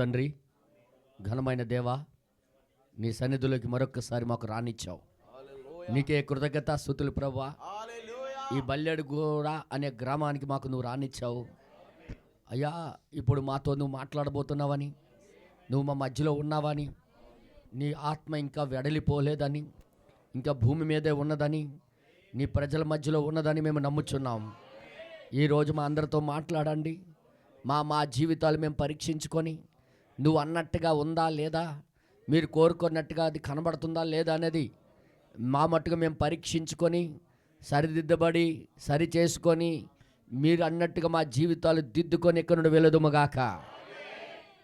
తండ్రి, ఘనమైన దేవా, నీ సన్నిధిలోకి మరొక్కసారి మాకు రానిచ్చావు. నీకే కృతజ్ఞత స్తుతులు ప్రభువా. ఈ బల్లెడు కూడా అనే గ్రామానికి మాకు నువ్వు రానిచ్చావు అయ్యా. ఇప్పుడు మాతో నువ్వు మాట్లాడబోతున్నావని, నువ్వు మా మధ్యలో ఉన్నావని, నీ ఆత్మ ఇంకా వెడలిపోలేదని, ఇంకా భూమి మీదే ఉన్నదని, నీ ప్రజల మధ్యలో ఉన్నదని మేము నమ్ముచున్నాం. ఈరోజు మా అందరితో మాట్లాడండి. మా జీవితాలు మేము పరీక్షించుకొని నువ్వు అన్నట్టుగా ఉందా లేదా, మీరు కోరుకున్నట్టుగా అది కనబడుతుందా లేదా అనేది మా మట్టుగా మేము పరీక్షించుకొని సరిదిద్దబడి సరి చేసుకొని మీరు అన్నట్టుగా మా జీవితాలు దిద్దుకొని ఎక్కడి నుండి వెళదుముగాక.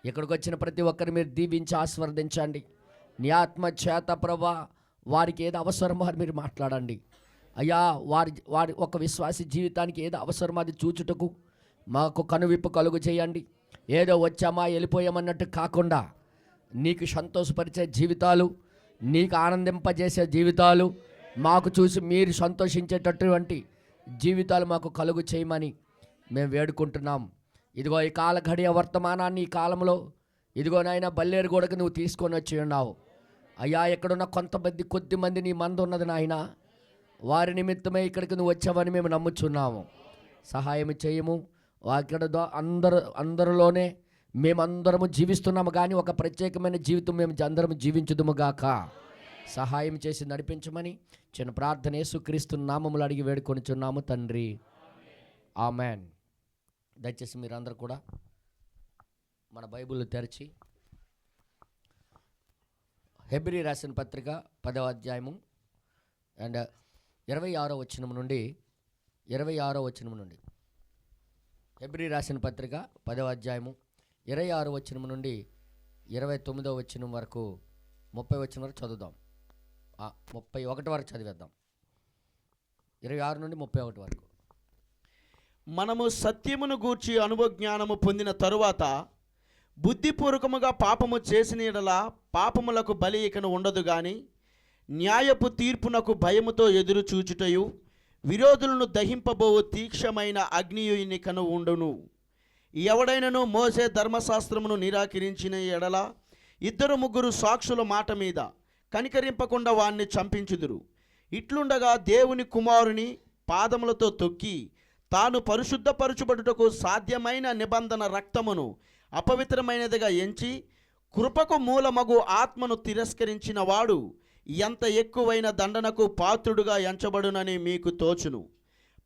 ఇక్కడికి వచ్చిన ప్రతి ఒక్కరు మీరు దీవించి ఆస్వాదించండి. నీ ఆత్మ చేత ప్రభా వారికి ఏది అవసరమో అని మీరు మాట్లాడండి అయ్యా. వారి ఒక విశ్వాసి జీవితానికి ఏది అవసరమో అది చూచుటకు మాకు కనువిప్పు కలుగు చేయండి. ఏదో వచ్చామా వెళ్ళిపోయామన్నట్టు కాకుండా నీకు సంతోషపరిచే జీవితాలు, నీకు ఆనందింపజేసే జీవితాలు, మాకు చూసి మీరు సంతోషించేటటువంటి జీవితాలు మాకు కలుగు చేయమని మేము వేడుకుంటున్నాం. ఇదిగో ఈ కాల గడియ వర్తమానాన్ని ఈ కాలంలో ఇదిగో నాయన బల్లేరు గూడకు నువ్వు తీసుకొని వచ్చి ఉన్నావు అయ్యా. ఎక్కడున్న కొద్దిమంది నీ మంద ఉన్నది నాయన, వారి నిమిత్తమే ఇక్కడికి నువ్వు వచ్చావని మేము నమ్ముచున్నాము. సహాయం చేయము. అక్కడ అందరిలోనే మేమందరము జీవిస్తున్నాము, కానీ ఒక ప్రత్యేకమైన జీవితం మేము అందరము జీవించుదుము గాక. సహాయం చేసి నడిపించమని చిన్న ప్రార్థన యేసుక్రీస్తు నామములు అడిగి వేడుకొనిచున్నాము తండ్రి, ఆమెన్. దయచేసి మీరందరూ కూడా మన బైబిల్ తెరిచి హెబ్రీ రాసిన పత్రిక 10వ అధ్యాయము అండ్ 26వ వచనం నుండి 26వ వచనం నుండి, హెబ్రీ రాసిన పత్రిక 10వ అధ్యాయము 26వ వచనం నుండి 29వ వచనం వరకు 30వ వచనం వరకు చదువుదాం. 31 వరకు చదివేద్దాం. 26 నుండి 31 వరకు. మనము సత్యమును గూర్చి అనుభవజ్ఞానము పొందిన తరువాత బుద్ధిపూర్వకముగా పాపము చేసిన యెడల పాపములకు బలి ఇకను ఉండదు గాని న్యాయపు తీర్పునకు భయముతో ఎదురు చూచుటయు విరోధులను దహింపబోవు తీక్షమైన అగ్నియునికను ఉండును. ఎవడైనను మోసే ధర్మశాస్త్రమును నిరాకరించిన ఎడల 2-3 సాక్షుల మాట మీద కనికరింపకుండా వాణ్ణి చంపించుదురు. ఇట్లుండగా దేవుని కుమారుని పాదములతో తొక్కి తాను పరిశుద్ధపరచుబడుటకు సాధ్యమైన నిబంధన రక్తమును అపవిత్రమైనదిగా ఎంచి కృపకు మూలమగు ఆత్మను తిరస్కరించిన వాడు ఎంత ఎక్కువైన దండనకు పాత్రుడుగా ఎంచబడునని మీకు తోచును.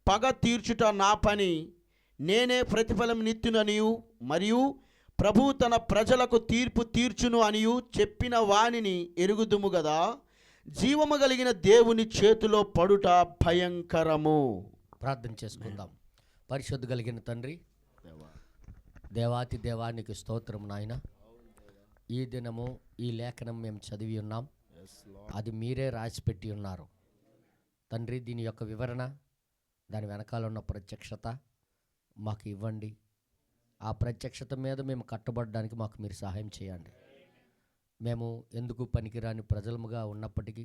పగ తీర్చుట నా పని, నేనే ప్రతిఫలం నిత్యుననియు మరియు ప్రభు తన ప్రజలకు తీర్పు తీర్చును అనియు చెప్పిన వానిని ఎరుగుదుము గదా. జీవము కలిగిన దేవుని చేతిలో పడుట భయంకరము. ప్రార్థన చేసుకుందాం. పరిశుద్ధ కలిగిన తండ్రి, దేవాతి దేవానికి స్తోత్రం నాయన. ఈ దినము ఈ లేఖనం మేము చదివి ఉన్నాం, అది మీరే రాసిపెట్టి ఉన్నారు తండ్రి. దీని యొక్క వివరణ, దాని వెనకాల ఉన్న ప్రత్యక్షత మాకు ఇవ్వండి. ఆ ప్రత్యక్షత మీద మేము కట్టబడడానికి మాకు మీరు సహాయం చేయండి. మేము ఎందుకు పనికిరాని ప్రజలముగా ఉన్నప్పటికీ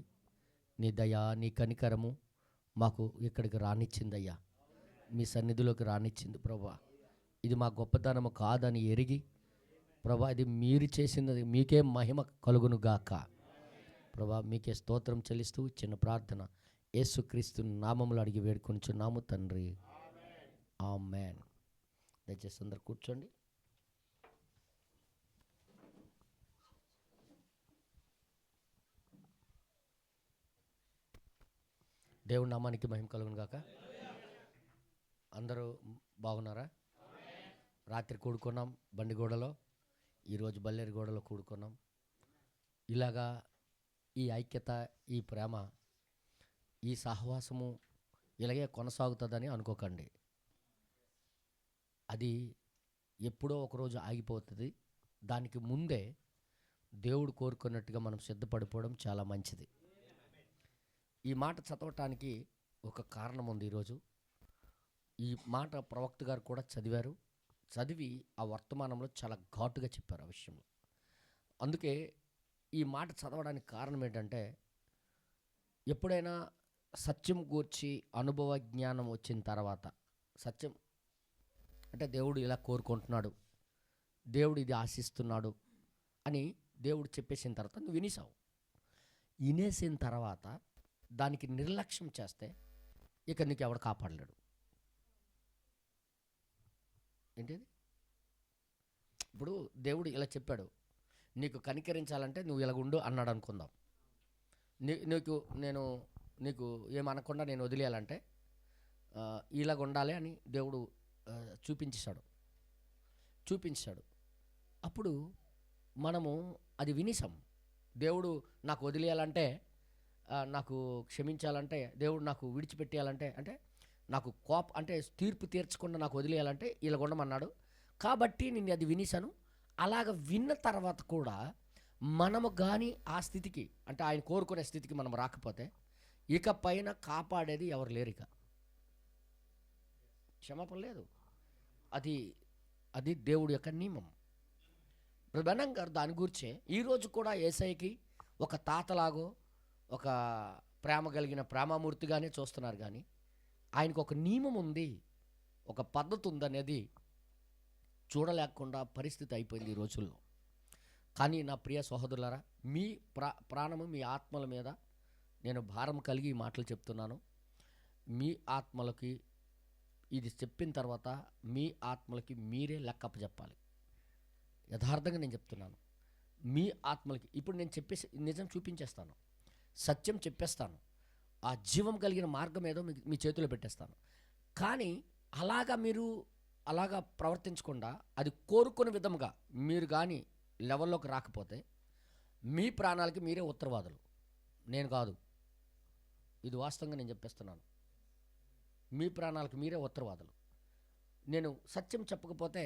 నీ దయ, నీ కనికరము మాకు ఇక్కడికి రానిచ్చిందయ్యా, మీ సన్నిధిలోకి రానిచ్చింది ప్రభా. ఇది మా గొప్పతనము కాదని ఎరిగి ప్రభా, ఇది మీరు చేసినది, మీకే మహిమ కలుగును గాక ప్రభా. మీకే స్తోత్రం చెల్లిస్తూ చిన్న ప్రార్థన యేసుక్రీస్తు నామములు అడిగి వేడుకొనిచున్నాము తండ్రి, ఆమేన్. దయచేసి అందరు కూర్చోండి. దేవుని నామానికి మహిమ కలుగును గాక. అందరూ బాగున్నారా? రాత్రి కూడుకున్నాం బండిగూడలో, ఈరోజు బల్లేరుగూడలో కూడుకున్నాం. ఇలాగా ఈ ఐక్యత, ఈ ప్రేమ, ఈ సహవాసము ఇలాగే కొనసాగుతుందని అనుకోకండి. అది ఎప్పుడో ఒకరోజు ఆగిపోతుంది. దానికి ముందే దేవుడు కోరుకున్నట్టుగా మనం సిద్ధపడిపోవడం చాలా మంచిది. ఈ మాట చదవటానికి ఒక కారణం ఉంది. ఈరోజు ఈ మాట ప్రవక్త గారు కూడా చదివారు. చదివి ఆ వర్తమానంలో చాలా ఘాటుగా చెప్పారు ఆ విషయంలో. అందుకే ఈ మాట చదవడానికి కారణం ఏంటంటే, ఎప్పుడైనా సత్యం గూర్చి అనుభవ జ్ఞానం వచ్చిన తర్వాత, సత్యం అంటే దేవుడు ఇలా కోరుకుంటున్నాడు, దేవుడు ఇది ఆశిస్తున్నాడు అని దేవుడు చెప్పేసిన తర్వాత నువ్వు వినేసావు. వినేసిన తర్వాత దానికి నిర్లక్ష్యం చేస్తే ఇక నీకు ఎవడు కాపాడలేడు. ఏంటిది? ఇప్పుడు దేవుడు ఇలా చెప్పాడు, నీకు కనికరించాలంటే నువ్వు ఇలాగుండు అన్నాడు అనుకుందాం. నీకు ఏమనకుండా నేను వదిలేయాలంటే ఇలాగ ఉండాలి అని దేవుడు చూపించాడు. అప్పుడు మనము అది వినిసాం. దేవుడు నాకు వదిలేయాలంటే, నాకు క్షమించాలంటే, దేవుడు నాకు విడిచిపెట్టేయాలంటే, అంటే నాకు అంటే తీర్పు తీర్చకుండా నాకు వదిలేయాలంటే ఇలా ఉండమన్నాడు కాబట్టి నేను అది వినిసాను. అలాగ విన్న తర్వాత కూడా మనము కానీ ఆ స్థితికి, అంటే ఆయన కోరుకునే స్థితికి మనం రాకపోతే ఇక పైన కాపాడేది ఎవరు లేరు. ఇక క్షమాపణ లేదు. అది దేవుడి యొక్క నియమం. బ్రహ్మణం గారు దాని గురించే ఈరోజు కూడా యేసయ్యకి ఒక తాతలాగో ఒక ప్రేమ కలిగిన ప్రేమమూర్తిగానే చూస్తున్నారు, కానీ ఆయనకు ఒక నియమం ఉంది, ఒక పద్ధతి ఉందనేది చూడలేకుండా పరిస్థితి అయిపోయింది ఈ రోజుల్లో. కానీ నా ప్రియ సహోదరులారా, మీ ప్రాణము మీ ఆత్మల మీద నేను భారం కలిగి ఈ మాటలు చెప్తున్నాను. మీ ఆత్మలకి ఇది చెప్పిన తర్వాత మీ ఆత్మలకి మీరే లెక్కప్ప చెప్పాలి. యథార్థంగా నేను చెప్తున్నాను. మీ ఆత్మలకి ఇప్పుడు నేను చెప్పేసి నిజం చూపించేస్తాను, సత్యం చెప్పేస్తాను, ఆ జీవం కలిగిన మార్గం ఏదో మీ చేతిలో పెట్టేస్తాను. కానీ మీరు అలాగా ప్రవర్తించకుండా అది కోరుకునే విధముగా మీరు కానీ లెవెల్లోకి రాకపోతే మీ ప్రాణాలకి మీరే ఉత్తరవాదులు, నేను కాదు. ఇది వాస్తవంగా నేను చెప్పేస్తున్నాను. మీ ప్రాణాలకు మీరే ఉత్తరవాదులు. నేను సత్యం చెప్పకపోతే,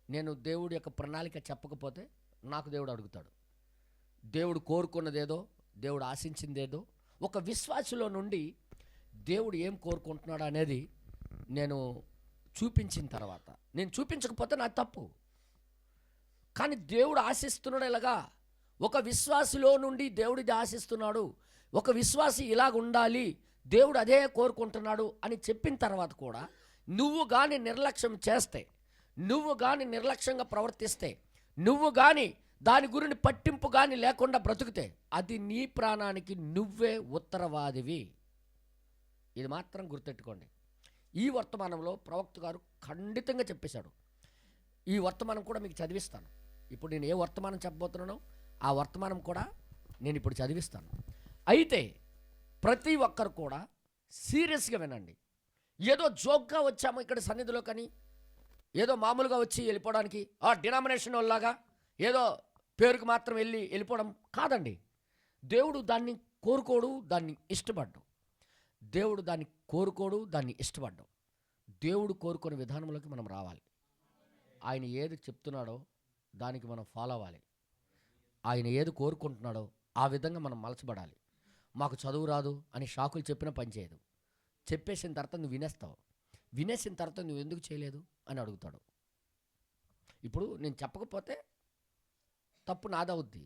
నేను దేవుడి యొక్క ప్రణాళిక చెప్పకపోతే నాకు దేవుడు అడుగుతాడు. దేవుడు కోరుకున్నదేదో, దేవుడు ఆశించిందేదో ఒక విశ్వాసలో నుండి దేవుడు ఏం కోరుకుంటున్నాడు అనేది నేను చూపించిన తర్వాత, నేను చూపించకపోతే నాకు తప్పు. కానీ దేవుడు ఆశిస్తున్నాడు ఇలాగా, ఒక విశ్వాసిలో నుండి దేవుడు ఇది ఆశిస్తున్నాడు, ఒక విశ్వాసి ఇలాగ ఉండాలి, దేవుడు అదే కోరుకుంటున్నాడు అని చెప్పిన తర్వాత కూడా నువ్వు కానీ నిర్లక్ష్యం చేస్తే, నువ్వు కానీ నిర్లక్ష్యంగా ప్రవర్తిస్తే, నువ్వు కానీ దాని గురించి పట్టింపు కానీ లేకుండా బ్రతుకుతే అది నీ ప్రాణానికి నువ్వే ఉత్తరవాదివి. ఇది మాత్రం గుర్తెట్టుకోండి. ఈ వర్తమానంలో ప్రవక్త గారు ఖండితంగా చెప్పేశాడు. ఈ వర్తమానం కూడా మీకు చదివిస్తాను. ఇప్పుడు నేను ఏ వర్తమానం చెప్పబోతున్నానో ఆ వర్తమానం కూడా నేను ఇప్పుడు చదివిస్తాను. అయితే ప్రతి ఒక్కరు కూడా సీరియస్గా వినండి. ఏదో జోక్గా వచ్చాము ఇక్కడ సన్నిధిలో, కానీ ఏదో మామూలుగా వచ్చి వెళ్ళిపోవడానికి, ఆ డినామినేషన్ వాళ్ళలాగా ఏదో పేరుకు మాత్రం వెళ్ళిపోవడం కాదండి. దేవుడు దాన్ని కోరుకోడు, దాన్ని ఇష్టపడ్డు. దేవుడు దాన్ని కోరుకోడు, దాన్ని ఇష్టపడ్డు. దేవుడు కోరుకునే విధానంలోకి మనం రావాలి. ఆయన ఏది చెప్తున్నాడో దానికి మనం ఫాలో అవ్వాలి. ఆయన ఏది కోరుకుంటున్నాడో ఆ విధంగా మనం మలచబడాలి. మాకు చదువు రాదు అని షాకులు చెప్పినా పనిచేయదు. చెప్పేసిన తర్వాత నువ్వు వినేస్తావు. వినేసిన తర్వాత నువ్వు ఎందుకు చేయలేదు అని అడుగుతాడు. ఇప్పుడు నేను చెప్పకపోతే తప్పు నాదవుద్ది,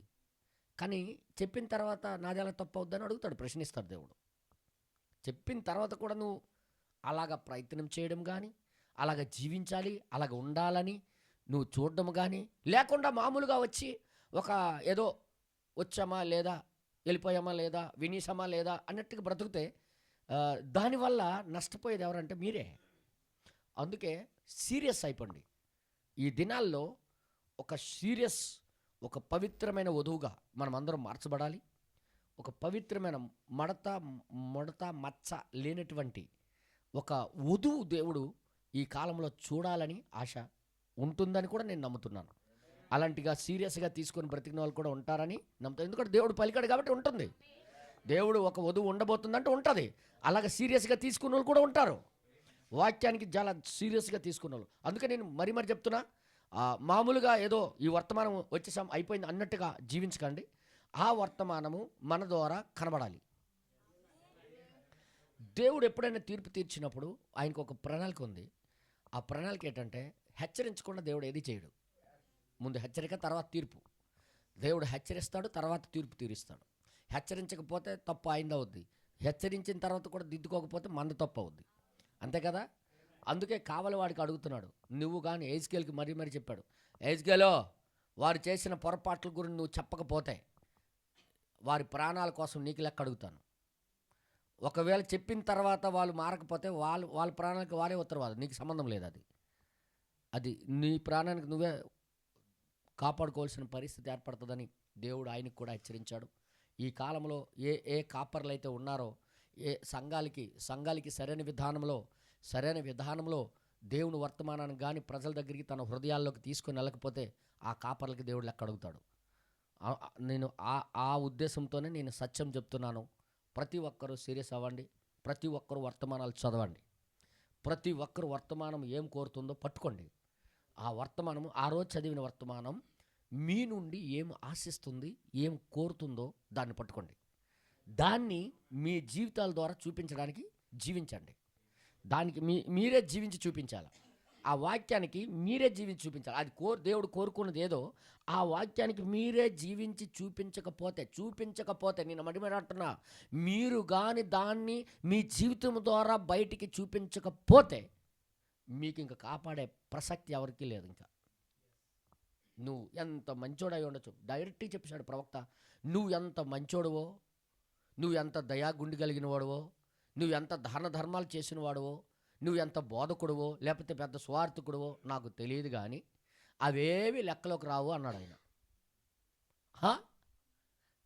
కానీ చెప్పిన తర్వాత నాది ఎలా తప్పు అవుద్దని అడుగుతాడు, ప్రశ్నిస్తాడు దేవుడు. చెప్పిన తర్వాత కూడా నువ్వు అలాగ ప్రయత్నం చేయడం కానీ, అలాగ జీవించాలి, అలాగ ఉండాలని నువ్వు చూడడం కానీ లేకుండా మామూలుగా వచ్చి ఒక ఏదో వచ్చామా లేదా, వెళ్ళిపోయామా లేదా, వినీసామా లేదా అన్నట్టుగా బ్రతుకుతే దానివల్ల నష్టపోయేది ఎవరంటే మీరే. అందుకే సీరియస్ అయిపోండి. ఈ దినాల్లో ఒక పవిత్రమైన వధువుగా మనం అందరం మార్చబడాలి. ఒక పవిత్రమైన ముడత మచ్చ లేనటువంటి ఒక వధువు దేవుడు ఈ కాలంలో చూడాలని ఆశ ఉంటుందని కూడా నేను నమ్ముతున్నాను. అలాంటిగా సీరియస్గా తీసుకొని బ్రతికిన వాళ్ళు కూడా ఉంటారని నమ్ముతాను. ఎందుకంటే దేవుడు పలికాడు కాబట్టి ఉంటుంది. దేవుడు ఒక వధువు ఉండబోతుందంటే ఉంటుంది. అలాగ సీరియస్గా తీసుకున్న వాళ్ళు కూడా ఉంటారు. వాక్యానికి చాలా సీరియస్గా తీసుకున్న వాళ్ళు. అందుకే నేను మరీ చెప్తున్నా, మామూలుగా ఏదో ఈ వర్తమానం వచ్చేసాం అయిపోయింది అన్నట్టుగా జీవించకండి. ఆ వర్తమానము మన ద్వారా కనబడాలి. దేవుడు ఎప్పుడైనా తీర్పు తీర్చినప్పుడు ఆయనకు ఒక ప్రణాళిక ఉంది. ఆ ప్రణాళిక ఏంటంటే హెచ్చరించకుండా దేవుడు ఏది చేయడు. ముందు హెచ్చరిక, తర్వాత తీర్పు. దేవుడు హెచ్చరిస్తాడు, తర్వాత తీర్పు తీరుస్తాడు. హెచ్చరించకపోతే తప్పు అయింది అవుద్ది, హెచ్చరించిన తర్వాత కూడా దిద్దుకోకపోతే మంద తప్పు అవుద్ది. అంతే కదా. అందుకే కావలి వాడికి అడుగుతున్నాడు, నువ్వు కానీ ఎజ్కేలుకి మరీ చెప్పాడు, ఎజ్కేలో వారు చేసిన పొరపాట్ల గురించి నువ్వు చెప్పకపోతే వారి ప్రాణాల కోసం నీకు లెక్క అడుగుతాను. ఒకవేళ చెప్పిన తర్వాత వాళ్ళు మారకపోతే వాళ్ళ ప్రాణానికి వారే ఉత్తరవాదు, నీకు సంబంధం లేదు. అది నీ ప్రాణానికి నువ్వే కాపాడుకోవాల్సిన పరిస్థితి ఏర్పడుతుందని దేవుడు ఆయనకు కూడా హెచ్చరించాడు. ఈ కాలంలో ఏ కాపర్లు అయితే ఉన్నారో, ఏ సంఘాలకి సరైన విధానంలో దేవుని వర్తమానాన్ని కానీ ప్రజల దగ్గరికి తన హృదయాల్లోకి తీసుకొని వెళ్ళకపోతే ఆ కాపర్లకి దేవుడు లెక్క అడుగుతాడు. నేను ఆ ఉద్దేశంతోనే నేను సత్యం చెప్తున్నాను. ప్రతి ఒక్కరూ సీరియస్ అవ్వండి, ప్రతి ఒక్కరూ వర్తమానాలు చదవండి, ప్రతి ఒక్కరు వర్తమానం ఏం కోరుతుందో పట్టుకోండి. ఆ వర్తమానం, ఆ రోజు చదివిన వర్తమానం మీ నుండి ఏం ఆశిస్తుంది, ఏం కోరుతుందో దాన్ని పట్టుకోండి. దాన్ని మీ జీవితాల ద్వారా చూపించడానికి జీవించండి. దానికి మీరే జీవించి చూపించాలి. ఆ వాక్యానికి మీరే జీవించి చూపించాలి. అది దేవుడు కోరుకున్నది ఏదో ఆ వాక్యానికి మీరే జీవించి చూపించకపోతే నేను మడిమేడంటున్నా, మీరు కానీ దాన్ని మీ జీవితం ద్వారా బయటికి చూపించకపోతే మీకు ఇంకా కాపాడే ప్రసక్తి ఎవరికీ లేదు. ఇంకా నువ్వు ఎంత మంచోడై ఉండొచ్చు, డైరెక్ట్గా చెప్పాడు ప్రవక్త. నువ్వు ఎంత మంచోడువో, నువ్వు ఎంత దయాగుండి కలిగిన వాడువో, నువ్వు ఎంత దాన ధర్మాలు చేసిన వాడువో, నువ్వు ఎంత బోధకుడువో లేకపోతే పెద్ద స్వార్థకుడువో నాకు తెలియదు, కానీ అవేవి లెక్కలోకి రావు అన్నాడు ఆయన.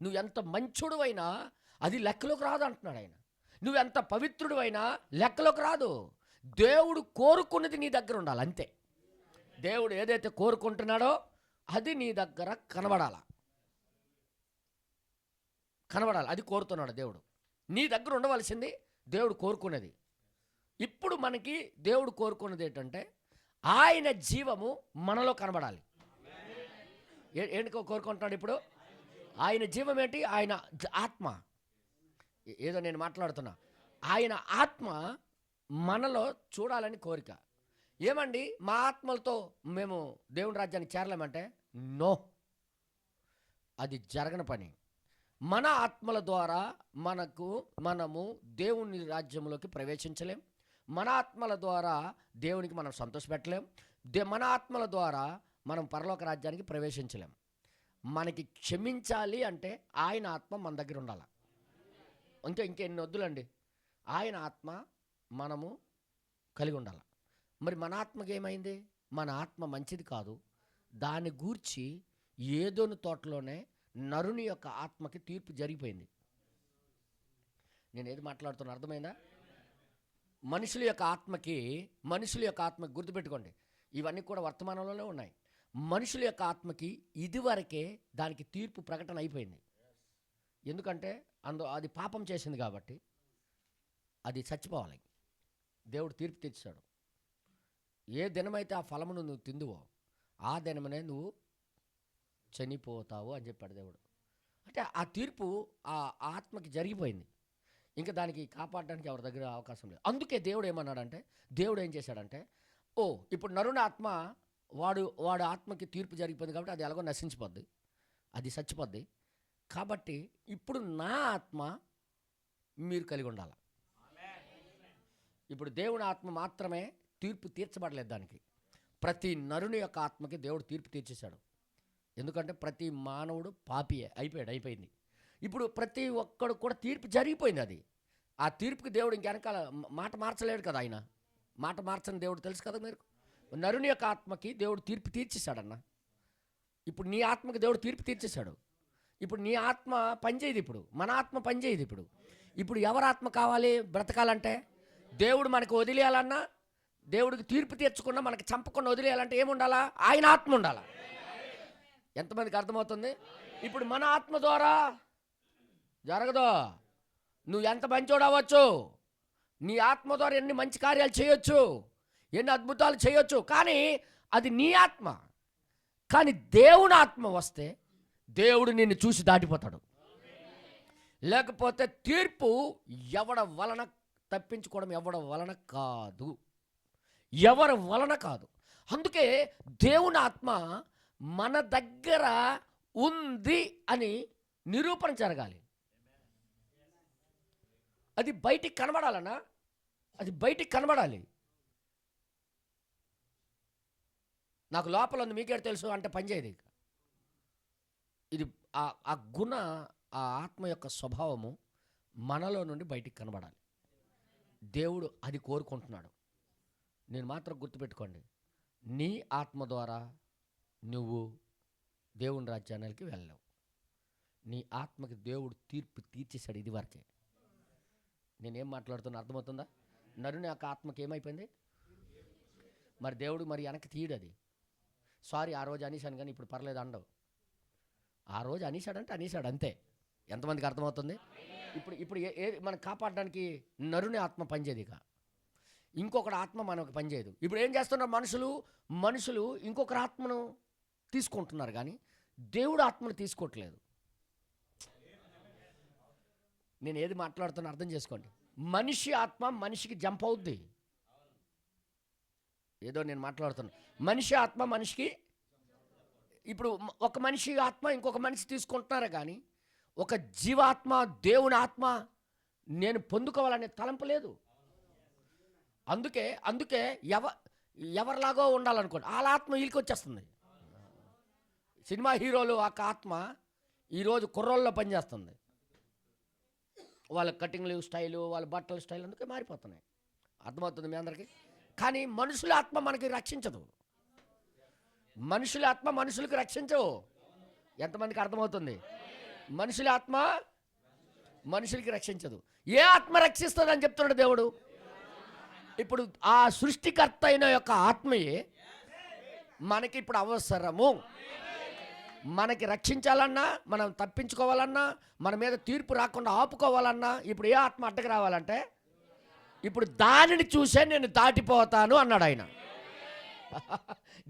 నువ్వు ఎంత మంచోడు అయినా అది లెక్కలోకి రాదు అంటున్నాడు ఆయన. నువ్వు ఎంత పవిత్రుడు అయినా లెక్కలోకి రాదు. దేవుడు కోరుకున్నది నీ దగ్గర ఉండాలి, అంతే. దేవుడు ఏదైతే కోరుకుంటున్నాడో అది నీ దగ్గర కనబడాలి. అది కోరుతున్నాడు దేవుడు. నీ దగ్గర ఉండవలసింది దేవుడు కోరుకున్నది. ఇప్పుడు మనకి దేవుడు కోరుకున్నది ఏంటంటే ఆయన జీవము మనలో కనబడాలి. ఏంటి కోరుకుంటున్నాడు ఇప్పుడు? ఆయన జీవం ఏంటి? ఆయన ఆత్మ. ఏదో నేను మాట్లాడుతున్నా, ఆయన ఆత్మ మనలో చూడాలని కోరిక. ఏమండి మా ఆత్మలతో మేము దేవుని రాజ్యానికి చేరలేమంటే నో, అది జరగని పని. మన ఆత్మల ద్వారా మనము దేవుని రాజ్యంలోకి ప్రవేశించలేం. మన ఆత్మల ద్వారా దేవునికి మనం సంతోషపెట్టలేం. మన ఆత్మల ద్వారా మనం పరలోక రాజ్యానికి ప్రవేశించలేం. మనకి క్షమించాలి అంటే ఆయన ఆత్మ మన దగ్గర ఉండాలి. ఇంకెన్ని వద్దులండి, ఆయన ఆత్మ మనము కలిగి ఉండాలి. మరి మన ఆత్మకి ఏమైంది? మన ఆత్మ మంచిది కాదు. దాన్ని గూర్చి ఏదోను తోటలోనే నరుని యొక్క ఆత్మకి తీర్పు జరిగిపోయింది. నేను ఏది మాట్లాడుతున్నా అర్థమైందా? మనుషుల యొక్క ఆత్మకి గుర్తుపెట్టుకోండి, ఇవన్నీ కూడా వర్తమానంలోనే ఉన్నాయి. మనుషుల యొక్క ఆత్మకి ఇదివరకే దానికి తీర్పు ప్రకటన అయిపోయింది. ఎందుకంటే అది పాపం చేసింది కాబట్టి అది చచ్చిపోవాలి. దేవుడు తీర్పు తెచ్చాడు. ఏ దినమైతే ఆ ఫలమును నువ్వు తిందువో ఆ దినమనే నువ్వు చనిపోతావు అని చెప్పాడు దేవుడు. అంటే ఆ తీర్పు ఆ ఆత్మకి జరిగిపోయింది. ఇంకా దానికి కాపాడడానికి ఎవరి దగ్గర అవకాశం లేదు. అందుకే దేవుడు దేవుడు ఏం చేశాడంటే, ఇప్పుడు నరుని ఆత్మ వాడు ఆత్మకి తీర్పు జరిగిపోయింది కాబట్టి అది ఎలాగో నశించిపోద్ది, అది చచ్చిపోద్ది. కాబట్టి ఇప్పుడు నా ఆత్మ మీరు కలిగి ఉండాలి. ఇప్పుడు దేవుని ఆత్మ మాత్రమే తీర్పు తీర్చబడలేదు. దానికి ప్రతి నరుని యొక్క ఆత్మకి దేవుడు తీర్పు తీర్చేశాడు. ఎందుకంటే ప్రతి మానవుడు పాపియే, అయిపోయింది. ఇప్పుడు ప్రతి ఒక్కడు కూడా తీర్పు జరిగిపోయింది. ఆ తీర్పుకి దేవుడు ఇంకెనకాల మాట మార్చలేడు కదా. ఆయన మాట మార్చని దేవుడు తెలుసు కదా మీరు. నరుని యొక్క ఆత్మకి దేవుడు తీర్పు తీర్చేశాడన్న. ఇప్పుడు నీ ఆత్మకి దేవుడు తీర్పు తీర్చేశాడు. ఇప్పుడు నీ ఆత్మ పనిచేయదు. ఇప్పుడు మన ఆత్మ పనిచేయదు. ఇప్పుడు ఎవరి ఆత్మ కావాలి బ్రతకాలంటే? దేవుడు మనకు వదిలేయాలన్నా, దేవుడికి తీర్పు తీర్చకుండా మనకి చంపకుండా వదిలేయాలంటే ఏముండాలా? ఆయన ఆత్మ ఉండాలా. ఎంతమందికి అర్థమవుతుంది? ఇప్పుడు మన ఆత్మ ద్వారా జరగదు. నువ్వు ఎంత మంచోడు అవ్వచ్చు, నీ ఆత్మ ద్వారా ఎన్ని మంచి కార్యాలు చేయొచ్చు, ఎన్ని అద్భుతాలు చేయొచ్చు, కానీ అది నీ ఆత్మ. కానీ దేవుని ఆత్మ వస్తే దేవుడు నిన్ను చూసి దాటిపోతాడు. లేకపోతే తీర్పు ఎవడ వలన తప్పించుకోవడం ఎవడ వలన కాదు. అందుకే దేవుని ఆత్మ మన దగ్గర ఉంది అని నిరూపణ జరగాలి. అది బయటికి కనబడాలన్నా, అది బయటికి కనబడాలి. నాకు లోపల ఉంది మీకే తెలుసు అంటే పనిచేయదు ఇక. ఇది ఆ గుణ, ఆ ఆత్మ యొక్క స్వభావము మనలో నుండి బయటికి కనబడాలి. దేవుడు అది కోరుకుంటున్నాడు. నేను మాత్రం గుర్తుపెట్టుకోండి, నీ ఆత్మ ద్వారా నువ్వు దేవుని రాజ్యానికి వెళ్ళలేవు. నీ ఆత్మకి దేవుడు తీర్పు తీర్చేశాడు ఇది వరకే. నేనేం మాట్లాడుతున్నా అర్థమవుతుందా? నరుని యొక్క ఆత్మకి ఏమైపోయింది? మరి దేవుడు మరి వెనక్కి తీయడు. అది సారీ ఆ రోజు అనేశాను కానీ ఇప్పుడు పర్లేదు అండవు. ఆ రోజు అనేశాడంటే అనేశాడు అంతే. ఎంతమందికి అర్థమవుతుంది? ఇప్పుడు ఇప్పుడు మనం కాపాడడానికి నరుని ఆత్మ పనిచేయదు. ఇక ఇంకొకటి ఆత్మ మనకు పనిచేయదు. ఇప్పుడు ఏం చేస్తున్నారు మనుషులు ఇంకొకరి ఆత్మను తీసుకుంటున్నారు కానీ దేవుడు ఆత్మను తీసుకోవట్లేదు. నేను ఏది మాట్లాడుతున్నా అర్థం చేసుకోండి. మనిషి ఆత్మ మనిషికి జంప్ అవుద్ది. ఏదో నేను మాట్లాడుతున్నా, మనిషి ఆత్మ మనిషికి. ఇప్పుడు ఒక మనిషి ఆత్మ ఇంకొక మనిషి తీసుకుంటున్నారు కానీ ఒక జీవాత్మ, దేవుని ఆత్మ నేను పొందుకోవాలనే తలంపు లేదు. అందుకే ఎవరిలాగో ఉండాలనుకోండి, వాళ్ళ ఆత్మ వీళ్ళకి వచ్చేస్తుంది. సినిమా హీరోలు ఆ ఆత్మ ఈరోజు కుర్రోళ్ళలో పనిచేస్తుంది. వాళ్ళ కటింగ్లు స్టైలు, వాళ్ళ బట్టల స్టైల్ అందుకే మారిపోతున్నాయి. అర్థమవుతుంది మీ అందరికీ? కానీ మనుషుల ఆత్మ మనకి రక్షించదు. మనుషుల ఆత్మ మనుషులకు రక్షించవు. ఎంతమందికి అర్థమవుతుంది? మనుషుల ఆత్మ మనుషులకి రక్షించదు. ఏ ఆత్మ రక్షిస్తుంది అని చెప్తున్నాడు దేవుడు. ఇప్పుడు ఆ సృష్టికర్త అయిన యొక్క ఆత్మయే మనకి ఇప్పుడు అవసరము. మనకి రక్షించాలన్నా, మనం తప్పించుకోవాలన్నా, మన మీద తీర్పు రాకుండా ఆపుకోవాలన్నా ఇప్పుడు ఏ ఆత్మ అడ్డకు రావాలంటే ఇప్పుడు దానిని చూసే నేను దాటిపోతాను అన్నాడు ఆయన.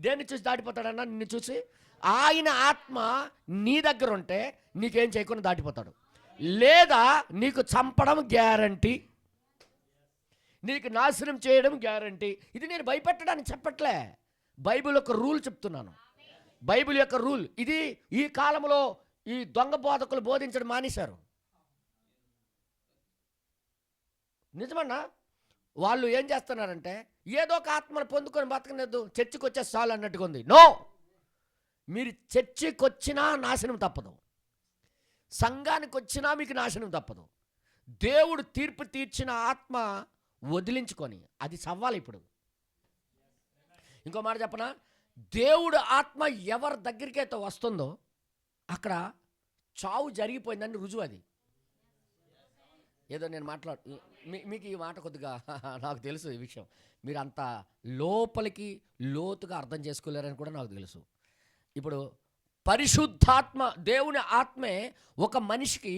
దేన్ని చూసి దాటిపోతాడన్నా? నిన్ను చూసి. ఆయన ఆత్మ నీ దగ్గర ఉంటే నీకేం చేయకుండా దాటిపోతాడు. లేదా నీకు చంపడం గ్యారంటీ, నీకు నాశనం చేయడం గ్యారంటీ. ఇది నేను భయపెట్టడానికి చెప్పట్లే, బైబిల్ యొక్క రూల్ చెప్తున్నాను. బైబిల్ యొక్క రూల్ ఇది. ఈ కాలంలో ఈ దొంగ బోధకులు బోధించడం మానేశారు. నిజమన్నా? వాళ్ళు ఏం చేస్తున్నారంటే ఏదో ఒక ఆత్మను పొందుకొని బతకలేదు, చర్చికి వచ్చే చాలు అన్నట్టుగా ఉంది. నో, మీరు చర్చికి వచ్చినా నాశనం తప్పదు, సంఘానికి వచ్చినా మీకు నాశనం తప్పదు. దేవుడు తీర్పు తీర్చిన ఆత్మ వదిలించుకొని అది సవ్వాలి. ఇప్పుడు ఇంకో మాట చెప్పనా? దేవుడు ఆత్మ ఎవరి దగ్గరికి అయితే వస్తుందో అక్కడ చావు జరిగిపోయిందని రుజువు. అది ఏదో నేను మీకు ఈ మాట కొద్దిగా నాకు తెలుసు ఈ విషయం, మీరు అంత లోపలికి లోతుగా అర్థం చేసుకోలేరని కూడా నాకు తెలుసు. ఇప్పుడు పరిశుద్ధాత్మ, దేవుని ఆత్మే ఒక మనిషికి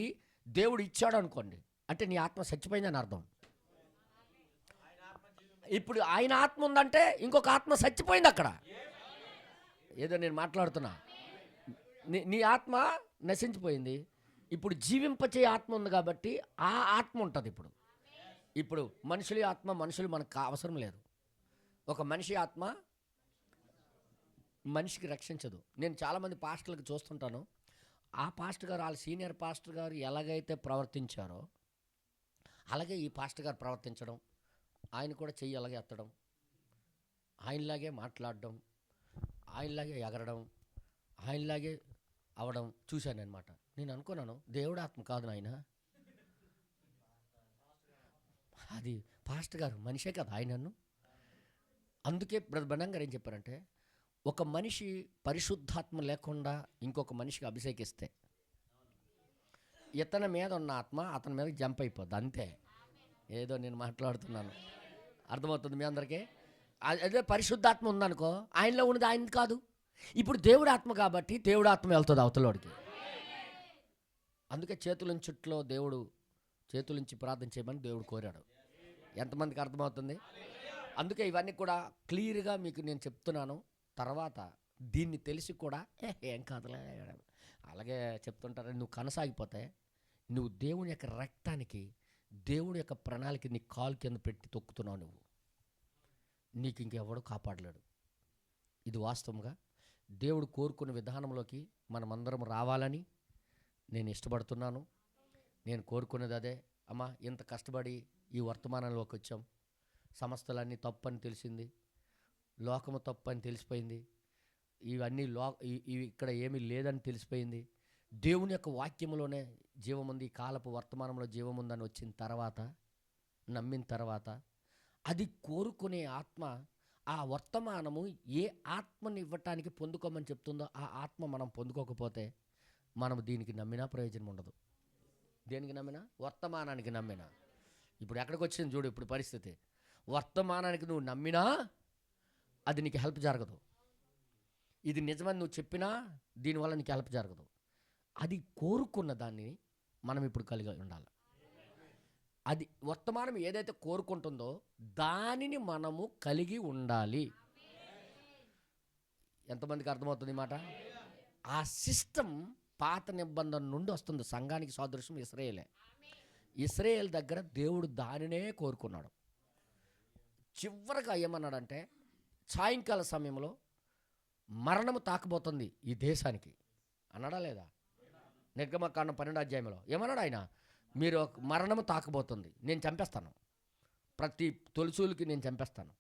దేవుడు ఇచ్చాడు అనుకోండి, అంటే నీ ఆత్మ చచ్చిపోయిందని అర్థం. ఇప్పుడు ఆయన ఆత్మ ఉందంటే ఇంకొక ఆత్మ చచ్చిపోయింది అక్కడ. ఏదో నేను మాట్లాడుతున్నా, నీ ఆత్మ నశించిపోయింది, ఇప్పుడు జీవింపచే ఆత్మ ఉంది కాబట్టి ఆ ఆత్మ ఉంటుంది. ఇప్పుడు మనుషుల ఆత్మ మనుషులు మనకు అవసరం లేదు. ఒక మనిషి ఆత్మ మనిషికి రక్షించదు. నేను చాలామంది పాస్టర్లకు చూస్తుంటాను, ఆ పాస్టర్ గారు, వాళ్ళ సీనియర్ పాస్టర్ గారు ఎలాగైతే ప్రవర్తించారో అలాగే ఈ పాస్టర్ గారు ప్రవర్తించడం, ఆయన కూడా చెయ్యి అలాగే ఎత్తడం, ఆయనలాగే మాట్లాడడం, ఆయనలాగే ఎగరడం, ఆయనలాగే అవడం చూశాను అనమాట. నేను అనుకున్నాను దేవుడు ఆత్మ కాదు నాయన, అది పాస్టర్ గారు మనిషే కదా ఆయనను. అందుకే బ్రదర్ బనం గారు ఏం చెప్పారంటే, ఒక మనిషి పరిశుద్ధాత్మ లేకుండా ఇంకొక మనిషికి అభిషేకిస్తే ఇతని మీద ఉన్న ఆత్మ అతని మీద జంప్ అయిపోద్ది అంతే. ఏదో నేను మాట్లాడుతున్నాను, అర్థమవుతుంది మీ అందరికీ? అదే పరిశుద్ధాత్మ ఉందనుకో, ఆయనలో ఉన్నది ఆయన కాదు. ఇప్పుడు దేవుడు ఆత్మ కాబట్టి దేవుడు ఆత్మ వెళ్తుంది అవతలోడికి. అందుకే చేతులుంచుట్లో దేవుడు చేతులుంచి ప్రార్థన చేయమని దేవుడు కోరాడు. ఎంతమందికి అర్థమవుతుంది? అందుకే ఇవన్నీ కూడా క్లియర్గా మీకు నేను చెప్తున్నాను. తర్వాత దీన్ని తెలిసి కూడా ఏం కాదులే అలాగే చెప్తుంటారని నువ్వు కొనసాగిపోతే నువ్వు దేవుని యొక్క రక్తానికి, దేవుడి యొక్క ప్రణాళిక నీ కాలు కింద పెట్టి తొక్కుతున్నావు. నీకు ఇంకెవడు కాపాడలేడు. ఇది వాస్తవంగా దేవుడు కోరుకున్న విధానంలోకి మనమందరం రావాలని నేను ఇష్టపడుతున్నాను. నేను కోరుకునేది అదే. అమ్మా, ఇంత కష్టపడి ఈ వర్తమానంలోకి వచ్చాం, సమస్తలన్నీ తప్పు అని తెలిసింది, లోకము తప్పు అని తెలిసిపోయింది, ఇవన్నీ ఇవి ఇక్కడ ఏమీ లేదని తెలిసిపోయింది. దేవుని యొక్క వాక్యంలోనే జీవం ఉంది, ఈ కాలపు వర్తమానంలో జీవం ఉందని వచ్చిన తర్వాత, నమ్మిన తర్వాత, అది కోరుకునే ఆత్మ, ఆ వర్తమానము ఏ ఆత్మని ఇవ్వటానికి పొందుకోమని చెప్తుందో ఆ ఆత్మ మనం పొందుకోకపోతే మనం దీనికి నమ్మినా ప్రయోజనం ఉండదు. దేనికి నమ్మినా? వర్తమానానికి నమ్మినా. ఇప్పుడు ఎక్కడికి వచ్చింది చూడు ఇప్పుడు పరిస్థితి. వర్తమానానికి నువ్వు నమ్మినా అది నీకు హెల్ప్ జరగదు. ఇది నిజమని నువ్వు చెప్పినా దీనివల్ల నీకు హెల్ప్ జరగదు. అది కోరుకున్న దాన్ని మనం ఇప్పుడు కలిగి ఉండాలి. అది వర్తమానం ఏదైతే కోరుకుంటుందో దానిని మనము కలిగి ఉండాలి. ఎంతమందికి అర్థమవుతుంది మాట? ఆ సిస్టమ్ పాత నిబంధన నుండి వస్తుంది. సంఘానికి సాదృశ్యం ఇశ్రాయేలే. ఇశ్రాయేల్ దగ్గర దేవుడు దానినే కోరుకున్నాడు. చివరిగా ఏమన్నాడంటే, సాయంకాల సమయంలో మరణము తాకబోతుంది ఈ దేశానికి అన్నాడా లేదా? నిర్గమకాండం 12వ అధ్యాయంలో ఏమన్నాడు ఆయన? మీరు మరణము తాకబోతుంది, నేను చంపేస్తాను, ప్రతి తొలిచూలుకి నేను చంపేస్తాను.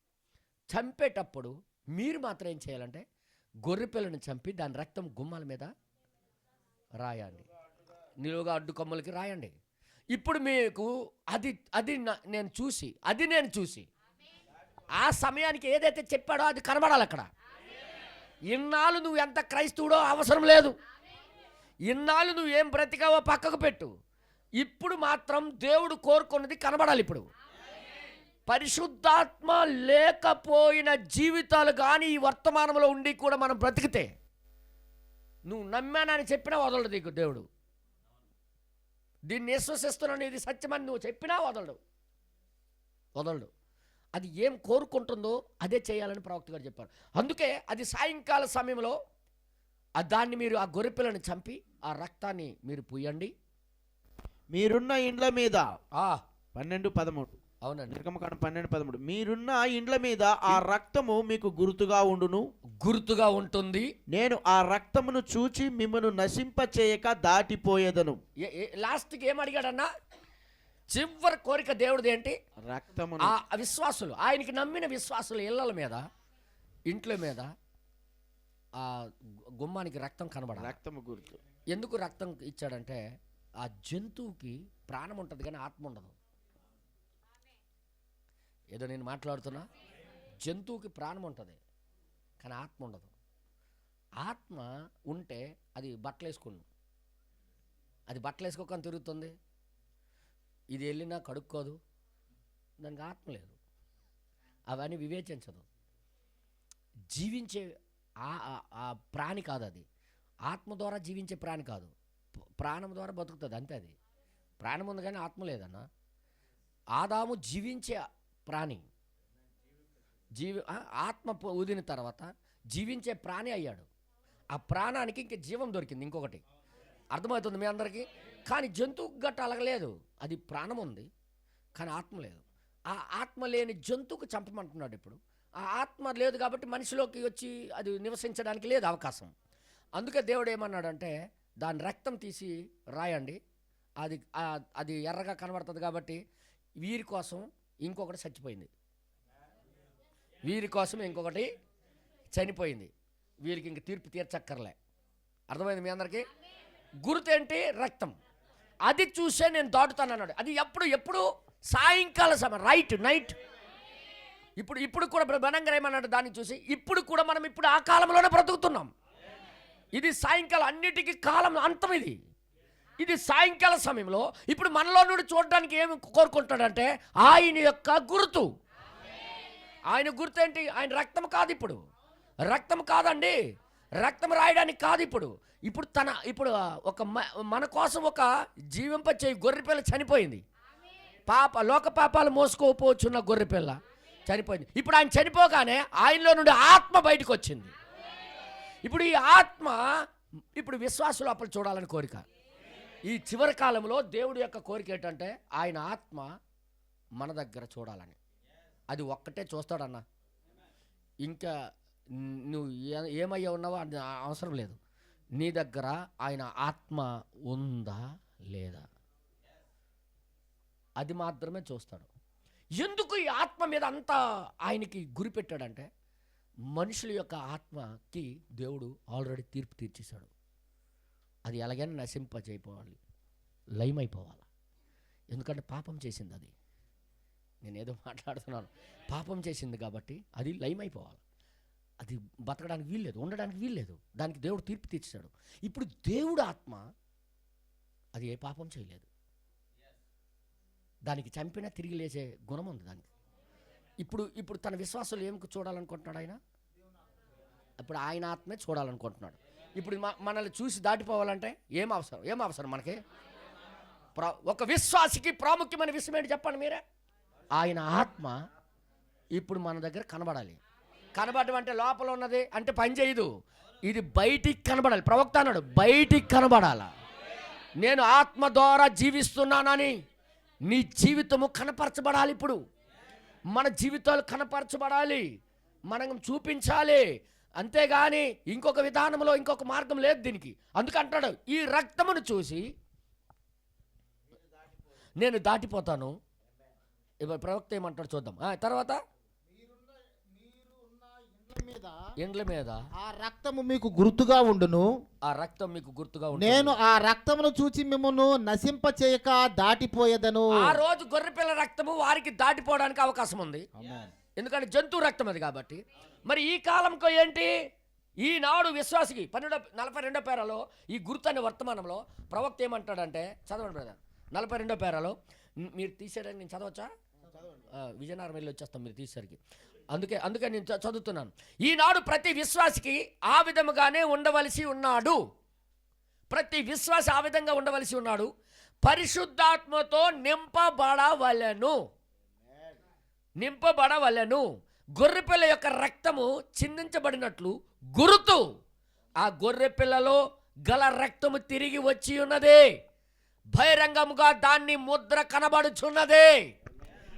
చంపేటప్పుడు మీరు మాత్రం ఏం చేయాలంటే గొర్రెపిల్లని చంపి దాని రక్తం గుమ్మాల మీద రాయండి, నిలువుగా అడ్డు కొమ్మలకి రాయండి. ఇప్పుడు మీకు నేను చూసి ఆ సమయానికి ఏదైతే చెప్పాడో అది కనబడాలి అక్కడ. ఇన్నాళ్ళు నువ్వు ఎంత క్రైస్తవుడో అవసరం లేదు. ఇన్నాళ్ళు నువ్వు ఏం బ్రతికావో పక్కకు పెట్టు. ఇప్పుడు మాత్రం దేవుడు కోరుకున్నది కనబడాలి. ఇప్పుడు పరిశుద్ధాత్మ లేకపోయిన జీవితాలు కానీ ఈ వర్తమానంలో ఉండి కూడా మనం బ్రతికితే, నువ్వు నమ్మానని చెప్పినా వదలడు నీకు దేవుడు. దీన్ని విశ్వసిస్తున్నాను, ఇది సత్యమని నువ్వు చెప్పినా వదలడు. అది ఏం కోరుకుంటుందో అదే చేయాలని ప్రవక్త గారు చెప్పారు. అందుకే అది సాయంకాల సమయంలో దాన్ని మీరు ఆ గొర్రెపిల్లని చంపి ఆ రక్తాన్ని మీరు పూయండి. మీరున్న ఇండ్ల మీద 12:13. అవునండి, నిర్గమకాండం 12:13. మీరున్న ఇండ్ల మీద ఆ రక్తము మీకు గుర్తుగా ఉంటుంది. నేను ఆ రక్తమును చూచి మిమ్మను నశింపచేయక దాటిపోయేదను. లాస్ట్కి ఏం అడిగాడన్నా? చివరి కోరిక దేవుడిది ఏంటి? రక్తము. ఆ విశ్వాసులు, ఆయనకి నమ్మిన విశ్వాసులు ఇళ్ళల మీద, ఇంట్ల మీద ఆ గుమ్మానికి రక్తం కనబడాలి. రక్తము గుర్తు. ఎందుకు రక్తం ఇచ్చాడంటే, ఆ జంతువుకి ప్రాణం ఉంటుంది కానీ ఆత్మ ఉండదు. ఏదో నేను మాట్లాడుతున్నా, జంతువుకి ప్రాణం ఉంటుంది కానీ ఆత్మ ఉండదు. ఆత్మ ఉంటే అది బట్టలు వేసుకోకొని తిరుగుతుంది. ఇది వెళ్ళినా కడుక్కోదు, దానికి ఆత్మ లేదు. అవన్నీ వివేచించదు. జీవించే ఆ ప్రాణి కాదు అది. ఆత్మ ద్వారా జీవించే ప్రాణి కాదు, ప్రాణం ద్వారా బతుకుతుంది అంతే. అది ప్రాణం ఉంది కానీ ఆత్మ లేదన్న. ఆదాము జీవించే ప్రాణి, ఆత్మ ఊదిన తర్వాత జీవించే ప్రాణి అయ్యాడు. ఆ ప్రాణానికి ఇంక జీవం దొరికింది. ఇంకొకటి అర్థమవుతుంది మీ అందరికీ? కానీ జంతువు గట్ట అలగలేదు. అది ప్రాణం ఉంది కానీ ఆత్మ లేదు. ఆ ఆత్మ లేని జంతువుకు చంపమంటున్నాడు. ఇప్పుడు ఆ ఆత్మ లేదు కాబట్టి మనిషిలోకి వచ్చి అది నివసించడానికి లేదు అవకాశం. అందుకే దేవుడు ఏమన్నాడంటే, దాని రక్తం తీసి రాయండి. అది ఎర్రగా కనబడుతుంది కాబట్టి వీరి కోసం ఇంకొకటి చచ్చిపోయింది, వీరి కోసం ఇంకొకటి చనిపోయింది. వీరికి ఇంక తీర్పు తీర్చక్కర్లే. అర్థమైంది మీ అందరికీ? గుర్తేంటి? రక్తం. అది చూసే నేను దాటుతాను అన్నాడు. అది ఎప్పుడు సాయంకాల సమయం, నైట్. ఇప్పుడు కూడా బనంగా ఏమన్నాడు దాన్ని చూసి, ఇప్పుడు కూడా మనం ఇప్పుడు ఆ కాలంలోనే బ్రతుకుతున్నాం. ఇది సాయంకాలం, అన్నిటికీ కాలం అంతం. ఇది సాయంకాల సమయంలో ఇప్పుడు మనలో నుండి చూడడానికి ఏమి కోరుకుంటాడంటే ఆయన యొక్క గుర్తు. ఆయన గుర్తు ఏంటి? ఆయన రక్తం కాదు. ఇప్పుడు రక్తం కాదండి, రక్తం రాయడానికి కాదు. ఇప్పుడు మన కోసం ఒక జీవింపచే గొర్రెపిల్ల చనిపోయింది. లోక పాపాలు మోసుకోపోవచ్చున్న గొర్రెపిల్ల చనిపోయింది. ఇప్పుడు ఆయన చనిపోగానే ఆయనలో నుండి ఆత్మ బయటకు వచ్చింది. ఇప్పుడు ఈ ఆత్మ ఇప్పుడు విశ్వాసులు అప్పుడు చూడాలని కోరిక. ఈ చివరి కాలంలో దేవుడి యొక్క కోరిక ఏంటంటే ఆయన ఆత్మ మన దగ్గర చూడాలని. అది ఒక్కటే చూస్తాడన్న. ఇంకా నువ్వు ఏమయ్యా ఉన్నావో అది అవసరం లేదు. నీ దగ్గర ఆయన ఆత్మ ఉందా లేదా అది మాత్రమే చూస్తాడు. ఎందుకు ఈ ఆత్మ మీద అంతా ఆయనకి గురి పెట్టాడంటే, మనుషుల యొక్క ఆత్మకి దేవుడు ఆల్రెడీ తీర్పు తీర్చేశాడు. అది ఎలాగైనా నశింపజైపోవాలి, లయమైపోవాలి. ఎందుకంటే పాపం చేసింది. అది నేనేదో మాట్లాడుతున్నాను, పాపం చేసింది కాబట్టి అది లయమైపోవాలి. అది బతకడానికి వీల్లేదు, ఉండడానికి వీల్లేదు. దానికి దేవుడు తీర్పు తీర్చాడు. ఇప్పుడు దేవుడు ఆత్మ అది ఏ పాపం చేయలేదు. దానికి చంపినా తిరిగి లేచే గుణం ఉంది దానికి. ఇప్పుడు తన విశ్వాసాలు ఏమి చూడాలనుకుంటున్నాడు ఆయన? ఇప్పుడు ఆయన ఆత్మే చూడాలనుకుంటున్నాడు. ఇప్పుడు మనల్ని చూసి దాటిపోవాలంటే ఏం అవసరం మనకి? ఒక విశ్వాసికి ప్రాముఖ్యమైన విషయం ఏంటి చెప్పండి మీరే? ఆయన ఆత్మ ఇప్పుడు మన దగ్గర కనబడాలి. కనబడడం అంటే లోపల ఉన్నది అంటే పని చేయదు, ఇది బయటికి కనబడాలి. ప్రవక్త అన్నాడు బయటికి కనబడాల. నేను ఆత్మ ద్వారా జీవిస్తున్నానని నీ జీవితము కనపరచబడాలి. ఇప్పుడు మన జీవితాలు కనపరచబడాలి, మనం చూపించాలి. అంతేగాని ఇంకొక విధానంలో ఇంకొక మార్గం లేదు దీనికి. అందుకంటాడు ఈ రక్తమును చూసి నేను దాటిపోతాను. ఇప్పుడు ప్రవక్త ఏమంటాడు చూద్దాం. తర్వాత ఇండ్ల మీద ఆ రక్తము మీకు గుర్తుగా ఉండును. ఆ రక్తం మీకు గుర్తుగా ఉండును. నేను ఆ రక్తమును చూచి మిమ్మును నశింప చేయక దాటిపోయేదను. ఆ రోజు గొర్రెపిల్ల రక్తము వారికి దాటిపోవడానికి అవకాశం ఉంది, ఎందుకంటే జంతువు రక్తం అది కాబట్టి. మరి ఈ కాలంలో ఏంటి? ఈనాడు విశ్వాసికి 42వ పేరాలో ఈ గుర్తు అనే వర్తమానంలో ప్రవక్త ఏమంటాడంటే, చదవండి బ్రదర్, 42వ పేరాలో. మీరు తీసేయడానికి నేను చదవచ్చా? విజయనగరం వెళ్ళి వచ్చేస్తాం మీరు తీసేసరికి. అందుకే నేను చదువుతున్నాను. ఈనాడు ప్రతి విశ్వాసికి ఆ విధముగానే ఉండవలసి ఉన్నాడు. ప్రతి విశ్వాసి ఆ విధంగా ఉండవలసి ఉన్నాడు. పరిశుద్ధాత్మతో నింపబడవలెను. గొర్రెపిల్ల యొక్క రక్తము చిందించబడినట్లు గుర్తు ఆ గొర్రెపిల్లలో గల రక్తము తిరిగి వచ్చి ఉన్నది. బహిరంగముగా దాన్ని ముద్ర కనబడుచున్నది.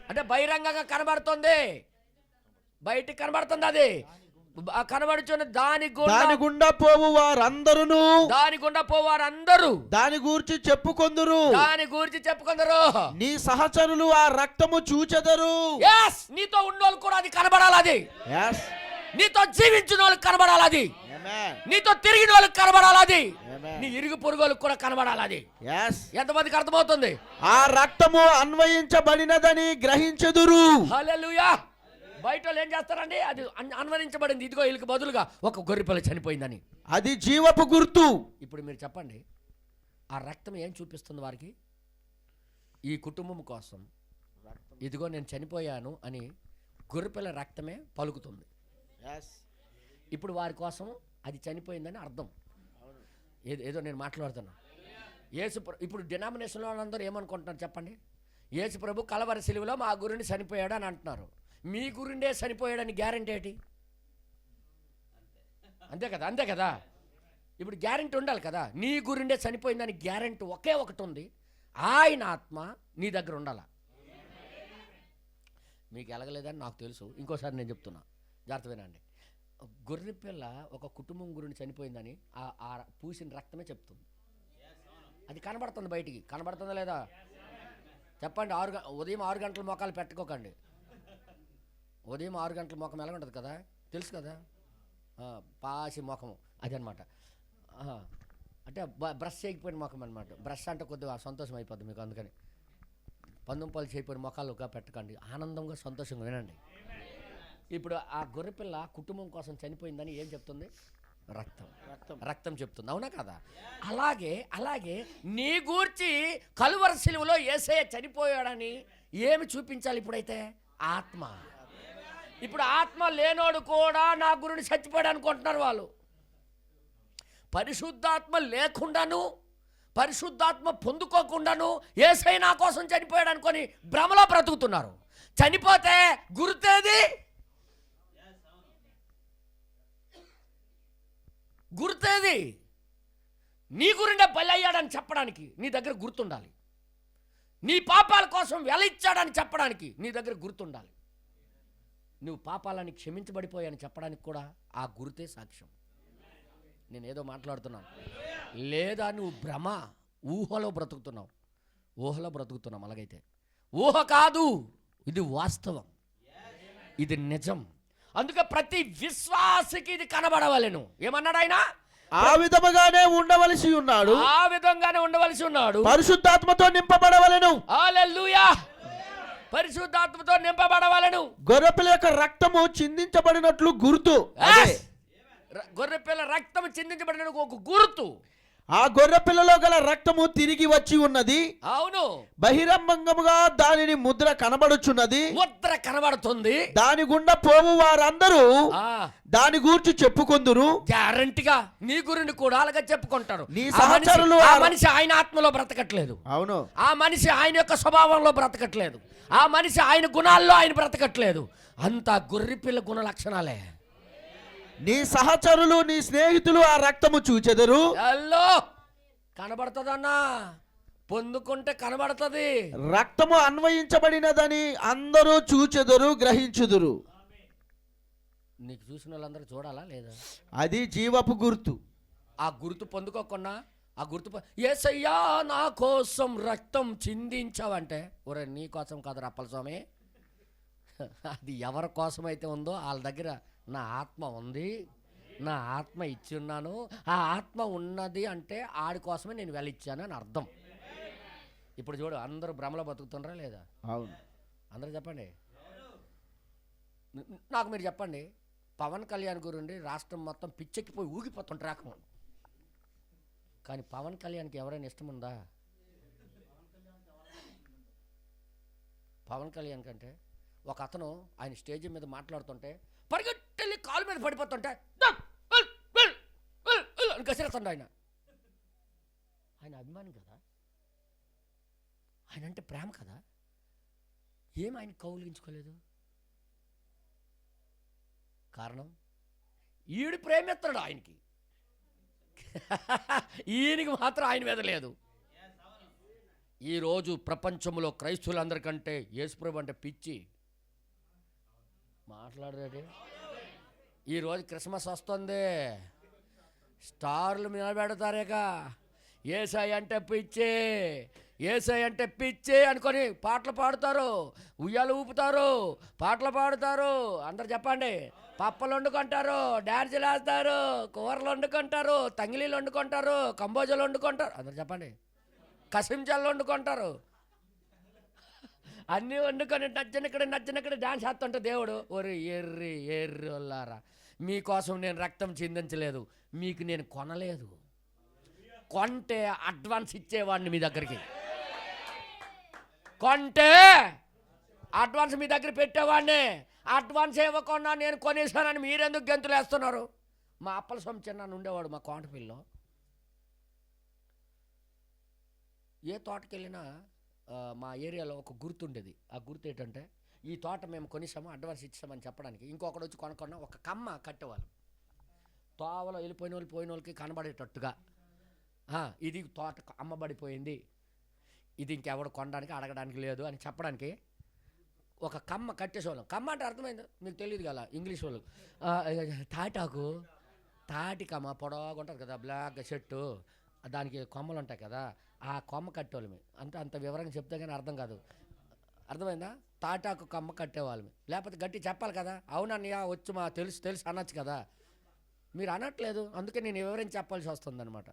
అంటే బహిరంగంగా కనబడుతుంది, బయటికి కనబడుతుంది. అది కనబడుచున్న దాని గుండా పోవు వారందరూ దాని గూర్చి చెప్పుకొందురు. నీ సహచరులు ఆ రక్తము చూచెదరు. నీతో ఉన్నోళ్ళు కూడా అది కనబడాలి. అది నీతో జీవించిన వాళ్ళకి కనబడాలి. అది నీతో తిరిగిన వాళ్ళకి కనబడాలి. అది నీ ఇరుగు పొరుగోళ్ళకి కూడా కనబడాలి. అది ఎంతమందికి అర్థమవుతుంది? ఆ రక్తము అన్వయించబడినదని గ్రహించెదరు. హల్లెలూయా. బయట వాళ్ళు ఏం చేస్తారండి? అది అన్వయించబడింది, ఇదిగో వీళ్ళకి బదులుగా ఒక గొర్రెపిల్ల చనిపోయిందని. అది జీవపు గుర్తు. ఇప్పుడు మీరు చెప్పండి, ఆ రక్తం ఏం చూపిస్తుంది వారికి? ఈ కుటుంబం కోసం ఇదిగో నేను చనిపోయాను అని గొర్రెపిల్ల రక్తమే పలుకుతుంది. ఇప్పుడు వారి కోసం అది చనిపోయిందని అర్థం. ఏదో నేను మాట్లాడుతున్నా. ఇప్పుడు డినామినేషన్లో వాళ్ళందరూ ఏమనుకుంటున్నారు చెప్పండి? యేసు ప్రభు కలవరి సిలువలో మా గురుని చనిపోయాడు అని అంటున్నారు. మీ గురుండే చనిపోయాడని గ్యారెంటీ ఏంటి? అంతే కదా. ఇప్పుడు గ్యారెంటీ ఉండాలి కదా. నీ గురుండే చనిపోయిందని గ్యారెంటీ ఒకే ఒకటి ఉంది, ఆయన ఆత్మ నీ దగ్గర ఉండాలా. మీకు ఎలగలేదని నాకు తెలుసు, ఇంకోసారి నేను చెప్తున్నా, జాగ్రత్త వినండి. గొర్రెపిల్ల ఒక కుటుంబం గురించి చనిపోయిందని ఆ పూసిన రక్తమే చెప్తుంది. అది కనబడుతుంది, బయటికి కనబడుతుందా లేదా చెప్పండి. ఉదయం 6 గంటల మొఖాలు పెట్టుకోకండి. ఉదయం 6 గంటల ముఖం ఎలా ఉంటుంది కదా, తెలుసు కదా, పాసి ముఖము అదనమాట. అంటే బ్రష్ చేయకపోయిన ముఖం అనమాట. బ్రష్ అంటే కొద్దిగా సంతోషం అయిపోద్ది మీకు. అందుకని 19 చేయకపోయిన ముఖాలుగా పెట్టకండి, ఆనందంగా సంతోషంగా వినండి. ఇప్పుడు ఆ గొర్రెపిల్ల కుటుంబం కోసం చనిపోయిందని ఏం చెప్తుంది? రక్తం చెప్తుంది, అవునా కదా? అలాగే నీ గూర్చి కలువరి సిలువలో యేసయ్య చనిపోయాడని ఏమి చూపించాలి? ఇప్పుడైతే ఆత్మ. ఇప్పుడు ఆత్మ లేనోడు కూడా నా గురుని చచ్చిపోయాడు అనుకుంటున్నారు వాళ్ళు. పరిశుద్ధాత్మ లేకుండాను, పరిశుద్ధాత్మ పొందుకోకుండాను యేసయ్య నా కోసం చనిపోయాడు అనుకొని భ్రమలో బ్రతుకుతున్నారు. చనిపోతే గుర్తేది? నీ గురిండే బలి అయ్యాడని చెప్పడానికి నీ దగ్గర గుర్తుండాలి. నీ పాపాల కోసం వెలిచ్చాడని చెప్పడానికి నీ దగ్గర గుర్తుండాలి. నువ్వు పాపాలని క్షమించబడిపోయాని చెప్పడానికి కూడా ఆ గుర్తే సాక్ష్యం. నేనేదో మాట్లాడుతున్నాను, లేదా నువ్వు భ్రమ ఊహలో బ్రతుకుతున్నావు. అలాగైతే ఊహ కాదు, ఇది వాస్తవం, ఇది నిజం. అందుకే ప్రతి విశ్వాసికి ఇది కనబడవలెను. ఏమన్నాడు ఆయన? ఆ విధముగానే ఉండవలసి ఉన్నాడు, ఆ విధంగానే ఉండవలసి ఉన్నాడు. పరిశుద్ధాత్మతో నింపబడవలెను. హల్లెలూయా. పరిశుద్ధాత్మతో నింపబడవలెను. గొర్రెపిల్ల యొక్క రక్తము చిందించబడినట్లు గుర్తు. గొర్రెపిల్ల రక్తం చిందించబడిన ఒక గుర్తు. ఆ గొర్రెపిల్లలో గల రక్తము తిరిగి వచ్చి ఉన్నది. అవును. బహిరంగముగా దానిని ముద్ర కనబడుచున్నది, ముద్ర కనబడుతుంది. దాని గుండా పోవు వారందరూ దాని గూర్చి చెప్పుకొందురు. గ్యారంటీగా నీ గురించి కూడా అలాగే చెప్పుకుంటారు. నీ సహచరులు ఆ మనిషి ఆయన ఆత్మలో బ్రతకట్లేదు. అవును. ఆ మనిషి ఆయన యొక్క స్వభావంలో బ్రతకట్లేదు. ఆ మనిషి ఆయన గుణాల్లో ఆయన బ్రతకట్లేదు. అంతా గొర్రెపిల్ల గుణ లక్షణాలే. నీ సహచరులు, నీ స్నేహితులు ఆ రక్తము చూచెదరు. అల్లో కనబడుతుందన్నా, పొందుకుంటే కనబడుతుంది. రక్తము అన్వయించబడినదని అందరూ చూచెదరు, గ్రహించుదురు. నీకు చూసిన వాళ్ళందరూ చూడాలా లేదా? అది జీవపు గుర్తు. ఆ గుర్తు పొందుకోకుండా ఆ గుర్తు యేసయ్యా నా కోసం రక్తం చిందించావంటే, ఒరే నీ కోసం కాదు అప్పల స్వామి, అది ఎవరి కోసం అయితే ఉందో వాళ్ళ దగ్గర నా ఆత్మ ఉంది, నా ఆత్మ ఇచ్చి ఉన్నాను. ఆ ఆత్మ ఉన్నది అంటే ఆడి కోసమే నేను వెళ్ళిచ్చాను అని అర్థం. ఇప్పుడు చూడు, అందరూ భ్రమలో బతుకుతుండ్రా లేదా? అవును. అందరూ చెప్పండి. నాకు మీరు చెప్పండి, పవన్ కళ్యాణ్ గురించి రాష్ట్రం మొత్తం పిచ్చెక్కిపోయి ఊగిపోతుంటారు రాకము. కానీ పవన్ కళ్యాణ్కి ఎవరైనా ఇష్టం ఉందా? పవన్ కళ్యాణ్ కంటే ఒక అతను ఆయన స్టేజ్ మీద మాట్లాడుతుంటే పరిగెట్టెళ్ళి కాలు మీద పడిపోతుంటే అని కసిరేస్తుండ ఆయన. ఆయన అభిమాని కదా, ఆయన అంటే ప్రేమ కదా, ఏం ఆయన కౌలించుకోలేదు? కారణం ఈడు ప్రేమిస్తాడు ఆయనకి, ఈయనకి మాత్రం ఆయన మీద లేదు. ఈరోజు ప్రపంచంలో క్రైస్తవులందరికంటే యేసుప్రభు అంటే పిచ్చి. మాట్లాడరేది. ఈరోజు క్రిస్మస్ వస్తుంది, స్టార్లు నిలబెడతారేక యేసయ్య అంటే పిచ్చి, యేసయ్య అంటే పిచ్చి అనుకొని పాటలు పాడుతారు, ఉయ్యాలు ఊపుతారు, పాటలు పాడుతారు. అందరు చెప్పండి. పప్పలు వండుకుంటారు, డ్యాన్సులు వేస్తారు, కూరలు వండుకుంటారు, తంగిలీలు వండుకుంటారు, కంబోజలు వండుకుంటారు. అందరు చెప్పండి. కసింజలు వండుకుంటారు, అన్నీ వండుకొని నచ్చినక్కడ డాన్స్ చేస్తుంటే దేవుడు ఒరి ఎర్రి వాళ్ళారా, మీకోసం నేను రక్తం చిందించలేదు, మీకు నేను కొనలేదు. కొంటే అడ్వాన్స్ ఇచ్చేవాడిని మీ దగ్గరికి, కొంటే అడ్వాన్స్ మీ దగ్గర పెట్టేవాడిని. అడ్వాన్స్ ఇవ్వకుండా నేను కొనేసానని మీరెందుకు గెంతులు వేస్తున్నారు? మా అప్పల స్వామి చిన్న ఉండేవాడు మా కోటపిల్లో. ఏ తోటకి వెళ్ళినా మా ఏరియాలో ఒక గుర్తు ఉండేది. ఆ గుర్తు ఏంటంటే, ఈ తోట మేము కొనిసాము, అడ్వాన్స్ ఇచ్చామని చెప్పడానికి. ఇంకొకటి వచ్చి కొనుక్కున్నా ఒక కమ్మ కట్టేవాళ్ళు. తోవలో వెళ్ళిపోయిన వాళ్ళకి కనబడేటట్టుగా, ఇది తోట అమ్మబడిపోయింది, ఇది ఇంకెవడు కొనడానికి అడగడానికి లేదు అని చెప్పడానికి ఒక కమ్మ కట్టేసేవాళ్ళం. కమ్మ అంటే అర్థమైంది మీకు తెలియదు కదా ఇంగ్లీష్ వాళ్ళు. తాటాకు, తాటి కమ్మ పొడవుగా ఉంటుంది కదా, బ్లాక్ చెట్టు, దానికి కొమ్మలు ఉంటాయి కదా, ఆ కొమ్మ కట్టేవాళ్ళమి. అంత వివరంగా చెప్తే కానీ అర్థం కాదు. అర్థమైందా? తాటాకు కొమ్మ కట్టేవాళ్ళమి. లేకపోతే గట్టి చెప్పాలి కదా, అవునన్నయ్య వచ్చి మా తెలుసు అనొచ్చు కదా. మీరు అనట్లేదు, అందుకే నేను వివరించి చెప్పాల్సి వస్తుందన్నమాట.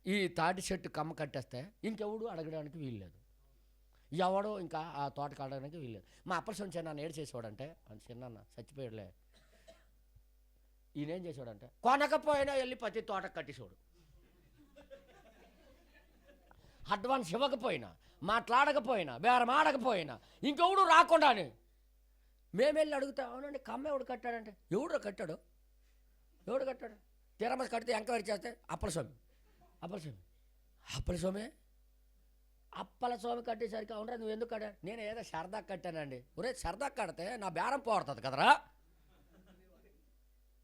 ఈ తాటి చెట్టు కమ్మ కట్టేస్తే ఇంకెవడు అడగడానికి వీల్లేదు, ఎవడో ఇంకా ఆ తోటకు అడగడానికి వీల్లేదు. మా అప్పటి చిన్న ఏడు చేసేవాడంటే, చిన్న చచ్చిపోయాడులే, ఈయనేం చేసేవాడంటే కొనకపోయినా వెళ్ళి ప్రతి తోటకు కట్టేసేవాడు. అడ్వాన్స్ ఇవ్వకపోయినా, మాట్లాడకపోయినా, బేరం ఆడకపోయినా, ఇంకెవడు రాకుండానే మేము వెళ్ళి అడుగుతా, అవునండి కమ్మ ఎవడు కట్టాడంటే, ఎవడు కట్టాడు తిరమస్ కడితే ఎంక్వైరీ చేస్తే అప్పల స్వామి కట్టేసరికి అవునరా నువ్వు ఎందుకు కట్టా? నేను ఏదో సరదా కట్టానండి. ఒరే సరదా కడితే నా బేరం పోడుతుంది కదరా,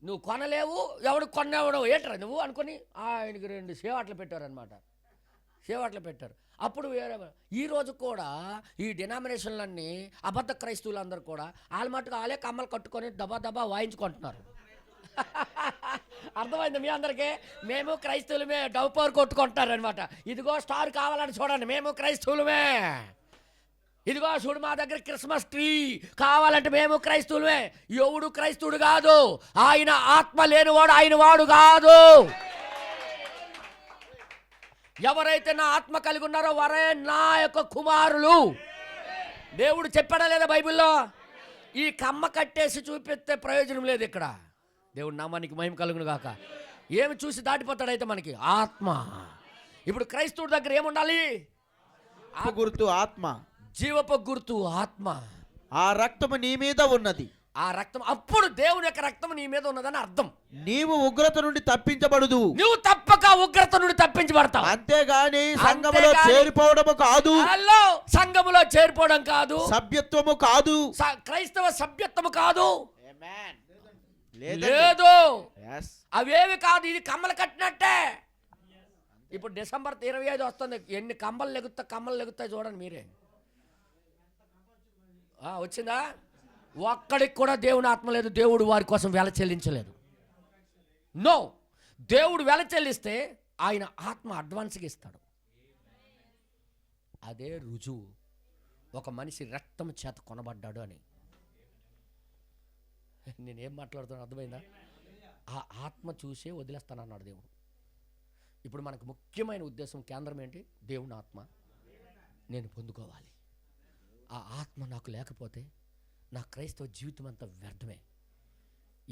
నువ్వు కొనలేవు, ఎవడు కొనేవాడు ఏంటరా నువ్వు అనుకుని ఆయనకి 2 సేవాట్లు పెట్టారనమాట. పెట్టారు. అప్పుడు వేరే ఈరోజు కూడా ఈ డినామినేషన్లన్నీ అబద్ధ క్రైస్తవులందరూ కూడా వాళ్ళ మట్టుకు వాళ్ళే కమ్మలు కట్టుకొని దబా వాయించుకుంటున్నారు. అర్థమైంది మీ అందరికీ? మేము క్రైస్తవులమే డౌపర్ కొట్టుకుంటున్నారు అనమాట. ఇదిగో స్టార్ కావాలని చూడండి, మేము క్రైస్తవులమే. ఇదిగో చూడు మా దగ్గర క్రిస్మస్ ట్రీ కావాలంటే మేము క్రైస్తవులమే. ఎవడు క్రైస్తవుడు కాదు, ఆయన ఆత్మ లేనివాడు ఆయన వాడు కాదు. ఎవరైతే నా ఆత్మ కలిగి ఉన్నారో వారే నా యొక్క కుమారులు. దేవుడు చెప్పాడా లేదా బైబిల్లో? ఈ కమ్మ కట్టేసి చూపిస్తే ప్రయోజనం లేదు ఇక్కడ. దేవుడు నామానికి మహిమ కలుగును గాక. ఏమి చూసి దాటిపోతాడైతే మనకి ఆత్మ. ఇప్పుడు క్రైస్తవుడి దగ్గర ఏముండాలి? గుర్తు ఆత్మ, జీవపు గుర్తు ఆత్మ. ఆ రక్తము నీ మీద ఉన్నది. ఆ రక్తం, అప్పుడు దేవుని యొక్క రక్తం నీ మీద ఉన్నదని అర్థం. నీవు ఉగ్రత నుండి తప్పించబడదు. నువ్వు తప్పక ఉగ్రత నుండి తప్పించబడతావు. అంతేగాని సంఘములో చేరిపోవడము కాదు. హలో, సంఘములో చేరిపోవడం కాదు, సభ్యత్వము కాదు, క్రైస్తవ సభ్యత్వము కాదు, లేదండి. లేదు. Yes. అవేవి కాదు, ఇది కమ్మలు కట్టినట్టే. ఇప్పుడు డిసెంబర్ 25 వస్తుంది. ఎన్ని కమ్మలు లెగుతాయి చూడండి మీరే. వచ్చిందా? ఒక్కడికి కూడా దేవుని ఆత్మ లేదు. దేవుడు వారి కోసం వెల చెల్లించలేదు. నో, దేవుడు వెల చెల్లిస్తే ఆయన ఆత్మ అడ్వాన్స్గా ఇస్తాడు. అదే రుజువు ఒక మనిషి రక్తం చేత కొనబడ్డాడు అని. నేనేం మాట్లాడుతున్నాను అర్థమైందా? ఆ ఆత్మ చూసే వదిలేస్తానన్నాడు దేవుడు. ఇప్పుడు మనకు ముఖ్యమైన ఉద్దేశం, కేంద్రం ఏంటి? దేవుని ఆత్మ నేను పొందుకోవాలి. ఆ ఆత్మ నాకు లేకపోతే నా క్రైస్తవ జీవితం అంతా వ్యర్థమే.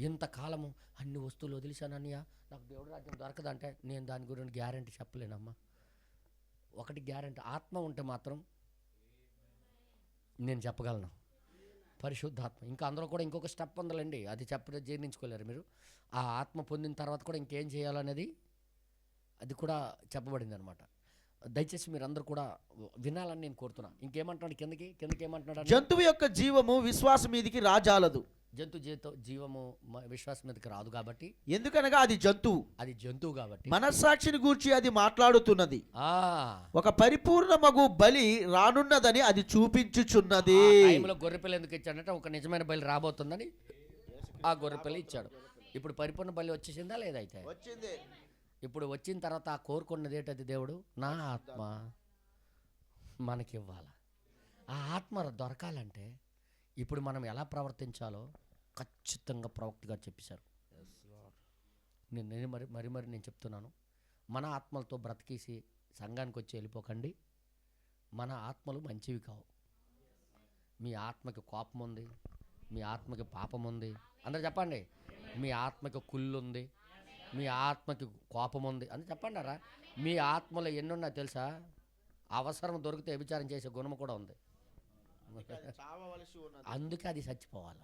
ఇంతకాలము అన్ని వస్తువులు వదిలేశాను అన్నయ్య, నాకు దేవుడు రాజ్యం దొరకదంటే నేను దాని గురించి గ్యారంటీ చెప్పలేనమ్మా. ఒకటి గ్యారంటీ, ఆత్మ ఉంటే మాత్రం నేను చెప్పగలను. పరిశుద్ధాత్మ. ఇంకా అందులో కూడా ఇంకొక స్టెప్ ఉందండి, అది చెప్పడం జీర్ణించుకోలేరు మీరు. ఆ ఆత్మ పొందిన తర్వాత కూడా ఇంకేం చేయాలనేది అది కూడా చెప్పబడింది అనమాట. దయచేసి మీరు అందరూ కూడా వినాలని నేను కోరుతున్నాను. ఇంకేమంటున్నాడు కిందకి ఏమంటున్నాడు? జంతువు యొక్క జీవము విశ్వాసం మీదకి రాజాలదు. జంతు జీవము విశ్వాసం మీదకి రాదు కాబట్టి, ఎందుకనగా అది జంతువు కాబట్టి మనస్సాక్షిని గూర్చి అది మాట్లాడుతున్నది. ఒక పరిపూర్ణమగు బలి రానున్నదని అది చూపించుచున్నది. టైంలో గొర్రెపిల్ల ఎందుకు ఇచ్చాడంటే ఒక నిజమైన బలి రాబోతుందని ఆ గొర్రెపిల్ల ఇచ్చాడు. ఇప్పుడు పరిపూర్ణ బలి వచ్చేసిందా లేదా? అయితే వచ్చింది. ఇప్పుడు వచ్చిన తర్వాత ఆ కోరుకున్నది ఏంటది? దేవుడు నా ఆత్మ మనకివ్వాలి. ఆ ఆత్మ దొరకాలంటే ఇప్పుడు మనం ఎలా ప్రవర్తించాలో ఖచ్చితంగా ప్రవక్త గారు చెప్పేశారు. నేను మరి నేను చెప్తున్నాను, మన ఆత్మలతో బ్రతికేసి సంఘానికి వచ్చి వెళ్ళిపోకండి. మన ఆత్మలు మంచివి కావు. మీ ఆత్మకి కోపం ఉంది, మీ ఆత్మకి పాపం ఉంది. అందరూ చెప్పండి. మీ ఆత్మకి కుళ్ళు ఉంది, మీ ఆత్మకి కోపం ఉంది అని చెప్పండారా. మీ ఆత్మలో ఎన్నున్నా తెలుసా? అవసరం దొరికితే వ్యభిచారం చేసే గుణం కూడా ఉంది. అందుకే అది చచ్చిపోవాలి.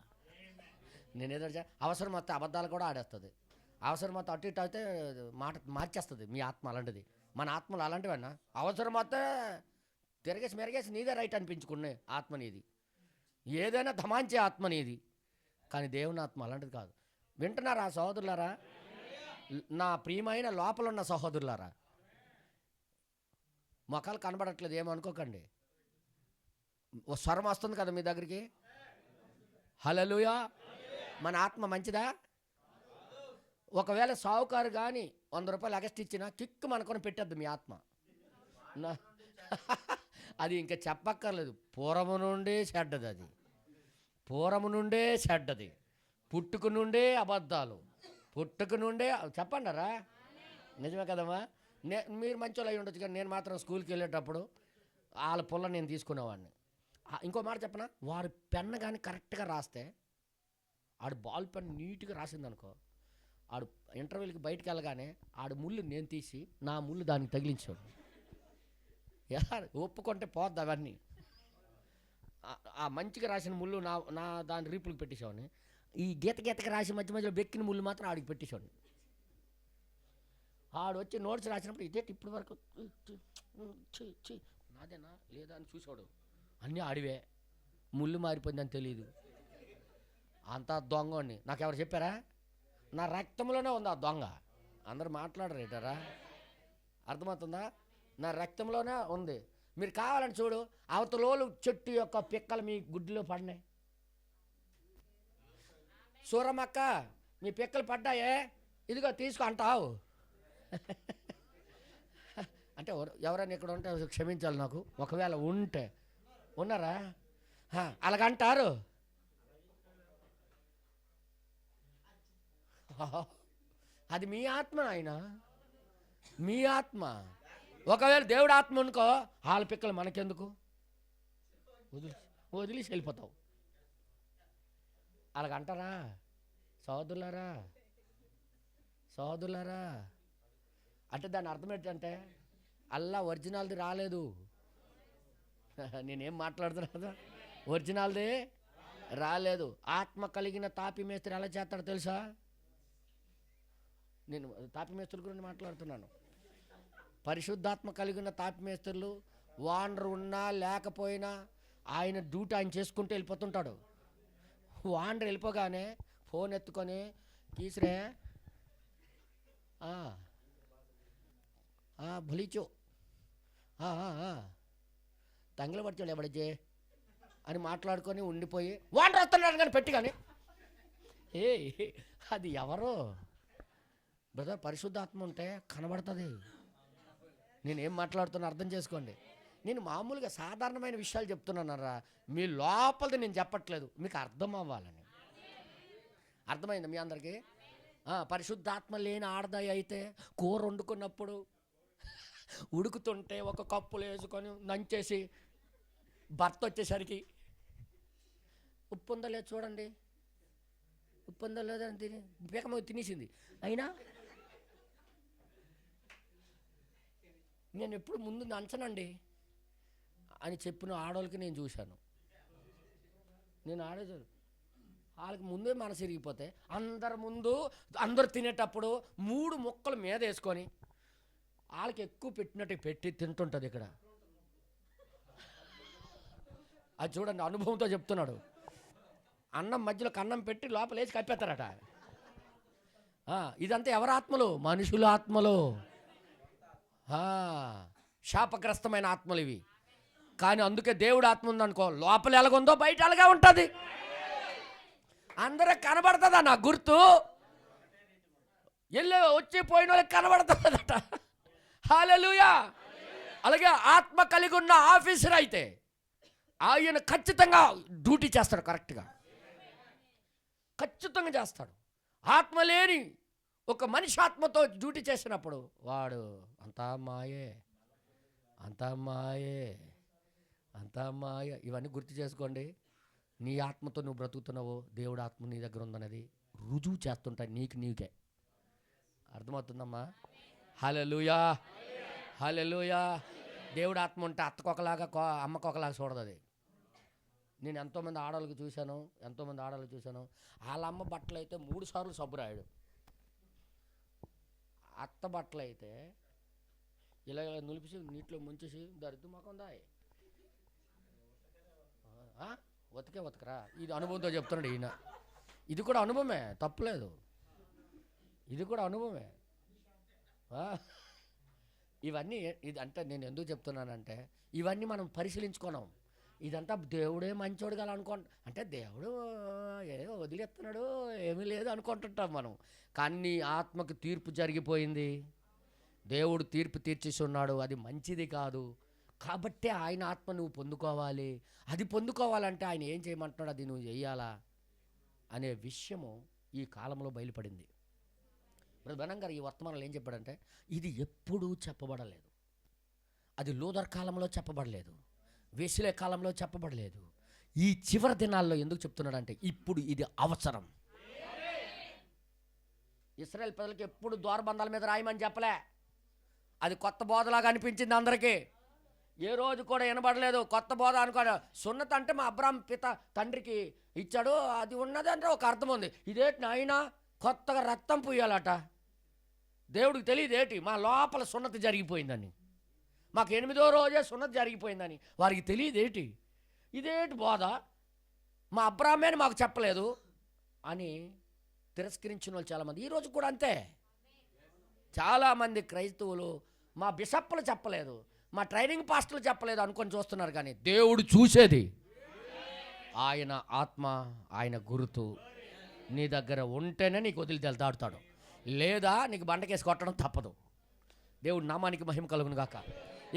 నేనేదో అవసరం మొత్తం అబద్ధాలు కూడా ఆడేస్తుంది. అవసరం మొత్తం అటు ఇటు అయితే మాట మార్చేస్తుంది మీ ఆత్మ. అలాంటిది మన ఆత్మలు అలాంటివన్నా. అవసరం మొత్తం తిరగేసి మెరగేసి నీదే రైట్ అనిపించుకునే ఆత్మ నీది. ఏదైనా ధమాంచే ఆత్మ నీది. కానీ దేవుని ఆత్మ అలాంటిది కాదు. వింటున్నారా సహోదరులారా? నా ప్రియమైన లోపల ఉన్న సహోదరులారా, మొక్కలు కనబడట్లేదు ఏమనుకోకండి. ఓ స్వరం వస్తుంది కదా మీ దగ్గరికి. హల్లెలూయా. మన ఆత్మ మంచిదా? ఒకవేళ సావుకారు కానీ 100 రూపాయలు ఎగస్ట్ ఇచ్చినా కిక్కు మనకొని పెట్టద్దు మీ ఆత్మ. అది ఇంకా చెప్పక్కర్లేదు. పూర్వము నుండే చెడ్డది. అది పూర్వము నుండే చెడ్డది. పుట్టుక నుండే అబద్ధాలు, పుట్టుక నుండే. చెప్పండారా? నిజమే కదమ్మా. మీరు మంచోళ్ళు అయి ఉండొచ్చు కానీ నేను మాత్రం స్కూల్కి వెళ్ళేటప్పుడు వాళ్ళ పుల్ల నేను తీసుకునేవాడిని. ఇంకో మాట చెప్పనా, వారు పెన్ను కానీ కరెక్ట్గా రాస్తే, ఆడు బాల్ పెన్ నీట్గా రాసిందనుకో, ఆడు ఇంటర్వ్యూలకి బయటకు వెళ్ళగానే ఆడు ముళ్ళు నేను తీసి నా ముళ్ళు దానికి తగిలించాడు. ఎలా ఒప్పుకుంటే పోద్ది అవన్నీ. ఆ మంచిగా రాసిన ముళ్ళు నా దాని రీపులకు పెట్టేసేవాడిని. ఈ గీతకి రాసి మధ్య మధ్యలో బెక్కిన ముళ్ళు మాత్రం ఆడికి పెట్టేసేవాడిని. ఆడు వచ్చి నోట్స్ రాసినప్పుడు ఇదేంటి ఇప్పటి వరకు నాదేనా లేదా అని చూసాడు. అన్నీ ఆడివే, ముళ్ళు మారిపోయిందని తెలియదు. అంతా దొంగని నాకు ఎవరు చెప్పారా? నా రక్తంలోనే ఉంది ఆ దొంగ. అందరూ మాట్లాడరేటారా? అర్థమవుతుందా? నా రక్తంలోనే ఉంది. మీరు కావాలని చూడు, అవతలోలు చెట్టు యొక్క పిక్కలు మీ గుడ్డులో పడినాయి. సూరమ్మక్క మీ పిక్కలు పడ్డాయే, ఇదిగో తీసుకో అంటావు. అంటే ఎవరైనా ఇక్కడ ఉంటే క్షమించాలి నాకు. ఒకవేళ ఉంటే ఉన్నారా? అలాగంటారు. అది మీ ఆత్మ ఆయన, మీ ఆత్మ. ఒకవేళ దేవుడు ఆత్మ అనుకో, వాళ్ళ పిక్కలు మనకెందుకు, వదిలేసి వెళ్ళిపోతావు. అలాగంటారా సోదరులారా? సోదరులారా అంటే దాని అర్థం ఏంటంటే అల్లా ఒరిజినల్ది రాలేదు. నేనేం మాట్లాడుతున్నా, ఒరిజినల్ది రాలేదు. ఆత్మ కలిగిన తాపి మేస్త్రి ఎలా చేస్తాడో తెలుసా? నేను తాపి మేస్త్రుల గురించి మాట్లాడుతున్నాను. పరిశుద్ధాత్మ కలిగిన తాపి మేస్త్రులు వానరు ఉన్నా లేకపోయినా ఆయన డ్యూటీ ఆయన చేసుకుంటూ వెళ్ళిపోతుంటాడు. వానరు వెళ్ళిపోగానే ఫోన్ ఎత్తుకొని కీసరే భలిచో తంగిల పడిచాడు ఎవడజే అని మాట్లాడుకొని ఉండిపోయి వానరు వస్తున్నాడు కానీ పెట్టి కానీ అది ఎవరో బ్రదర్. పరిశుద్ధాత్మ ఉంటే కనబడుతుంది. నేనేం మాట్లాడుతున్నా అర్థం చేసుకోండి. నేను మామూలుగా సాధారణమైన విషయాలు చెప్తున్నానరా, మీ లోపలిది నేను చెప్పట్లేదు, మీకు అర్థం అవ్వాలని. అర్థమైంది మీ అందరికీ? పరిశుద్ధాత్మ లేని ఆడదాయి అయితే కూర వండుకున్నప్పుడు ఉడుకుతుంటే ఒక కప్పులు వేసుకొని నంచేసి భర్త వచ్చేసరికి ఉప్పు ఉందో లేదు చూడండి, ఉప్పు ఉందో లేదని బేకమ తినేసింది. అయినా నేను ఎప్పుడు ముందు నంచనండి అని చెప్పిన ఆడవాళ్ళకి నేను చూశాను. నేను ఆడేదాను వాళ్ళకి ముందే మనసు ఇరిగిపోతే అందరి ముందు అందరు తినేటప్పుడు 3 ముక్కలు మీద వేసుకొని వాళ్ళకి ఎక్కువ పెట్టినట్టు పెట్టి తింటుంటుంది. ఇక్కడ అది చూడండి, అనుభవంతో చెప్తున్నాడు. అన్నం మధ్యలో కన్నం పెట్టి లోపల వేసి కప్పేస్తారట. ఇదంతా ఎవరి ఆత్మలు? మనుషుల ఆత్మలు. శాపగ్రస్తమైన ఆత్మలు ఇవి. కానీ అందుకే దేవుడు ఆత్మ ఉందనుకో, లోపల ఎలాగుందో బయట అలాగే ఉంటుంది. అందరికి కనబడుతుందా నా గుర్తు? వెళ్ళి వచ్చి పోయిన వాళ్ళకి కనబడుతుందట. హల్లెలూయా. అలాగే ఆత్మ కలిగి ఉన్న ఆఫీసర్ అయితే ఆయన ఖచ్చితంగా డ్యూటీ చేస్తాడు, కరెక్ట్గా ఖచ్చితంగా చేస్తాడు. ఆత్మ లేని ఒక మనిషి ఆత్మతో డ్యూటీ చేసినప్పుడు వాడు అంతా మాయే, అంతా మాయే, అంతా మాయ. ఇవన్నీ గుర్తు చేసుకోండి. నీ ఆత్మతో నువ్వు బ్రతుకుతున్నావు, దేవుడు ఆత్మ నీ దగ్గర ఉందనేది రుజువు చేస్తుంటాయి నీకే. అర్థమవుతుందమ్మా? హల్లెలూయా, హల్లెలూయా. దేవుడు ఆత్మ ఉంటే అత్తకొకలాగా అమ్మకొకలాగా చూడదు అది. నేను ఎంతోమంది ఆడవాళ్ళకి చూశాను, వాళ్ళ అమ్మ బట్టలు అయితే 3 సార్లు సబ్బు రాయడు. అత్త బట్టలు అయితే ఇలా నులిపిసి నీటిలో ముంచేసి దరిద్రం మొక్కందా ఉతకరా. ఇది అనుభవంతో చెప్తున్నాడు ఈయన. ఇది కూడా అనుభవమే, తప్పులేదు, ఇది కూడా అనుభవమే. ఇవన్నీ ఇది అంటే నేను ఎందుకు చెప్తున్నానంటే ఇవన్నీ మనం పరిశీలించుకున్నాం. ఇదంతా దేవుడే మంచోడు కదా అంటే దేవుడు ఏదో వదిలేస్తున్నాడు, ఏమీ లేదు అనుకుంటుంటాం మనం. కానీ ఆత్మకు తీర్పు జరిగిపోయింది, దేవుడు తీర్పు తీర్చేసి ఉన్నాడు. అది మంచిది కాదు. కాబట్టే ఆయన ఆత్మ నువ్వు పొందుకోవాలి. అది పొందుకోవాలంటే ఆయన ఏం చేయమంటున్నాడు, అది నువ్వు చేయాలా అనే విషయము ఈ కాలంలో బయలుపడింది. బ్రదర్ గారు ఈ వర్తమానంలో ఏం చెప్పాడంటే ఇది ఎప్పుడూ చెప్పబడలేదు. అది లూథర్ కాలంలో చెప్పబడలేదు, వెస్లీ కాలంలో చెప్పబడలేదు. ఈ చివరి దినాల్లో ఎందుకు చెప్తున్నాడంటే ఇప్పుడు ఇది అవసరం. ఇశ్రాయేల్ ప్రజలకు ఎప్పుడు ద్వారబంధాల మీద రాయమని చెప్పలే. అది కొత్త బోధలాగా అనిపించింది అందరికీ. ఏ రోజు కూడా వినబడలేదు కొత్త బోధ అనుకోడు. సున్నత అంటే మా అబ్రాహాం తండ్రికి ఇచ్చాడు, అది ఉన్నది అంటే ఒక అర్థం ఉంది. ఇదేంటి నాయన కొత్తగా రక్తం పూయాలట, దేవుడికి తెలియదేటి మా లోపల సున్నతి జరిగిపోయిందని, మాకు 8వ రోజే సున్నతి జరిగిపోయిందని వారికి తెలియదేటి, ఇదేంటి బోధ, మా అబ్రాహ్మే మాకు చెప్పలేదు అని తిరస్కరించిన వాళ్ళు చాలామంది. ఈరోజు కూడా అంతే. చాలామంది క్రైస్తవులు మా బిషప్పులు చెప్పలేదు, మా ట్రైనింగ్ పాస్టర్లు చెప్పలేదు అనుకొని చూస్తున్నారు. కానీ దేవుడు చూసేది ఆయన ఆత్మ, ఆయన గురుతు నీ దగ్గర ఉంటేనే నీకు వదిలి దాడుతాడు, లేదా నీకు బండకేసి కొట్టడం తప్పదు. దేవుడు నామానికి మహిమ కలుగును గాక.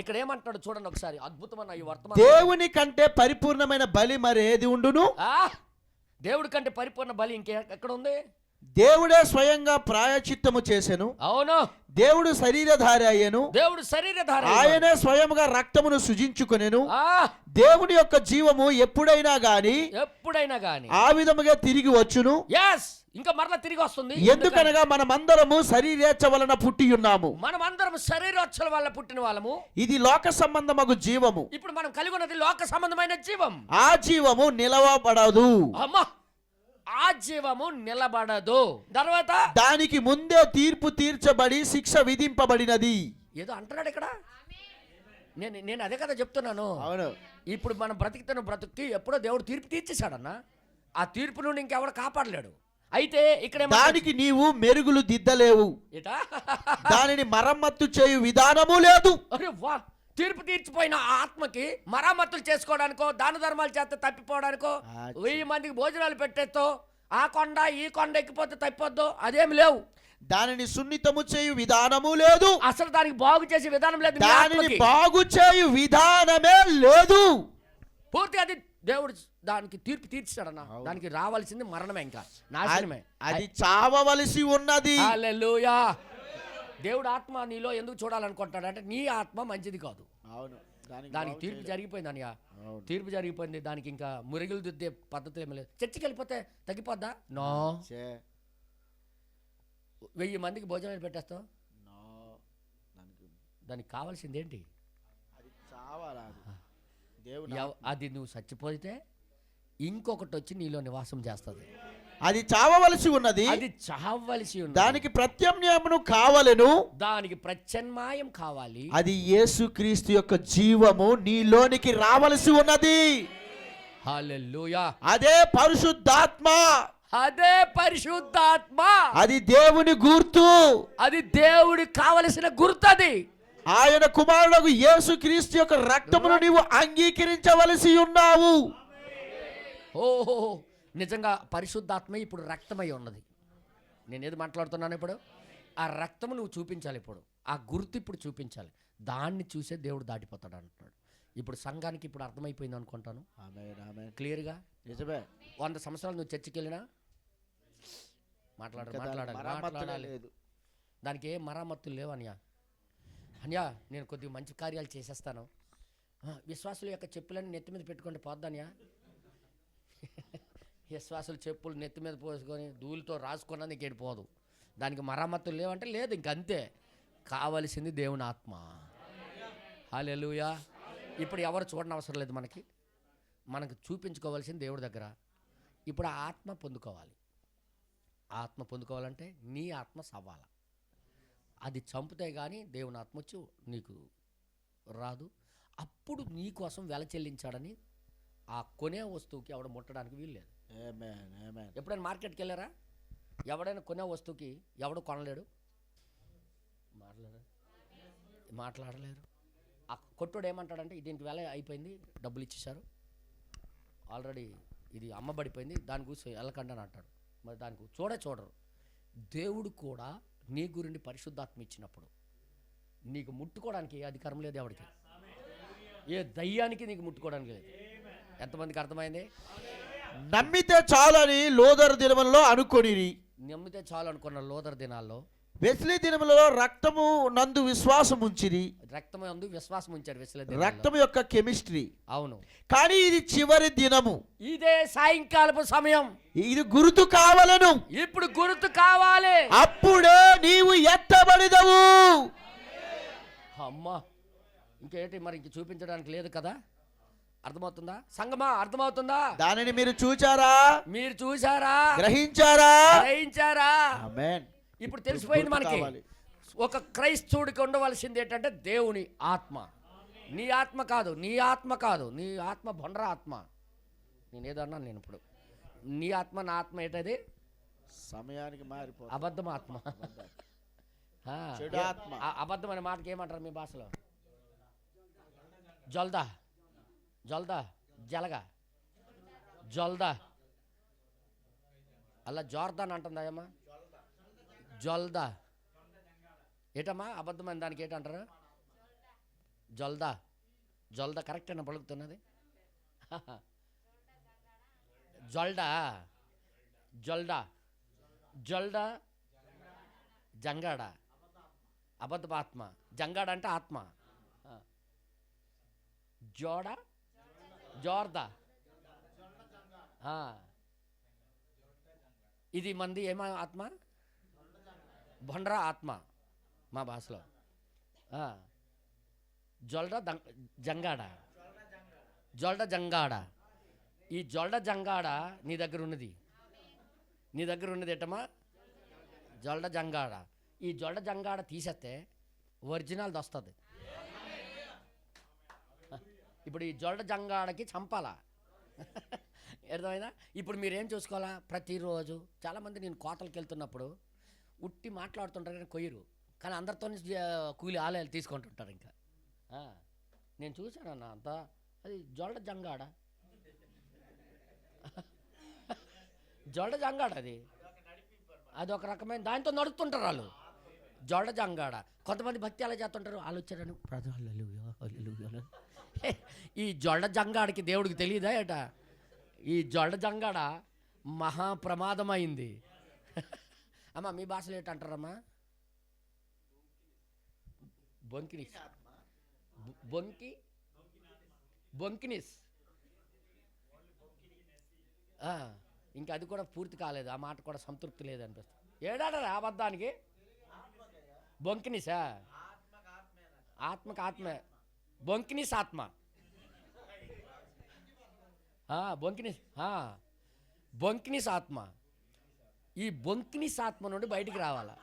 ఇక్కడ ఏమంటాడు చూడండి ఒకసారి, అద్భుతమైన ఈ వర్తమానం. దేవుని కంటే పరిపూర్ణమైన బలి మరి ఏది ఉండును? దేవుడి కంటే పరిపూర్ణ బలి ఎక్కడ ఉంది? దేవుడే స్వయంగా ప్రాయచిత్తము చేసెను. అవును, దేవుడు శరీరధారి అయ్యను. దేవుడు శరీరధారి, ఆయనే స్వయముగా రక్తమును సృజించుకొనెను. దేవుని యొక్క జీవము ఎప్పుడైనా గాని ఆ విధముగా తిరిగి వచ్చును. ఇంకా మరలా తిరిగి వస్తుంది. ఎందుకనగా మనమందరము శరీరేచ్ఛ వలన పుట్టి ఉన్నాము. మనమందరము శరీరోచ్ఛల వల్ల పుట్టిన వాళ్ళము. ఇది లోక సంబంధమగు జీవము. ఇప్పుడు మనం కలిగి ఉన్నది లోక సంబంధమైన జీవం. ఆ జీవము నిలవబడదు. అమ్మా, ఆ జీవము నిలబడదు. తర్వాత దానికి ముందే తీర్పు తీర్చబడి శిక్ష విధింపబడినది. ఏదో అంటున్నాడు ఇక్కడ. నేను అదే కదా చెప్తున్నాను. అవును, ఇప్పుడు మనం బ్రతికితున్న బ్రతుక్కి ఎప్పుడో దేవుడు తీర్పు తీర్చేశాడన్నా. ఆ తీర్పు నుండి ఇంకెవడు కాపాడలేడు. అయితే ఇక్కడ దానికి నీవు మెరుగులు దిద్దలేవు. దానిని మరమ్మత్తు చేయు విధానము లేదు. అరే వా, తీర్పు తీర్చిపోయిన ఆత్మకి మరమ్మతులు చేసుకోవడానికో, దాన ధర్మాలు చేస్తే తప్పిపోవడానికో, 1000 మందికి భోజనాలు పెట్టేస్తో ఆ కొండ ఈ కొండ ఎక్కిపోతే తప్పిపోద్దు, అదేమి లేవు. దానిని సున్నితము చేయు విధానము లేదు. అసలు దానికి బాగు చేసే విధానం లేదు. దానిని బాగు చేయు విధానమే లేదు. పూర్తి అది దేవుడు దానికి తీర్పు తీర్చాడన్న. దానికి రావాల్సింది మరణమే, ఇంకా నాశనమే. అది చావవలసి ఉన్నది. హల్లెలూయా. దేవుడు ఆత్మ నీలో ఎందుకు చూడాలనుకుంటాడు అంటే నీ ఆత్మ మంచిది కాదు. అవును, దానికి తీర్పు జరిగిపోయింది అనియా. తీర్పు జరిగిపోయింది. దానికి ఇంకా మురుగులు దిద్దే పద్ధతి ఏమి లేదు. చర్చికి వెళ్ళిపోతే తగ్గిపోద్దా? నో. 1000 మందికి భోజనాలు పెట్టేస్తావు. దానికి కావాల్సింది ఏంటి? అది నువ్వు చచ్చిపోతే ఇంకొకటి వచ్చి నీలో నివాసం చేస్తుంది. అది చావవలసి ఉన్నది. అది చావవలసి ఉన్నది. దానికి ప్రత్యామ్నాయము కావాలను. దానికి ప్రత్యామ్నాయం కావాలి. అది యేసుక్రీస్తు యొక్క జీవము నీలోనికి రావలసి ఉన్నది. హల్లెలూయా. అదే పరిశుద్ధాత్మ. అదే పరిశుద్ధాత్మ. అది దేవుని గుర్తు. అది దేవుడికి కావలసిన గుర్తు. అది ఆయన కుమారుడు యేసుక్రీస్తు యొక్క రక్తమును నీవు అంగీకరించవలసి ఉన్నావు. ఓహో, నిజంగా పరిశుద్ధాత్మ ఇప్పుడు రక్తమై ఉన్నది. నేను ఏది మాట్లాడుతున్నాను ఇప్పుడు? ఆ రక్తము నువ్వు చూపించాలి. ఇప్పుడు ఆ గుర్తు ఇప్పుడు చూపించాలి. దాన్ని చూసే దేవుడు దాటిపోతాడు అంటున్నాడు. ఇప్పుడు సంఘానికి ఇప్పుడు అర్థమైపోయింది అనుకుంటాను. క్లియర్గా నిజమే. 100 సంవత్సరాలు నువ్వు చర్చికి వెళ్ళినా మాట్లాడాలి. దానికి ఏ మరమ్మతులు లేవు అన్యా. అన్యా, నేను కొద్దిగా మంచి కార్యాలు చేసేస్తాను. విశ్వాసుల యొక్క చెప్పులన్నీ నెత్తి మీద పెట్టుకుంటే పోద్దన్యా. విశ్వాసుల చెప్పులు నెత్తి మీద పోసుకొని ధూళితో రాసుకున్నా నీకు ఏడిపోదు. దానికి మరమ్మతులు లేవంటే లేదు, ఇంకంతే. కావలసింది దేవుని ఆత్మ. హల్లెలూయా. ఇప్పుడు ఎవరు చూడని అవసరం లేదు. మనకు చూపించుకోవాల్సింది దేవుడి దగ్గర. ఇప్పుడు ఆ ఆత్మ పొందుకోవాలి. ఆత్మ పొందుకోవాలంటే నీ ఆత్మ సవ్వాలి. అది చంపితే కానీ దేవుని ఆత్మ వచ్చి నీకు రాదు. అప్పుడు నీ కోసం వెల చెల్లించాడని ఆ కొనే వస్తువుకి ఎవడ ముట్టడానికి వీల్లేదు. ఎప్పుడైనా మార్కెట్కి వెళ్ళారా? ఎవడైనా కొనే వస్తువుకి ఎవడు కొనలేడు, మాట్లాడలేరు. ఆ కొట్టుడు ఏమంటాడంటే దీనికి వెల అయిపోయింది, డబ్బులు ఇచ్చేశారు, ఆల్రెడీ ఇది అమ్మబడిపోయింది, దాని గురించి వెళ్ళకండి అని అంటాడు. మరి దానికి చూడరు. దేవుడు కూడా నీ గురించి పరిశుద్ధాత్మ ఇచ్చినప్పుడు నీకు ముట్టుకోవడానికి ఏ అధికారం లేదు. ఎవరికి ఏ దయ్యానికి నీకు ముట్టుకోవడానికి లేదు. ఎంతమందికి అర్థమైంది? నమ్మితే చాలని లోదర్ దినములలో అనుకొనిరి. నమ్మితే చాలు అనుకున్న లోదర్ దినాల్లో వెస్లీ దినములలో రక్తము నందు విశ్వాసం ఉంచిరి. రక్తము నందు విశ్వాసం ఉంచారు వెస్లీ. రక్తము యొక్క కెమిస్ట్రీ. అవును. కానీ ఇది చివరి దినము. ఇదే సాయంకాలపు సమయం. ఇది గుర్తు కావాలను. ఇప్పుడు గుర్తు కావాలి. అప్పుడే నీవు ఎత్తబడిదవు. అమ్మా, ఇంకేంటి మరి? ఇంక చూపించడానికి లేదు కదా. అర్థమవుతుందా సంగమా? అర్థమవుతుందా? దానిని మీరు చూచారా? మీరు చూసారా? గ్రహించారా? ఆమేన్. ఇప్పుడు తెలిసిపోయింది మనకి. ఒక క్రైస్తవుడికి ఉండవలసింది ఏంటంటే దేవుని ఆత్మ. నీ ఆత్మ కాదు, నీ ఆత్మ బొండ్ర ఆత్మ. నేనేదన్నా నేను ఇప్పుడు నీ ఆత్మ నా ఆత్మ ఏంటది? సమయానికి మారిపో అబద్ధం ఆత్మ. అబద్ధం అనే మాటకి ఏమంటారు మీ భాషలో? జల్దా అలా జోర్దాన్ అంటుందా అమ్మా? జల్దా ఏటమ్మా? అబద్ధమైన దానికి ఏంటంటారు? జల్దా జల్దా కరెక్ట్ అయినా పలుకుతున్నది. జల్డా జల్డా జల్డా జంగాడ అబద్ధపు ఆత్మ. జంగాడ అంటే ఆత్మ. జోడ జోర్దా ఇది మంది ఏమో ఆత్మ, బొండ్రా ఆత్మ మా భాషలో. జొల్డ జంగాడ, జొల్డ జంగాడ. ఈ జొల్డ జంగాడ నీ దగ్గర ఉన్నది. నీ దగ్గర ఉన్నది ఏటమ్మా? జొల్డ జంగాడ. ఈ జొల్డ జంగాడ తీసేస్తే ఒరిజినల్ది వస్తుంది. ఇప్పుడు ఈ జొల్డ జంగాడకి చంపాలా? అర్థమైనా? ఇప్పుడు మీరేం చూసుకోవాలా? ప్రతిరోజు చాలామంది నేను కోతలకు వెళ్తున్నప్పుడు ఉట్టి మాట్లాడుతుంటారు కానీ కొయ్యరు, కానీ అందరితో కూలి ఆలయాలు తీసుకుంటుంటారు. ఇంకా నేను చూశానన్న అంతా అది జొల్డ జంగాడ. జొల్డ జంగాడ అది ఒక రకమైన దాంతో నడుపుతుంటారు వాళ్ళు. జొల్డ జంగాడ. కొంతమంది భక్తి అలా చేస్తుంటారు. వాళ్ళు వచ్చారని ఈ జొల్డ జంగాడికి దేవుడికి తెలియదా ఏట? ఈ జొల్డ జంగాడ మహాప్రమాదమైంది. అమ్మా మీ భాషలో ఏంటంటారమ్మా? బొంకినిస్, బొంకినిస్. ఇంకా అది కూడా పూర్తి కాలేదు. ఆ మాట కూడా సంతృప్తి లేదనిపిస్తుంది. ఏడాడరా అబద్ధానికి? బొంకినిసా? ఆత్మకు ఆత్మే. బొంకినిస్ ఆత్మ. బొంకినిస్ ఆత్మ. ఈ బొంకినిస్ ఆత్మ నుండి బయటికి రావాలా?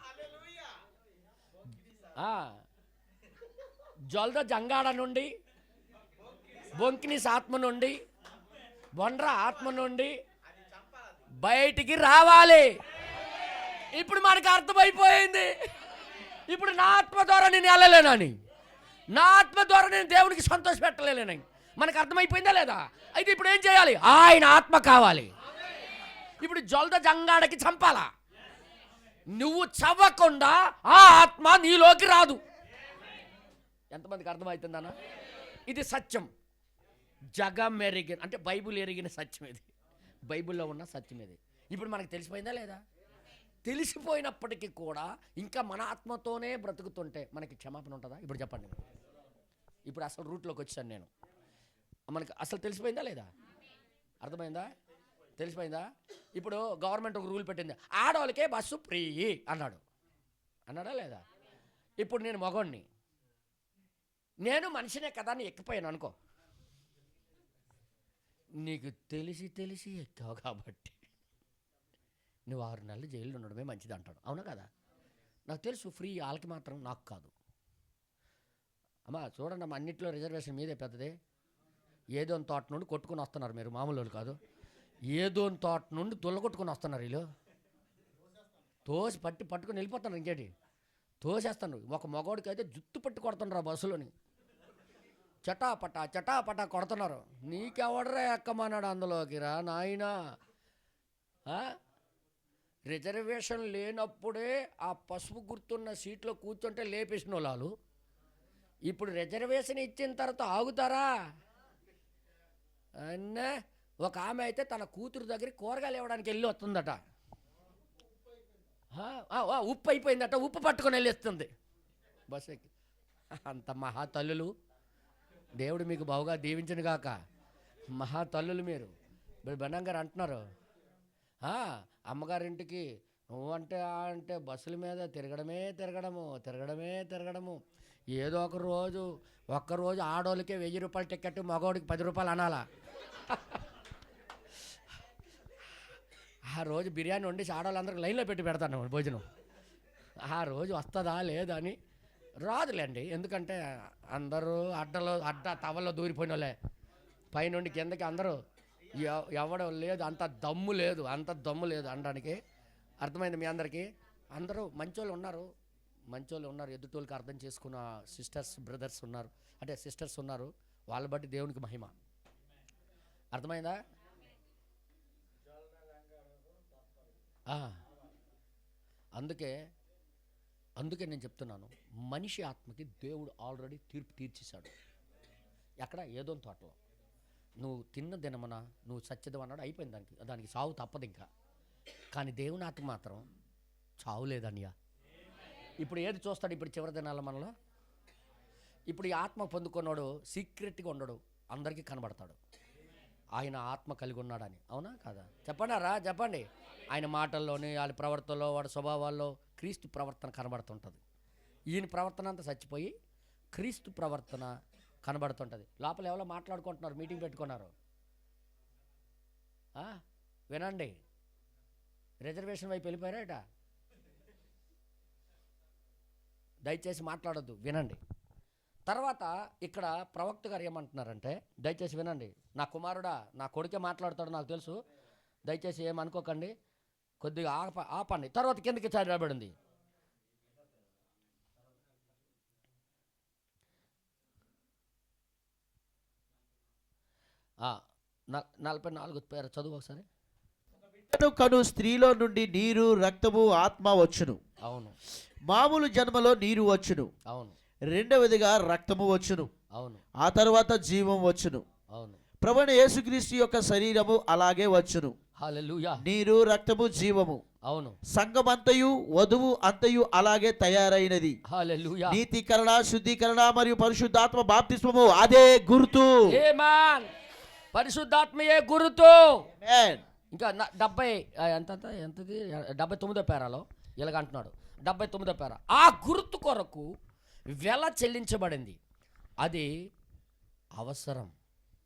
జొల్ద జంగాడ నుండి, బొంకినిస్ ఆత్మ నుండి, బొండ్రా ఆత్మ నుండి బయటికి రావాలి. ఇప్పుడు మనకు అర్థమైపోయింది. ఇప్పుడు నా ఆత్మ ద్వారా నేను వెళ్ళలేనని, నా ఆత్మ ద్వారా నేను దేవునికి సంతోష పెట్టలేనని మనకు అర్థమైపోయిందా లేదా? అయితే ఇప్పుడు ఏం చేయాలి? ఆయన ఆత్మ కావాలి. ఇప్పుడు జొల్ద జంగాడకి చంపాలా? నువ్వు చవ్వకుండా ఆ ఆత్మ నీలోకి రాదు. ఎంతమందికి అర్థమవుతుందన్నా? ఇది సత్యం. జగం ఎరిగిన అంటే బైబుల్ ఎరిగిన సత్యం ఇది. బైబిల్లో ఉన్న సత్యం ఇది. ఇప్పుడు మనకు తెలిసిపోయిందా లేదా? తెలిసిపోయినప్పటికీ కూడా ఇంకా మన ఆత్మతోనే బ్రతుకుతుంటే మనకి క్షమాపణ ఉంటుందా? ఇప్పుడు చెప్పండి. ఇప్పుడు అసలు రూట్లోకి వచ్చాను నేను. మనకి అసలు తెలిసిపోయిందా లేదా? అర్థమైందా? తెలిసిపోయిందా? ఇప్పుడు గవర్నమెంట్ ఒక రూల్ పెట్టింది, ఆడవాళ్ళకే బస్సు ఫ్రీ అన్నాడా లేదా? ఇప్పుడు నేను మగోడిని, నేను మనిషినే కదా అని ఎక్కిపోయాను అనుకో. నీకు తెలిసి ఎక్కావు కాబట్టి నువ్వు 6 నెలలు జైల్లో ఉండడమే మంచిది అంటాడు. అవునా కదా? నాకు తెలుసు ఫ్రీ వాళ్ళకి మాత్రం, నాకు కాదు. అమ్మా చూడండి అమ్మా, అన్నింటిలో రిజర్వేషన్ మీదే పెద్దదే. ఏదోని తోట నుండి కొట్టుకుని వస్తున్నారు మీరు, మామూలు కాదు. ఏదోని తోట నుండి దుల్లగొట్టుకుని వస్తున్నారు వీళ్ళు. తోసి పట్టుకుని వెళ్ళిపోతున్నారు. ఇంకేంటి తోసేస్తాను. ఒక మగవాడికి అయితే జుట్టు పట్టి కొడుతున్నారు ఆ బస్సులోని. చటాపటా కొడుతున్నారు. నీకెవడరా ఎక్కమన్నాడు అందులోకి రా నాయనా? రిజర్వేషన్ లేనప్పుడే ఆ పసుపు గుర్తున్న సీట్లో కూర్చుంటే లేపేసిన వాళ్ళు ఇప్పుడు రిజర్వేషన్ ఇచ్చిన తర్వాత ఆగుతారా? అన్న ఒక ఆమె అయితే తన కూతురు దగ్గర కూరగాయలు ఇవ్వడానికి వెళ్ళి వస్తుందట. ఉప్పు అయిపోయిందట, ఉప్పు పట్టుకొని వెళ్ళిస్తుంది బస్ ఎక్కి. అంత మహాతల్లులు, దేవుడు మీకు బావుగా దీవించను గాక. మహాతల్లులు మీరు. బెన్నం గారు అంటున్నారు, అమ్మగారింటికి నువ్వు అంటే బస్సుల మీద తిరగడము. ఏదో ఒక్కరోజు ఆడోళ్ళకే 1000 రూపాయల టికెట్, మగవాడికి 10 రూపాయలు అనాలా? ఆ రోజు బిర్యానీ వండేసి ఆడవాళ్ళందరికీ లైన్లో పెట్టి పెడతాను భోజనం. ఆ రోజు వస్తుందా లేదా అని. రాదులేండి, ఎందుకంటే అందరూ అడ్డ తవల్లో దూరిపోయిన వాళ్ళే. పైనుండి కిందకి అందరూ ఎవడం లేదు, అంత దమ్ము లేదు అనడానికి. అర్థమైంది మీ అందరికీ? అందరూ మంచోళ్ళు ఉన్నారు. ఎదుటోళ్ళకి అర్థం చేసుకున్న బ్రదర్స్ ఉన్నారు, అంటే సిస్టర్స్ ఉన్నారు. వాళ్ళ బట్టి దేవునికి మహిమ. అర్థమైందా? అందుకే నేను చెప్తున్నాను, మనిషి ఆత్మకి దేవుడు ఆల్రెడీ తీర్పు తీర్చేశాడు. ఎక్కడ? ఏదో తోటలో. నువ్వు తిన్న దినమన నువ్వు సత్యదం అన్నాడు, అయిపోయింది. దానికి సావు తప్పదు ఇంకా. కానీ దేవుని ఆత్మ మాత్రం చావు లేదన్నయ్య. ఇప్పుడు ఏది చూస్తాడు? ఇప్పుడు చివరి దినాల మనలో ఇప్పుడు ఈ ఆత్మ పొందుకున్నాడు సీక్రెట్గా ఉండడు, అందరికీ కనబడతాడు. ఆయన ఆత్మ కలిగి ఉన్నాడని. అవునా కాదా? చెప్పండి. ఆయన మాటల్లోని, వాళ్ళ ప్రవర్తనలో, వాడి స్వభావాల్లో క్రీస్తు ప్రవర్తన కనబడుతుంటుంది. ఈయన ప్రవర్తన అంతా చచ్చిపోయి క్రీస్తు ప్రవర్తన కనబడుతుంటుంది. లోపల ఎవరో మాట్లాడుకుంటున్నారు, మీటింగ్ పెట్టుకున్నారు. వినండి, రిజర్వేషన్ వైపు వెళ్ళిపోయారట. దయచేసి మాట్లాడొద్దు, వినండి. తర్వాత ఇక్కడ ప్రవక్త గారు ఏమంటున్నారంటే, దయచేసి వినండి. నా కుమారుడా, నా కొడుకే మాట్లాడతాడు, నాకు తెలుసు, దయచేసి ఏమనుకోకండి, కొద్దిగా ఆపండి. తర్వాత కిందకి రాబడింది. ఆ 44 పేరు చదువు ఒకసారి. కను స్త్రీలో నుండి నీరు, రక్తము, ఆత్మ వచ్చును. అవును. మామూలు జన్మలో నీరు వచ్చును. అవును. రెండవదిగా రక్తము వచ్చును. అవును. ఆ తర్వాత జీవం వచ్చును. అవును. ప్రభువైన యేసుక్రీస్తు యొక్క శరీరము అలాగే వచ్చును. హల్లెలూయా. నీరు, రక్తము, జీవము. అవును. సంఘమంతయు, వధువు అంతయు అలాగే తయారైనది. హల్లెలూయా. నీతికరణ, శుద్ధీకరణ మరియు పరిశుద్ధాత్మ బాప్తిస్మము అదే గుర్తు. ఆమేన్. పరిశుద్ధాత్మయే గుర్తు. ఆమేన్. ఇంకా 70 ఎంతది 79వ పేరాలో ఇలాగంటున్నాడు. 79వ పేర, ఆ గుర్తు కొరకు వెల చెల్లించబడింది, అది అవసరం.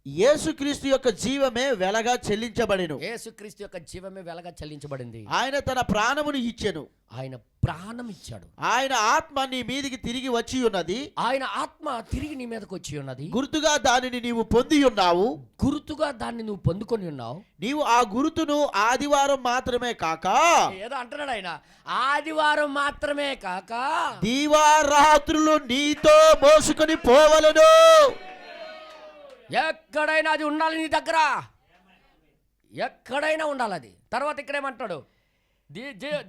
యేసుక్రీస్తు యొక్క జీవమే వెలగా చెల్లించబడిను. యేసుక్రీస్తు యొక్క జీవమే వెలగా చెల్లించబడింది. ఆయన తన ప్రాణమును ఇచ్చెను. ఆయన ప్రాణం ఇచ్చాడు. ఆయన ఆత్మ నీ మీదికి తిరిగి వచ్చి ఉన్నది. ఆయన ఆత్మ తిరిగి నీ మీదకి వచ్చి ఉన్నది. గుర్తుగా దానిని నీవు పొంది ఉన్నావు. గుర్తుగా దాన్ని నువ్వు పొందుకొని ఉన్నావు. నీవు ఆ గుర్తును ఆదివారం మాత్రమే కాక, ఏదో అంటున్నాడు ఆయన, ఆదివారం మాత్రమే కాక దీవారాత్రులు నీతో మోసుకొని పోవలను. ఎక్కడైనా అది ఉండాలి నీ దగ్గర, ఎక్కడైనా ఉండాలి అది. తర్వాత ఇక్కడేమంటాడు,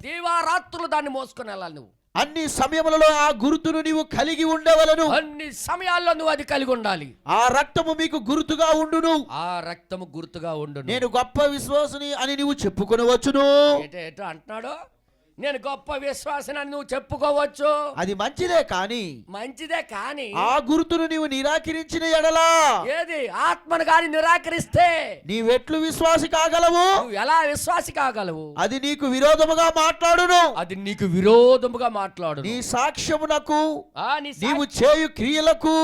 దీవారాత్రులు దాన్ని మోసుకొని వెళ్ళాలి నువ్వు. అన్ని సమయములలో ఆ గుర్తును నీవు కలిగి ఉండవలను. అన్ని సమయాల్లో నువ్వు అది కలిగి ఉండాలి. ఆ రక్తము మీకు గుర్తుగా ఉండును. ఆ రక్తము గుర్తుగా ఉండును. నేను గొప్ప విశ్వాసిని అని నీవు చెప్పుకొనవచ్చును. ఏటో అంటున్నాడు, నేను గొప్ప విశ్వాసిని అని నువ్వు చెప్పుకోవచ్చు. అది మంచిదే కానీ ఆ గుర్తును నీవు నిరాకరించిన ఎడలా, ఏది ఆత్మను గాని నిరాకరిస్తే నీవెట్లు విశ్వాసి కాగలవు? నువ్వు ఎలా విశ్వాసి కాగలవు? అది నీకు విరోధముగా మాట్లాడును. అది నీకు విరోధముగా మాట్లాడు. నీ సాక్ష్యమునకు, నీవు చేయు క్రియలకు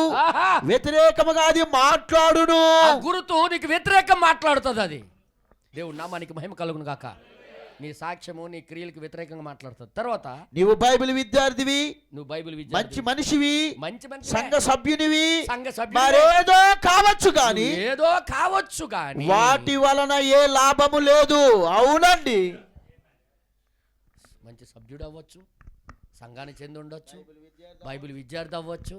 వ్యతిరేకముగా అది మాట్లాడును. గుర్తు నీకు వ్యతిరేకం మాట్లాడుతుంది. అది దేవుడు నామానికి మహిమ కలుగును గాక. నీ సాక్ష్యము నీ క్రియలకు వ్యతిరేకంగా మాట్లాడుతుంది. తర్వాత నీవు బైబిల్ విద్యార్థివి, నువ్వు బైబిల్ మంచి మనిషివి, మంచి సంఘ సభ్యునివి, సంఘ మరేదో కావచ్చు గాని, ఏదో కావచ్చు గాని వాటి వలన ఏ లాభము లేదు. అవునండి. మంచి సభ్యుడు అవ్వచ్చు, సంఘానికి చెంది ఉండొచ్చు, బైబిల్ విద్యార్థి అవ్వచ్చు,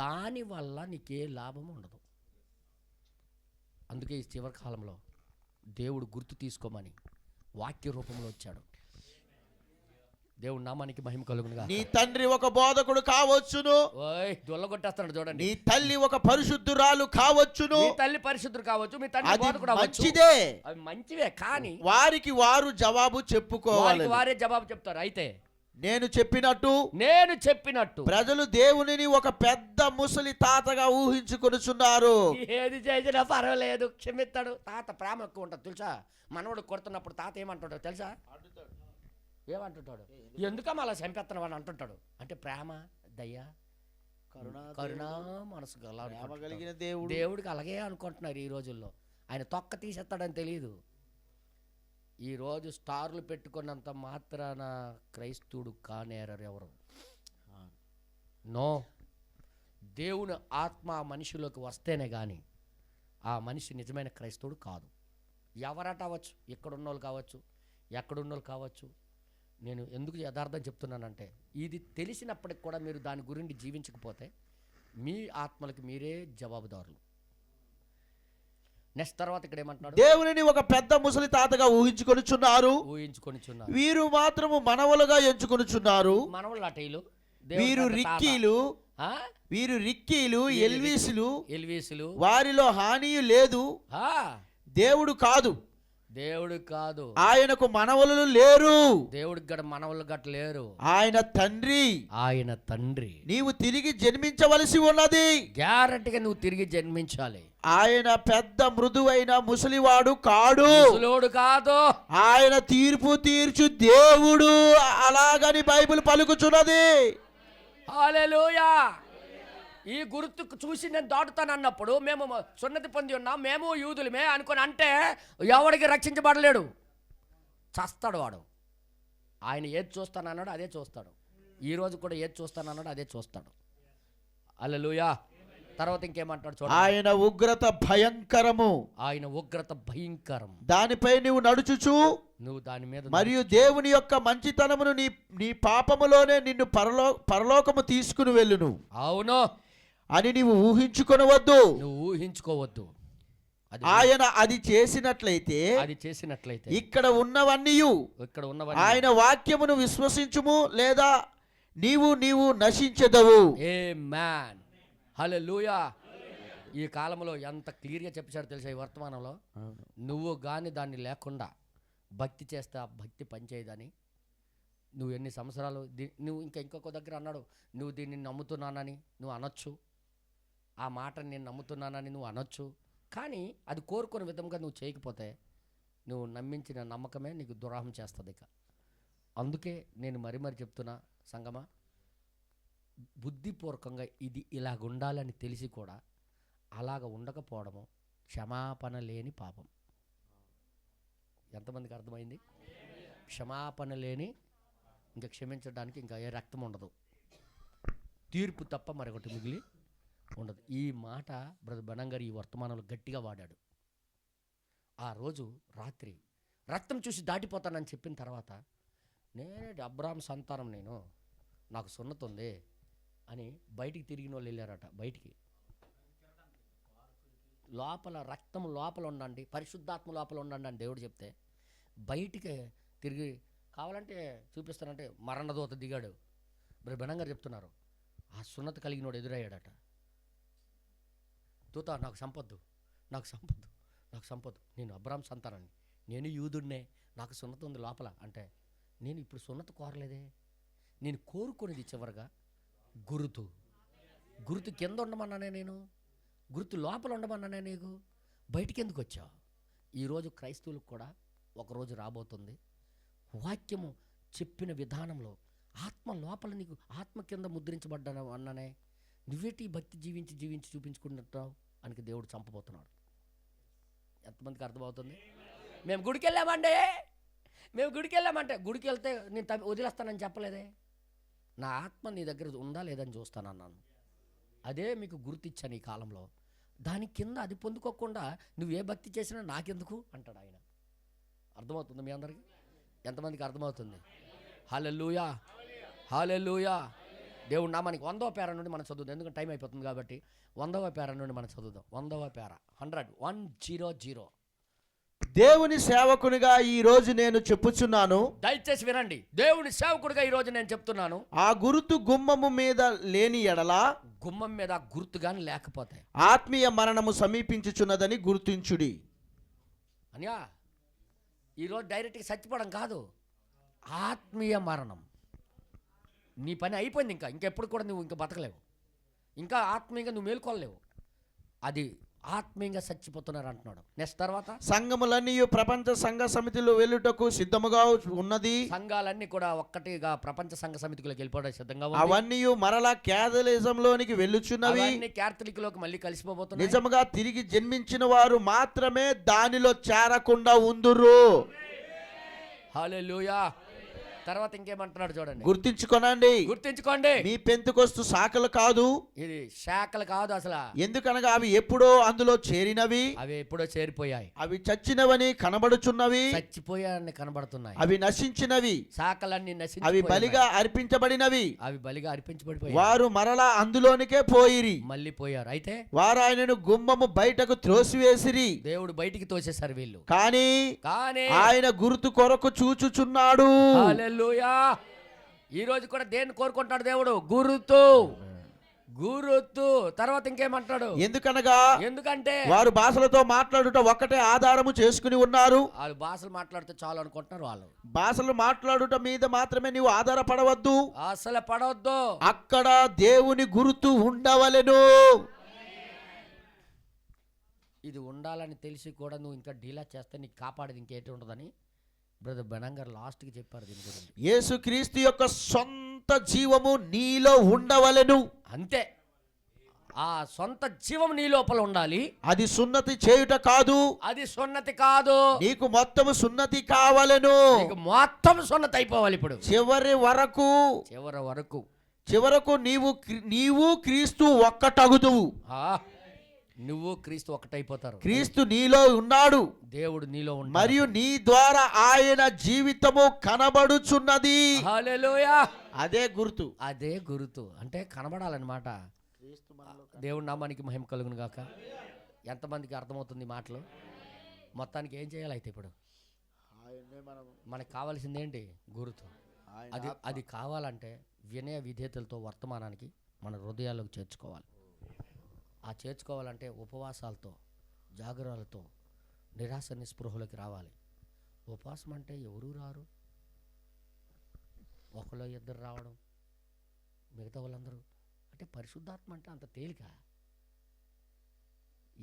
దాని వల్ల నీకే లాభం ఉండదు. అందుకే ఈ చివరి కాలంలో దేవుడు గుర్తు తీసుకోమని వాక్య రూపంలో వచ్చాడు. దేవుడు నామానికి మహిమ కలుగునుగా. నీ తండ్రి ఒక బోధకుడు కావచ్చును. ఓయ్ దొల్లగొట్టేస్తాడు చూడండి. నీ తల్లి ఒక పరిశుద్ధురాలు కావచ్చును. మీ తల్లి పరిశుద్ధుడు కావచ్చు, మీ తండ్రి బోధకుడు అవ్వచ్చు. మంచిదే, అవి మంచివే. కానీ వారికి వారు జవాబు చెప్పుకోవాలి. వారే జవాబు చెప్తారు. అయితే నేను చెప్పినట్టు ప్రజలు దేవునిని ఒక పెద్ద ముసలి తాతగా ఊహించుకొనుచున్నారు. ఏది చేసినా పర్వాలేదు, క్షమిస్తాడు. తాత ప్రేమ ఎక్కువ ఉంటుంది తెలుసా. మనవడు కొడుతున్నప్పుడు తాత ఏమంటుంటాడు తెలుసా? ఏమంటుంటాడు? ఎందుకమ్మా అలా చంపేస్తున్నావు అని అంటుంటాడు. అంటే ప్రేమ, దయ, కరుణ మనసు కలిగిన దేవుడికి అలాగే అనుకుంటున్నారు ఈ రోజుల్లో. ఆయన తొక్క తీసేస్తాడని తెలియదు. ఈరోజు స్టార్లు పెట్టుకున్నంత మాత్రాన క్రైస్తవుడు కానేరరు ఎవరు. నో, దేవుని ఆత్మ మనిషిలోకి వస్తేనే కానీ ఆ మనిషి నిజమైన క్రైస్తవుడు కాదు. ఎవరట అవ్వచ్చు, ఎక్కడున్నోళ్ళు కావచ్చు, ఎక్కడున్నోళ్ళు కావచ్చు. నేను ఎందుకు యథార్థం చెప్తున్నానంటే, ఇది తెలిసినప్పటికి కూడా మీరు దాని గురించి జీవించకపోతే మీ ఆత్మలకు మీరే జవాబుదారులు. నెక్స్ట్ తర్వాత ఇక్కడ ఏమంటున్నాడు? దేవునిని ఒక పెద్ద ముసలి తాతగా ఊహించుకొనుచున్నారు, ఊహించుకొనిచున్నారు. వీరు మాత్రము మనవలుగా ఎంచుకొనుచున్నారు. మనవలు అటైలు, వీరు రిక్కీలు ఎల్వీసులు, వారిలో హానియు లేదు. దేవుడు కాదు, దేవుడు కాదు, ఆయనకు మనవలు లేరు, దేవుడికి గడ మనవలు గట్ట లేరు. ఆయన తండ్రి నీవు తిరిగి జన్మించవలసి ఉన్నది. గ్యారంటీగా నువ్వు తిరిగి జన్మించాలి. ఆయన పెద్ద మృదువైన ముసలివాడు కాడు, కాదు, ఆయన తీర్పు తీర్చు దేవుడు, అలాగని బైబిల్ పలుకుచున్నది. హల్లెలూయా. ఈ గుర్తుకు చూసి నేను దాటుతాను అన్నప్పుడు మేము సున్నతి పొంది ఉన్నాం, మేము యూదులమే అనుకొని అంటే ఎవడికి రక్షించబడలేడు, చస్తాడు వాడు. ఆయన ఏది చూస్తానన్నాడు అదే చూస్తాడు. ఈరోజు కూడా ఏది చూస్తానన్నాడు అదే చూస్తాడు. హల్లెలూయా. తర్వాత ఇంకేమంటాడు చూడండి, ఆయన ఉగ్రత భయంకరము, దానిపై నువ్వు నడుచుచు నువ్వు దాని మీద మరియు దేవుని యొక్క మంచితనమును నీ పాపములోనే నిన్ను పరలోకము తీసుకుని వెళ్ళును. అవును అని నీవు ఊహించుకోవద్దు. ఆయన అది చేసినట్లయితే ఇక్కడ ఉన్నవన్నీ ఆయన వాక్యమును విశ్వసించుము, లేదా నీవు నశించెదవు. ఆమేన్. హల్లెలూయా. ఈ కాలంలో ఎంత క్లియర్గా చెప్పాడు తెలుసా ఈ వర్తమానంలో? నువ్వు కానీ దాన్ని లేకుండా భక్తి చేస్తే ఆ భక్తి పనిచేయదని. నువ్వు ఎన్ని సంవత్సరాలు నువ్వు ఇంకొక దగ్గర అన్నాడు, నువ్వు దీన్ని నమ్ముతున్నానని నువ్వు అనొచ్చు, ఆ మాటని నేను నమ్ముతున్నానని నువ్వు అనొచ్చు, కానీ అది కోరుకునే విధంగా నువ్వు చేయకపోతే నువ్వు నమ్మించిన నమ్మకమే నీకు దురాహం చేస్తుంది. ఇక అందుకే నేను మరి చెప్తున్నా సంగమా, బుద్ధిపూర్వకంగా ఇది ఇలాగ ఉండాలని తెలిసి కూడా అలాగ ఉండకపోవడము క్షమాపణ లేని పాపం. ఎంతమందికి అర్థమైంది? క్షమాపణ లేని, ఇంకా క్షమించడానికి ఇంకా ఏ రక్తం ఉండదు, తీర్పు తప్ప మరొకటి మిగిలి ఉండదు. ఈ మాట బ్రదర్ బనంగారు ఈ వర్తమానంలో గట్టిగా వాడాడు. ఆ రోజు రాత్రి రక్తం చూసి దాటిపోతానని చెప్పిన తర్వాత, నేనే అబ్రాహాం సంతానం, నాకు సున్నతి ఉంది అని బయటికి తిరిగిన వాళ్ళు వెళ్ళారట. బయటికి లోపల రక్తం లోపల ఉండండి, పరిశుద్ధాత్మ లోపల ఉండండి అని దేవుడు చెప్తే బయటికి తిరిగి కావాలంటే చూపిస్తానంటే మరణదూత దిగాడు. బనంగారు చెప్తున్నారు, ఆ సున్నతి కలిగినోడు ఎదురయ్యాడట. దూత నాకు సంపద్దు, నేను అబ్రాహాం సంతానాన్ని, నేను యూదుడినే, నాకు సున్నతి ఉంది లోపల అంటే, నేను ఇప్పుడు సున్నతి కోరలేదే, నేను కోరుకునేది చివరిగా గుర్తు కింద ఉండమన్నానే, నేను గుర్తు లోపల ఉండమన్నానే, నీకు బయటికి ఎందుకు వచ్చావు? ఈరోజు క్రైస్తవులకు కూడా ఒకరోజు రాబోతుంది, వాక్యము చెప్పిన విధానంలో ఆత్మ లోపల నీకు ఆత్మ కింద ముద్రించబడ్డాను అన్నానే, నువ్వేటి భక్తి జీవించి చూపించుకుంటున్నావు అని దేవుడు చంపబోతున్నాడు. ఎంతమందికి అర్థమవుతుంది? మేము గుడికి వెళ్ళామంటే గుడికి వెళ్తే నేను వదిలేస్తానని చెప్పలేదే, నా ఆత్మ నీ దగ్గర ఉందా లేదని చూస్తానన్నాను. అదే మీకు గుర్తిచ్చాను ఈ కాలంలో. దాని కింద అది పొందుకోకుండా నువ్వు ఏ భక్తి చేసినా నాకెందుకు అంటాడు ఆయన. అర్థమవుతుంది మీ అందరికీ? ఎంతమందికి అర్థమవుతుంది? హల్లెలూయా. దేవుడు నామానికి 100వ పేర నుండి మనం చదువుదాం, ఎందుకంటే టైం అయిపోతుంది కాబట్టి 100వ పేర నుండి మనం చదువుదాం. 100వ పేర 100. దేవుని సేవకునిగా ఈ రోజు నేను చెప్పుచున్నాను, దయచేసి వినండి. దేవుని సేవకుడిగా ఈ రోజు నేను చెప్తున్నాను, ఆ గుర్తు గుమ్మము మీద లేని ఎడల, గుమ్మం మీద గుర్తు గాని లేకపోతే ఆత్మీయ మరణము సమీపించుచున్నదని గుర్తించుడి. అన్యా ఈరోజు డైరెక్ట్గా చచ్చిపోవడం కాదు, ఆత్మీయ మరణం. నీ పని అయిపోయింది, ఇంకెప్పుడు కూడా నువ్వు ఇంకా బతకలేవు, ఇంకా ఆత్మీయంగా నువ్వు మేల్కొనలేవు. అది ఆత్మీయంగా చచ్చిపోతున్నారు అంటున్నాడు. నెక్స్ట్ తర్వాత, సంఘములన్నీ ప్రపంచ సంఘ సమితిలో వెళ్ళుటకు సిద్ధముగా ఉన్నది. సంఘాలన్నీ కూడా ఒక్కటిగా ప్రపంచ సంఘ సమితిలోకి వెళ్ళిపోవడానికి సిద్ధంగా ఉంది. అవన్నీ మరలా క్యాథలిజంలోనికి వెళ్ళుచున్నవి, క్యాథలిక్ లోకి మళ్ళీ కలిసిపోబోతున్నాయి. నిజముగా తిరిగి జన్మించిన వారు మాత్రమే దానిలో చేరకుండా ఉందురు. హల్లెలూయా. తర్వాత ఇంకేమంటున్నాడు చూడండి, గుర్తించుకోనండి, గుర్తించుకోండి, మీ పెంతుకొస్తు శాఖలు కాదు, ఇది శాఖలు కాదు అసలు, ఎందుకనగా అవి ఎప్పుడో అందులో చేరినవి, అవి ఎప్పుడో చేరిపోయాయి, అవి చచ్చినవని కనబడుచున్నవి, చచ్చిపోయాయని కనబడుతున్నాయి, అవి నశించినవి, శాఖలన్నీ అవి నశించిపోయాయి, బలిగా అర్పించబడినవి, అవి బలిగా అర్పించబడిపోయాయి, వారు మరలా అందులోనికే పోయిరి, మళ్ళీ పోయారు. అయితే వారు ఆయనను గుమ్మము బయటకు త్రోసివేసిరి, దేవుడు బయటికి తోసేశారు వీళ్ళు, కానీ కానీ ఆయన గుర్తు కొరకు చూచుచున్నాడు. హల్లెలూయా. ఈ రోజు కూడా దేన్ని కోరుకుంటున్నాడు దేవుడు? గురుతు, గురుతు. తర్వాత ఇంకేమంటాడు? ఎందుకనగా ఎందుకంటే వారు భాషలతో మాట్లాడుట ఒక్కటే ఆధారము చేసుకుని ఉన్నారు. వాళ్ళు భాషలు మాట్లాడితే చాలు అనుకుంటున్నారు. వాళ్ళు భాషలు మాట్లాడుట మీద మాత్రమే నీవు ఆధారపడవద్దు, అసలు పడవద్దు, అక్కడ దేవుని గుర్తు ఉండవలెను. ఇది ఉండాలని తెలిసి కూడా నువ్వు ఇంకా డీలా చేస్తే నీకు కాపాడేది ఇంకేంటి ఉండదని బ్రదర్ బెనం గారు లాస్ట్కి చెప్పారు దీని గురించి. యేసుక్రీస్తు యొక్క సొంత జీవము నీలో ఉండవలెను. అంతే, ఆ సొంత జీవం నీ లోపల ఉండాలి. అది సున్నతి చేయుట కాదు, అది సున్నతి కాదు, నీకు మొత్తము సున్నతి కావలెను. నీకు మొత్తం సున్నతి అయిపోవాలి. ఇప్పుడు చివరి వరకు నీవు క్రీస్తు ఒక్కటగుదువు. నువ్వు క్రీస్తు ఒకటైపోతారు. క్రీస్తు నీలో ఉన్నాడు, దేవుడు నీలో ఉన్నాడు, మరియు నీ ద్వారా ఆయన జీవితము కనబడుచున్నది. హల్లెలూయా. అదే గుర్తు, అదే గుర్తు అంటే కనబడాలన్నమాట. దేవుడి నామానికి మహిమ కలుగును గాక. ఎంతమందికి అర్థమవుతుంది ఈ మాటలు? మొత్తానికి ఏం చేయాలి అయితే ఇప్పుడు? మనకు కావాల్సింది ఏంటి? గుర్తు. అది కావాలంటే వినయ విధేయతలతో వర్తమానానికి మన హృదయాల్లోకి చేర్చుకోవాలి. ఆ చేర్చుకోవాలంటే ఉపవాసాలతో, జాగరాలతో, నిరాశ నిస్పృహలోకి రావాలి. ఉపవాసం అంటే ఎవరు రారు, ఒకళ్ళు ఇద్దరు రావడం, మిగతా వాళ్ళందరూ. అంటే పరిశుద్ధాత్మ అంటే అంత తేలిక?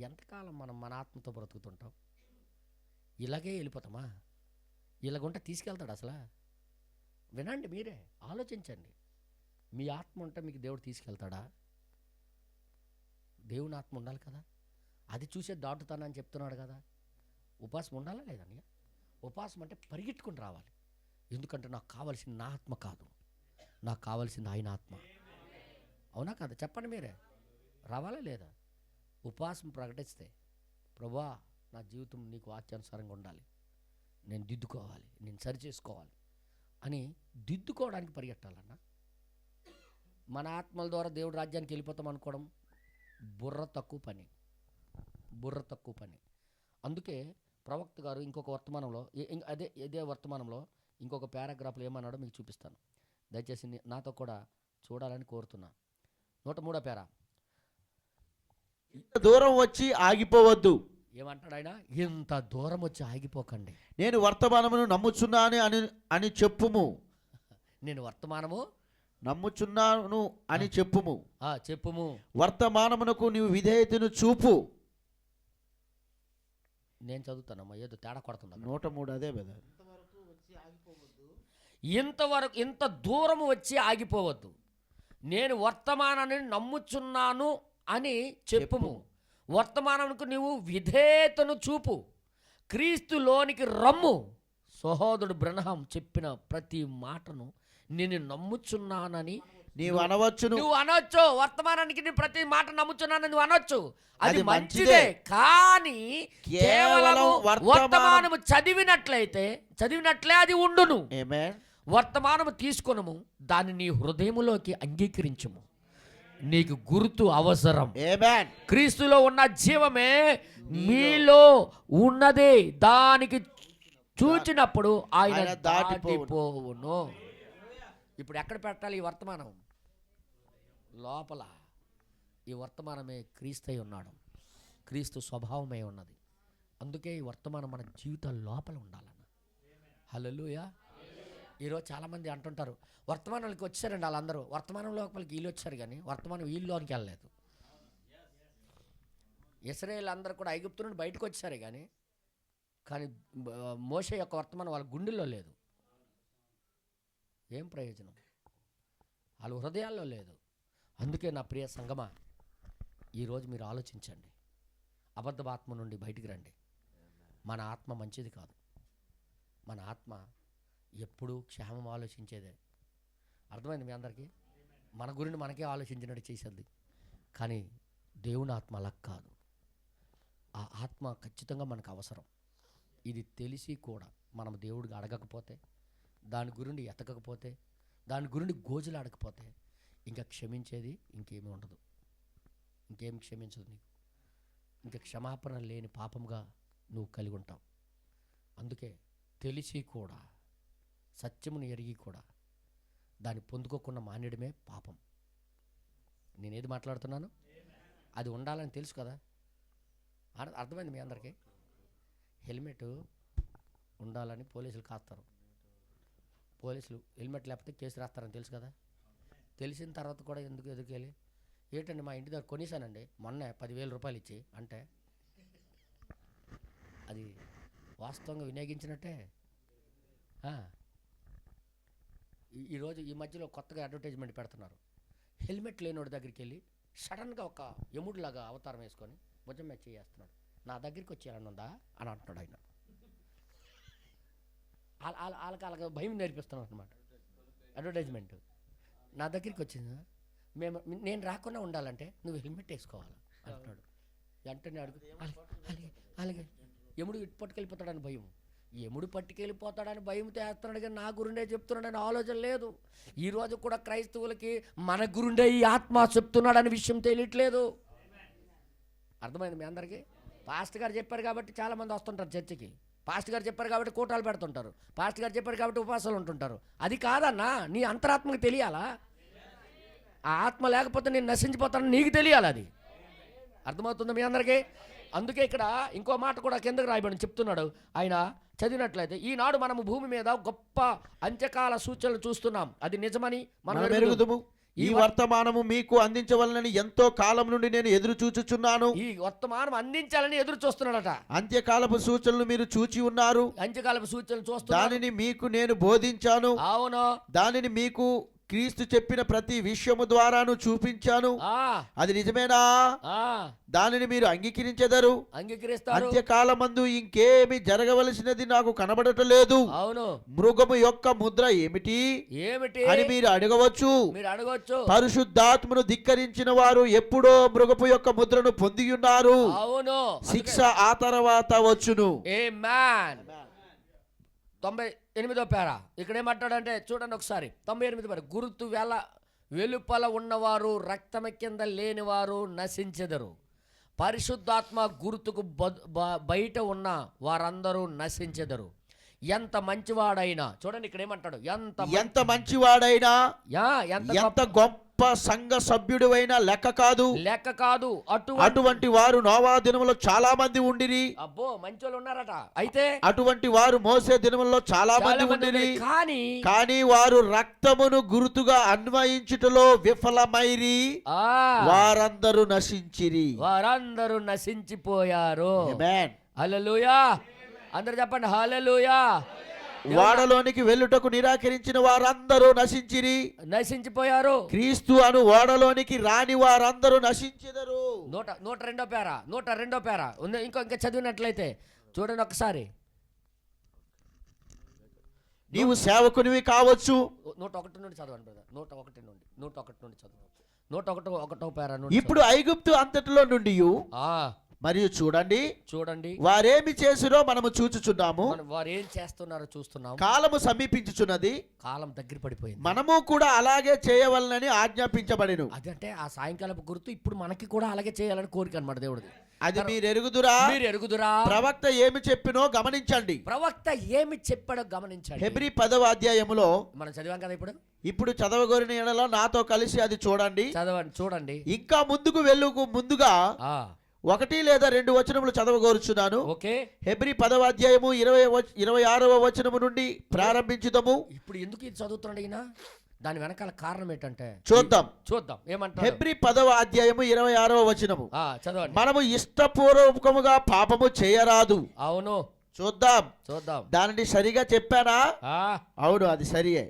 ఎంతకాలం మనం మన ఆత్మతో బ్రతుకుతుంటాం? ఇలాగే వెళ్ళిపోతామా? ఇలాగుంటే తీసుకెళ్తాడు అసలు? వినండి, మీరే ఆలోచించండి. మీ ఆత్మ ఉంటే మీకు దేవుడు తీసుకెళ్తాడా? దేవుని ఆత్మ ఉండాలి కదా, అది చూసే దాటుతానని చెప్తున్నాడు కదా. ఉపవాసం ఉండాలా లేదన్నయ్య? ఉపవాసం అంటే పరిగెట్టుకుని రావాలి. ఎందుకంటే నాకు కావాల్సింది నా ఆత్మ కాదు, నాకు కావాల్సింది ఆయన ఆత్మ. అవునా కదా? చెప్పండి మీరే. రావాలా లేదా? ఉపవాసం ప్రకటిస్తే, ప్రభువా నా జీవితం నీకు వాక్యానుసారంగా ఉండాలి, నేను దిద్దుకోవాలి, నేను సరి చేసుకోవాలి అని దిద్దుకోవడానికి పరిగెట్టాలన్నా. మన ఆత్మల ద్వారా దేవుడి రాజ్యానికి వెళ్ళిపోతాం అనుకోవడం బుర్ర తక్కువ పని. అందుకే ప్రవక్త గారు ఇంకొక వర్తమానంలో, ఇదే వర్తమానంలో ఇంకొక పారాగ్రాఫ్లో ఏమన్నాడో మీకు చూపిస్తాను. దయచేసి నాతో కూడా చూడాలని కోరుతున్నా. 103వ పేరా. దూరం వచ్చి ఆగిపోవద్దు. ఏమంటాడు ఆయన? ఇంత దూరం వచ్చి ఆగిపోకండి. నేను వర్తమానమును నమ్ముచున్నాను అని చెప్పుము. నేను వర్తమానము నమ్ముచున్నాను అని చెప్పుము. చెప్పుము. వర్తమానమునకు నీవు విధేయతను చూపు. నేను చదువుతానమ్మా, ఏదో తేడా కొడుతున్నా. 103 అదే కదా. ఇంత దూరం వచ్చి ఆగిపోవద్దు. నేను వర్తమానాన్ని నమ్ముచున్నాను అని చెప్పుము. వర్తమానమునకు నీవు విధేయతను చూపు. క్రీస్తులోనికి రమ్ము. సహోదరుడు బ్రహ్మం చెప్పిన ప్రతి మాటను నేను నమ్ముచున్నానని నీవు అనవచ్చు. వర్తమానానికి నేను ప్రతి మాట నమ్ముచున్నానని నువ్వు అనొచ్చు, అది మంచిదే. కానీ కేవలం వర్తమానము చదివినట్లే అది ఉండును. వర్తమానము తీసుకొనము, దాన్ని నీ హృదయములోకి అంగీకరించుము. నీకు గుర్తు అవసరం. క్రీస్తులో ఉన్న జీవమే మీలో ఉన్నది. దానికి చూచినప్పుడు ఆయన దాటిపోవును. ఇప్పుడు ఎక్కడ పెట్టాలి ఈ వర్తమానం? లోపల. ఈ వర్తమానమే క్రీస్తు అయి ఉన్నాడు, క్రీస్తు స్వభావమే ఉన్నది. అందుకే ఈ వర్తమానం మన జీవితాల లోపల ఉండాలన్న. హల్లెలూయా. ఈరోజు చాలామంది అంటుంటారు, వర్తమానానికి వచ్చారండి వాళ్ళందరూ. వర్తమానం లోపలికి వీళ్ళు వచ్చారు కానీ వర్తమానం వీళ్ళలోనికి వెళ్ళలేదు. ఇశ్రాయేలు అందరూ కూడా ఐగుప్తు నుండి బయటకు వచ్చారు కానీ మోషే యొక్క వర్తమానం వాళ్ళ గుండెల్లో లేదు. ఏం ప్రయోజనం? వాళ్ళ హృదయాల్లో లేదు. అందుకే నా ప్రియ సంగమా, ఈరోజు మీరు ఆలోచించండి. అబద్ధపాత్మ నుండి బయటికి రండి. మన ఆత్మ మంచిది కాదు. మన ఆత్మ ఎప్పుడు క్షేమం ఆలోచించేదే. అర్థమైంది మీ అందరికీ? మన గురించి మనకే ఆలోచించినట్టు చేసేది. కానీ దేవుని ఆత్మ అలా కాదు. ఆ ఆత్మ ఖచ్చితంగా మనకు అవసరం. ఇది తెలిసి కూడా మనం దేవుడికి అడగకపోతే, దాని గురించి ఎతకకపోతే, దాని గురించి గోజులాడకపోతే ఇంకా క్షమించేది ఇంకేమీ ఉండదు. ఇంకేం క్షమించదు నీకు. ఇంకా క్షమాపణ లేని పాపంగా నువ్వు కలిగి ఉంటావు. అందుకే తెలిసి కూడా, సత్యమును ఎరిగి కూడా దాన్ని పొందుకోకుండా మానేయడమే పాపం. నేనేది మాట్లాడుతున్నాను అది ఉండాలని తెలుసు కదా. అర్థమైంది మీ అందరికీ? హెల్మెట్ ఉండాలని పోలీసులు కాస్తారు. పోలీసులు హెల్మెట్ లేకపోతే కేసు రాస్తారని తెలుసు కదా. తెలిసిన తర్వాత కూడా ఎందుకు ఎదురుకెళ్ళి, ఏంటండి మా ఇంటి దగ్గర కొనేసానండి మొన్న 10,000 రూపాయలు ఇచ్చి అంటే అది వాస్తవంగా వినియోగించినట్టే. ఈరోజు ఈ మధ్యలో కొత్తగా అడ్వర్టైజ్మెంట్ పెడుతున్నారు. హెల్మెట్ లేనివాడి దగ్గరికి వెళ్ళి సడన్గా ఒక ఎముడులాగా అవతారం వేసుకొని భుజం మీద చేస్తున్నాడు. నా దగ్గరికి వచ్చేయాలని ఉందా అని అంటున్నాడు ఆయన. వాళ్ళకి అలాగ భయం నేర్పిస్తున్నాడు అనమాట అడ్వర్టైజ్మెంట్. నా దగ్గరికి వచ్చిందా, నేను రాకుండా ఉండాలంటే నువ్వు హెల్మెట్ వేసుకోవాలి అంటున్నాడు. వెంటనే అడుగు అలాగే ఎముడు పట్టుకెళ్ళిపోతాడని భయం. ఎముడు పట్టుకెళ్ళిపోతాడని భయంతో వేస్తున్నాడు కానీ నా గురుండే చెప్తున్నాడని ఆలోచన లేదు. ఈరోజు కూడా క్రైస్తవులకి మన గురుండే ఈ ఆత్మ చెప్తున్నాడని విషయం తెలియట్లేదు. అర్థమైంది మీ అందరికీ? పాస్టర్ గారు చెప్పారు కాబట్టి చాలామంది వస్తుంటారు చర్చికి. పాస్టర్ గారు చెప్పారు కాబట్టి కూటాలు పెడుతుంటారు. పాస్టర్ గారు చెప్పారు కాబట్టి ఉపవాసాలు ఉంటుంటారు. అది కాదన్నా, నీ అంతరాత్మకు తెలియాలా. ఆ ఆత్మ లేకపోతే నేను నశించిపోతానని నీకు తెలియాలి. అది అర్థమవుతుంది మీ అందరికీ? అందుకే ఇక్కడ ఇంకో మాట కూడా కిందకు రాయబడి చెప్తున్నాడు ఆయన. చదివినట్లయితే, ఈనాడు మనము భూమి మీద గొప్ప అంత్యకాల సూచనలు చూస్తున్నాం, అది నిజమని మనం ఎరుగుదుము. ఈ వర్తమానము మీకు అందించవలనని ఎంతో కాలం నుండి నేను ఎదురు చూచుచున్నాను. ఈ వర్తమానం అందించాలని ఎదురు చూస్తున్నాడట. అంత్యకాలపు సూచనలు మీరు చూచి ఉన్నారు. అంత్యకాలపు సూచనలు చూస్తున్నారు. దానిని మీకు నేను బోధించాను. అవును. దానిని మీకు క్రీస్తు చెప్పిన ప్రతి విషయము ద్వారాను చూపించాను. అది నిజమేనా? దానిని మీరు అంగీకరించెదరు. అంత్యకాలమందు ఇంకేమి జరగవలసినది నాకు కనబడటలేదు. అవును. మృగము యొక్క ముద్ర ఏమిటి అని మీరు అడగవచ్చు. పరిశుద్ధాత్మను ధిక్కరించిన వారు ఎప్పుడో మృగపు యొక్క ముద్రను పొంది ఉన్నారు. అవును. శిక్ష ఆ తర్వాత వచ్చును. ఆమేన్. 98వ పేర ఇక్కడ ఏమంటాడంటే చూడండి ఒకసారి. 98వ పేర, గుర్తు వెలుపల ఉన్నవారు రక్తమ కింద లేనివారు నశించెదరు, పరిశుద్ధాత్మ గుర్తుకు బయట ఉన్న వారందరూ నశించెదరు. ఎంత మంచివాడైనా, చూడండి ఇక్కడ ఏమంటాడు, ఎంత మంచివాడైనా, ఎంత గొప్ప సంఘ సభ్యుడు అయినా లెక్క కాదు. అటువంటి వారు నోవా దినములో చాలా మంది ఉండిరి. అబ్బో, మంచోళ్ళు ఉన్నారట. అయితే అటువంటి వారు మోసే దినములో చాలా మంది ఉండిరి. కానీ వారు రక్తమును గుర్తుగా అన్వయించుటలో విఫలమైరి వారందరూ నశించిరి. వారందరూ నశించిపోయారు. ఆమేన్. హల్లెలూయా. అందరూ చెప్పండి హల్లెలూయా. ఓడలోనికి వెళ్ళుటకు నిరాకరించిన వారందరూ నశించిపోయారు. క్రీస్తు అను ఓడలోనికి రాని వారందరూ నశించెదరు. 102వ పేర ఇంకా చదివినట్లయితే చూడండి ఒకసారి. నీవు సేవకునివి కావచ్చు. 101 నుండి చదవండి బ్రదర్. 101 నుండి చదువు. 101వ పేర. ఇప్పుడు ఐగుప్తు అంతటిలో నుండి మరియు చూడండి వారేమి చేసిరో మనము చూచుచున్నాము. వారు ఏం చేస్తున్నారో చూస్తున్నాము. కాలము సమీపించుచున్నది, కాలం దగ్గర పడిపోయింది. మనము కూడా అలాగే చేయవలనని ఆజ్ఞాపించబడెను. అదంటే ఆ సాయంకాలపు గుర్తు ఇప్పుడు మనకి కూడా అలాగే చేయాలని కోరిక అన్నమాట దేవుడిది. అది మీరు ఎరుగుదురా. ప్రవక్త ఏమి చెప్పినో గమనించండి. ప్రవక్త ఏమి చెప్పాడో గమనించండి. హెబ్రీ 10వ అధ్యాయములో మనం చదివాం కదా. ఇప్పుడు చదవగోరిన ఎడల నాతో కలిసి అది చూడండి. ఇంకా ముందుగా 1 లేదా 2 వచనములు చదవగోరుచున్నాను. హెబ్రీ 10వ అధ్యాయము 26వ వచనము నుండి ప్రారంభించుదాము. ఇప్పుడు ఎందుకు ఇది చదువుతున్నాడు ఈయన? దాని వెనకాల కారణం ఏంటంటే చూద్దాం ఏమంటారు. హెబ్రీ 10వ అధ్యాయము 26వ వచనము. చదవండి. మనము ఇష్టపూర్వకముగా పాపము చేయరాదు. అవును. చూద్దాం. చూద్దాం. దానిని సరిగా చెప్పానా? అవును, అది సరియే.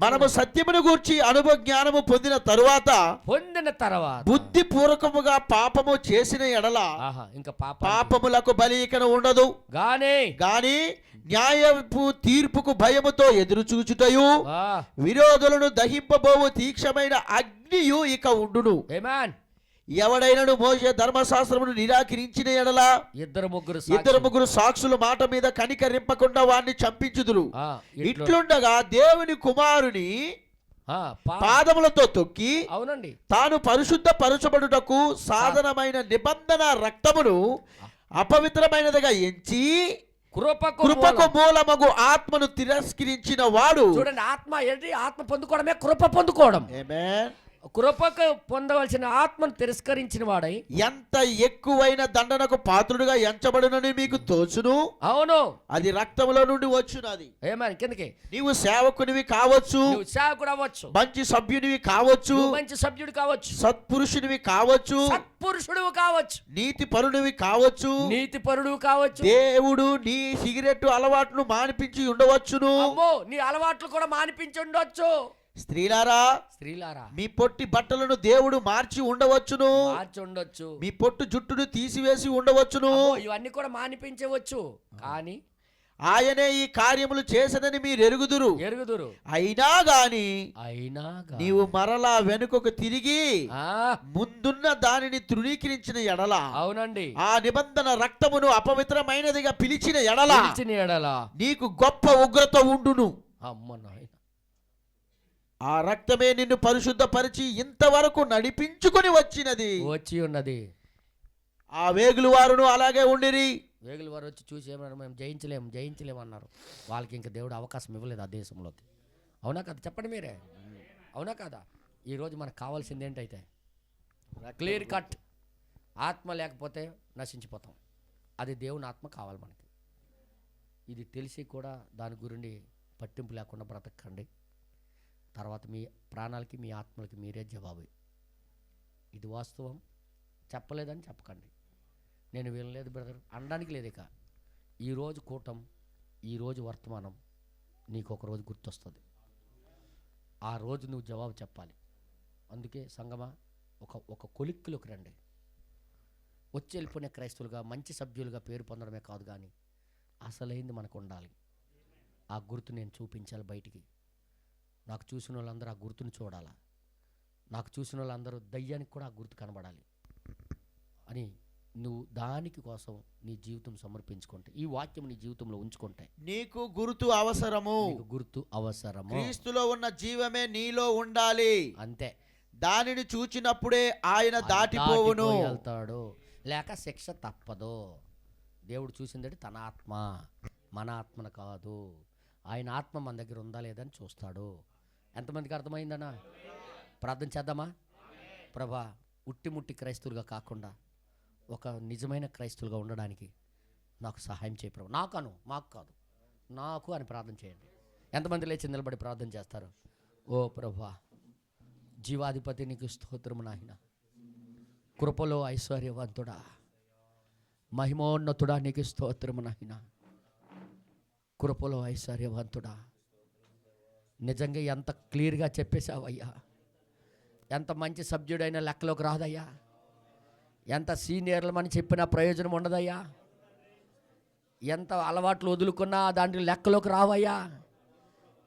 మనము సత్యమును గూర్చి అనుభవ జ్ఞానము పొందిన తరువాత బుద్ధి పూర్వకముగా పాపము చేసిన ఎడల ఇంకా పాపములకు బలీకన ఉండదు గాని న్యాయపు తీర్పుకు భయముతో ఎదురు చూచుటయు విరోధులను దహింపబోవు తీక్షమైన అగ్నియు ఇక ఉండును. ఎవడైనను మోసే ధర్మశాస్త్రమును నిరాకరించిన ఎడల ఇద్దరు ముగ్గురు సాక్షుల మాట మీద కనికరింపకుండా వారిని చంపించుదురు. ఇట్లుండగా దేవుని కుమారుని పాదములతో తొక్కి అవునండి తాను పరిశుద్ధ పరచబడుటకు సాధనమైన నిబంధన రక్తమును అపవిత్రమైనదిగా ఎంచి కృపకు మూలమగు ఆత్మను తిరస్కరించిన వాడు. చూడండి, ఆత్మ పొందుకోవడమే కృప పొందుకోవడం. ఆమేన్. కృపకు పొందవలసిన ఆత్మను తిరస్కరించిన వాడై ఎంత ఎక్కువైన దండనకు పాత్రుడుగా ఎంచబడునని మీకు తోచును. అవును, అది రక్తములో నుండి వచ్చునది. ఏమని కిందకి నీవు సేవకునివి కావచ్చు, సేవకుడు అవ్వచ్చు, మంచి సభ్యునివి కావచ్చు, మంచి సభ్యుడు కావచ్చు, సత్పురుషునివి కావచ్చు, సత్పురుషుడు కావచ్చు, నీతి పరునివి కావచ్చు, నీతి పరుడు కావచ్చు. దేవుడు నీ సిగరెట్ అలవాటును మానిపించి ఉండవచ్చును. నీ అలవాట్లు కూడా మానిపించి ఉండవచ్చు. స్త్రీలారా మీ పొట్టి బట్టలను దేవుడు మార్చి ఉండవచ్చును. మీ పొట్టు జుట్టును తీసివేసి ఉండవచ్చును. ఇవన్నీ కూడా మానిపించవచ్చు. కానీ ఆయనే ఈ కార్యములు చేసనని మీరు ఎరుగుదురు. అయినా గాని నీవు మరలా వెనుకకు తిరిగి ముందున్న దానిని తృణీకరించిన ఎడల, అవునండి, ఆ నిబంధన రక్తమును అపవిత్రమైనదిగా పిలిచిన ఎడల నీకు గొప్ప ఉగ్రత ఉండును. ఆ రక్తమే నిన్ను పరిశుద్ధపరిచి ఇంతవరకు నడిపించుకొని వచ్చి ఉన్నది. ఆ వేగులు వారును అలాగే ఉండిరి. వేగులు వారు వచ్చి చూసి ఏమన్నారు, మేము జయించలేము అన్నారు. వాళ్ళకి ఇంకా దేవుడు అవకాశం ఇవ్వలేదు ఆ దేశంలోకి. అవునా కదా? చెప్పండి మీరే, అవునా కదా? ఈరోజు మనకు కావాల్సింది ఏంటైతే క్లియర్ కట్, ఆత్మ లేకపోతే నశించిపోతాం. అది దేవుని ఆత్మ కావాలి మనకి. ఇది తెలిసి కూడా దాని గురించి పట్టింపు లేకుండా బ్రతకండి. తర్వాత మీ ప్రాణాలకి మీ ఆత్మలకి మీరే జవాబు. ఇది వాస్తవం. చెప్పలేదని చెప్పకండి, నేను వినలేదు బ్రదర్ అనడానికి లేదు. ఇక ఈరోజు కూటం, ఈరోజు వర్తమానం నీకు ఒక రోజు గుర్తొస్తుంది. ఆ రోజు నువ్వు జవాబు చెప్పాలి. అందుకే సంగమా ఒక కొలిక్కులోకి రండి. వచ్చి వెళ్ళిపోయిన క్రైస్తవులుగా మంచి సభ్యులుగా పేరు పొందడమే కాదు, కానీ అసలైంది మనకు ఉండాలి. ఆ గుర్తు నేను చూపించాలి బయటికి. నాకు చూసిన వాళ్ళందరూ ఆ గుర్తుని చూడాలా. నాకు చూసిన వాళ్ళందరూ దయ్యానికి కూడా ఆ గుర్తు కనబడాలి అని నువ్వు దానికి కోసం నీ జీవితం సమర్పించుకుంటే, ఈ వాక్యం నీ జీవితంలో ఉంచుకుంటే నీకు గుర్తు అవసరము. క్రీస్తులో ఉన్న జీవమే నీలో ఉండాలి. అంతే. దానిని చూచినప్పుడే ఆయన దాటిపోవును, వెళ్తాడు. లేక శిక్ష తప్పదు. దేవుడు చూసిందంటే తన ఆత్మ, మన ఆత్మను కాదు. ఆయన ఆత్మ మన దగ్గర ఉందా లేదని చూస్తాడు. ఎంతమందికి అర్థమైందన్నా? ప్రార్థన చేద్దామా? ప్రభా, ఉట్టిముట్టి క్రైస్తవులుగా కాకుండా ఒక నిజమైన క్రైస్తవులుగా ఉండడానికి నాకు సహాయం చేయ ప్రభు. మాకు కాదు, నాకు అని ప్రార్థన చేయండి. ఎంతమంది లేచి నిలబడి ప్రార్థన చేస్తారు? ఓ ప్రభా, జీవాధిపతి నీకు స్తోత్రము నాయన. కృపలో ఐశ్వర్యవంతుడా, మహిమోన్నతుడా నీకు స్తోత్రము నాయన. కృపలో ఐశ్వర్యవంతుడా, నిజంగా ఎంత క్లియర్గా చెప్పేశావయ్యా. ఎంత మంచి సబ్జెక్ట్ లెక్కలోకి రాదయ్యా. ఎంత సీనియర్లమని చెప్పినా ప్రయోజనం ఉండదయ్యా. ఎంత అలవాట్లు వదులుకున్నా దాంట్లో లెక్కలోకి రావయ్యా.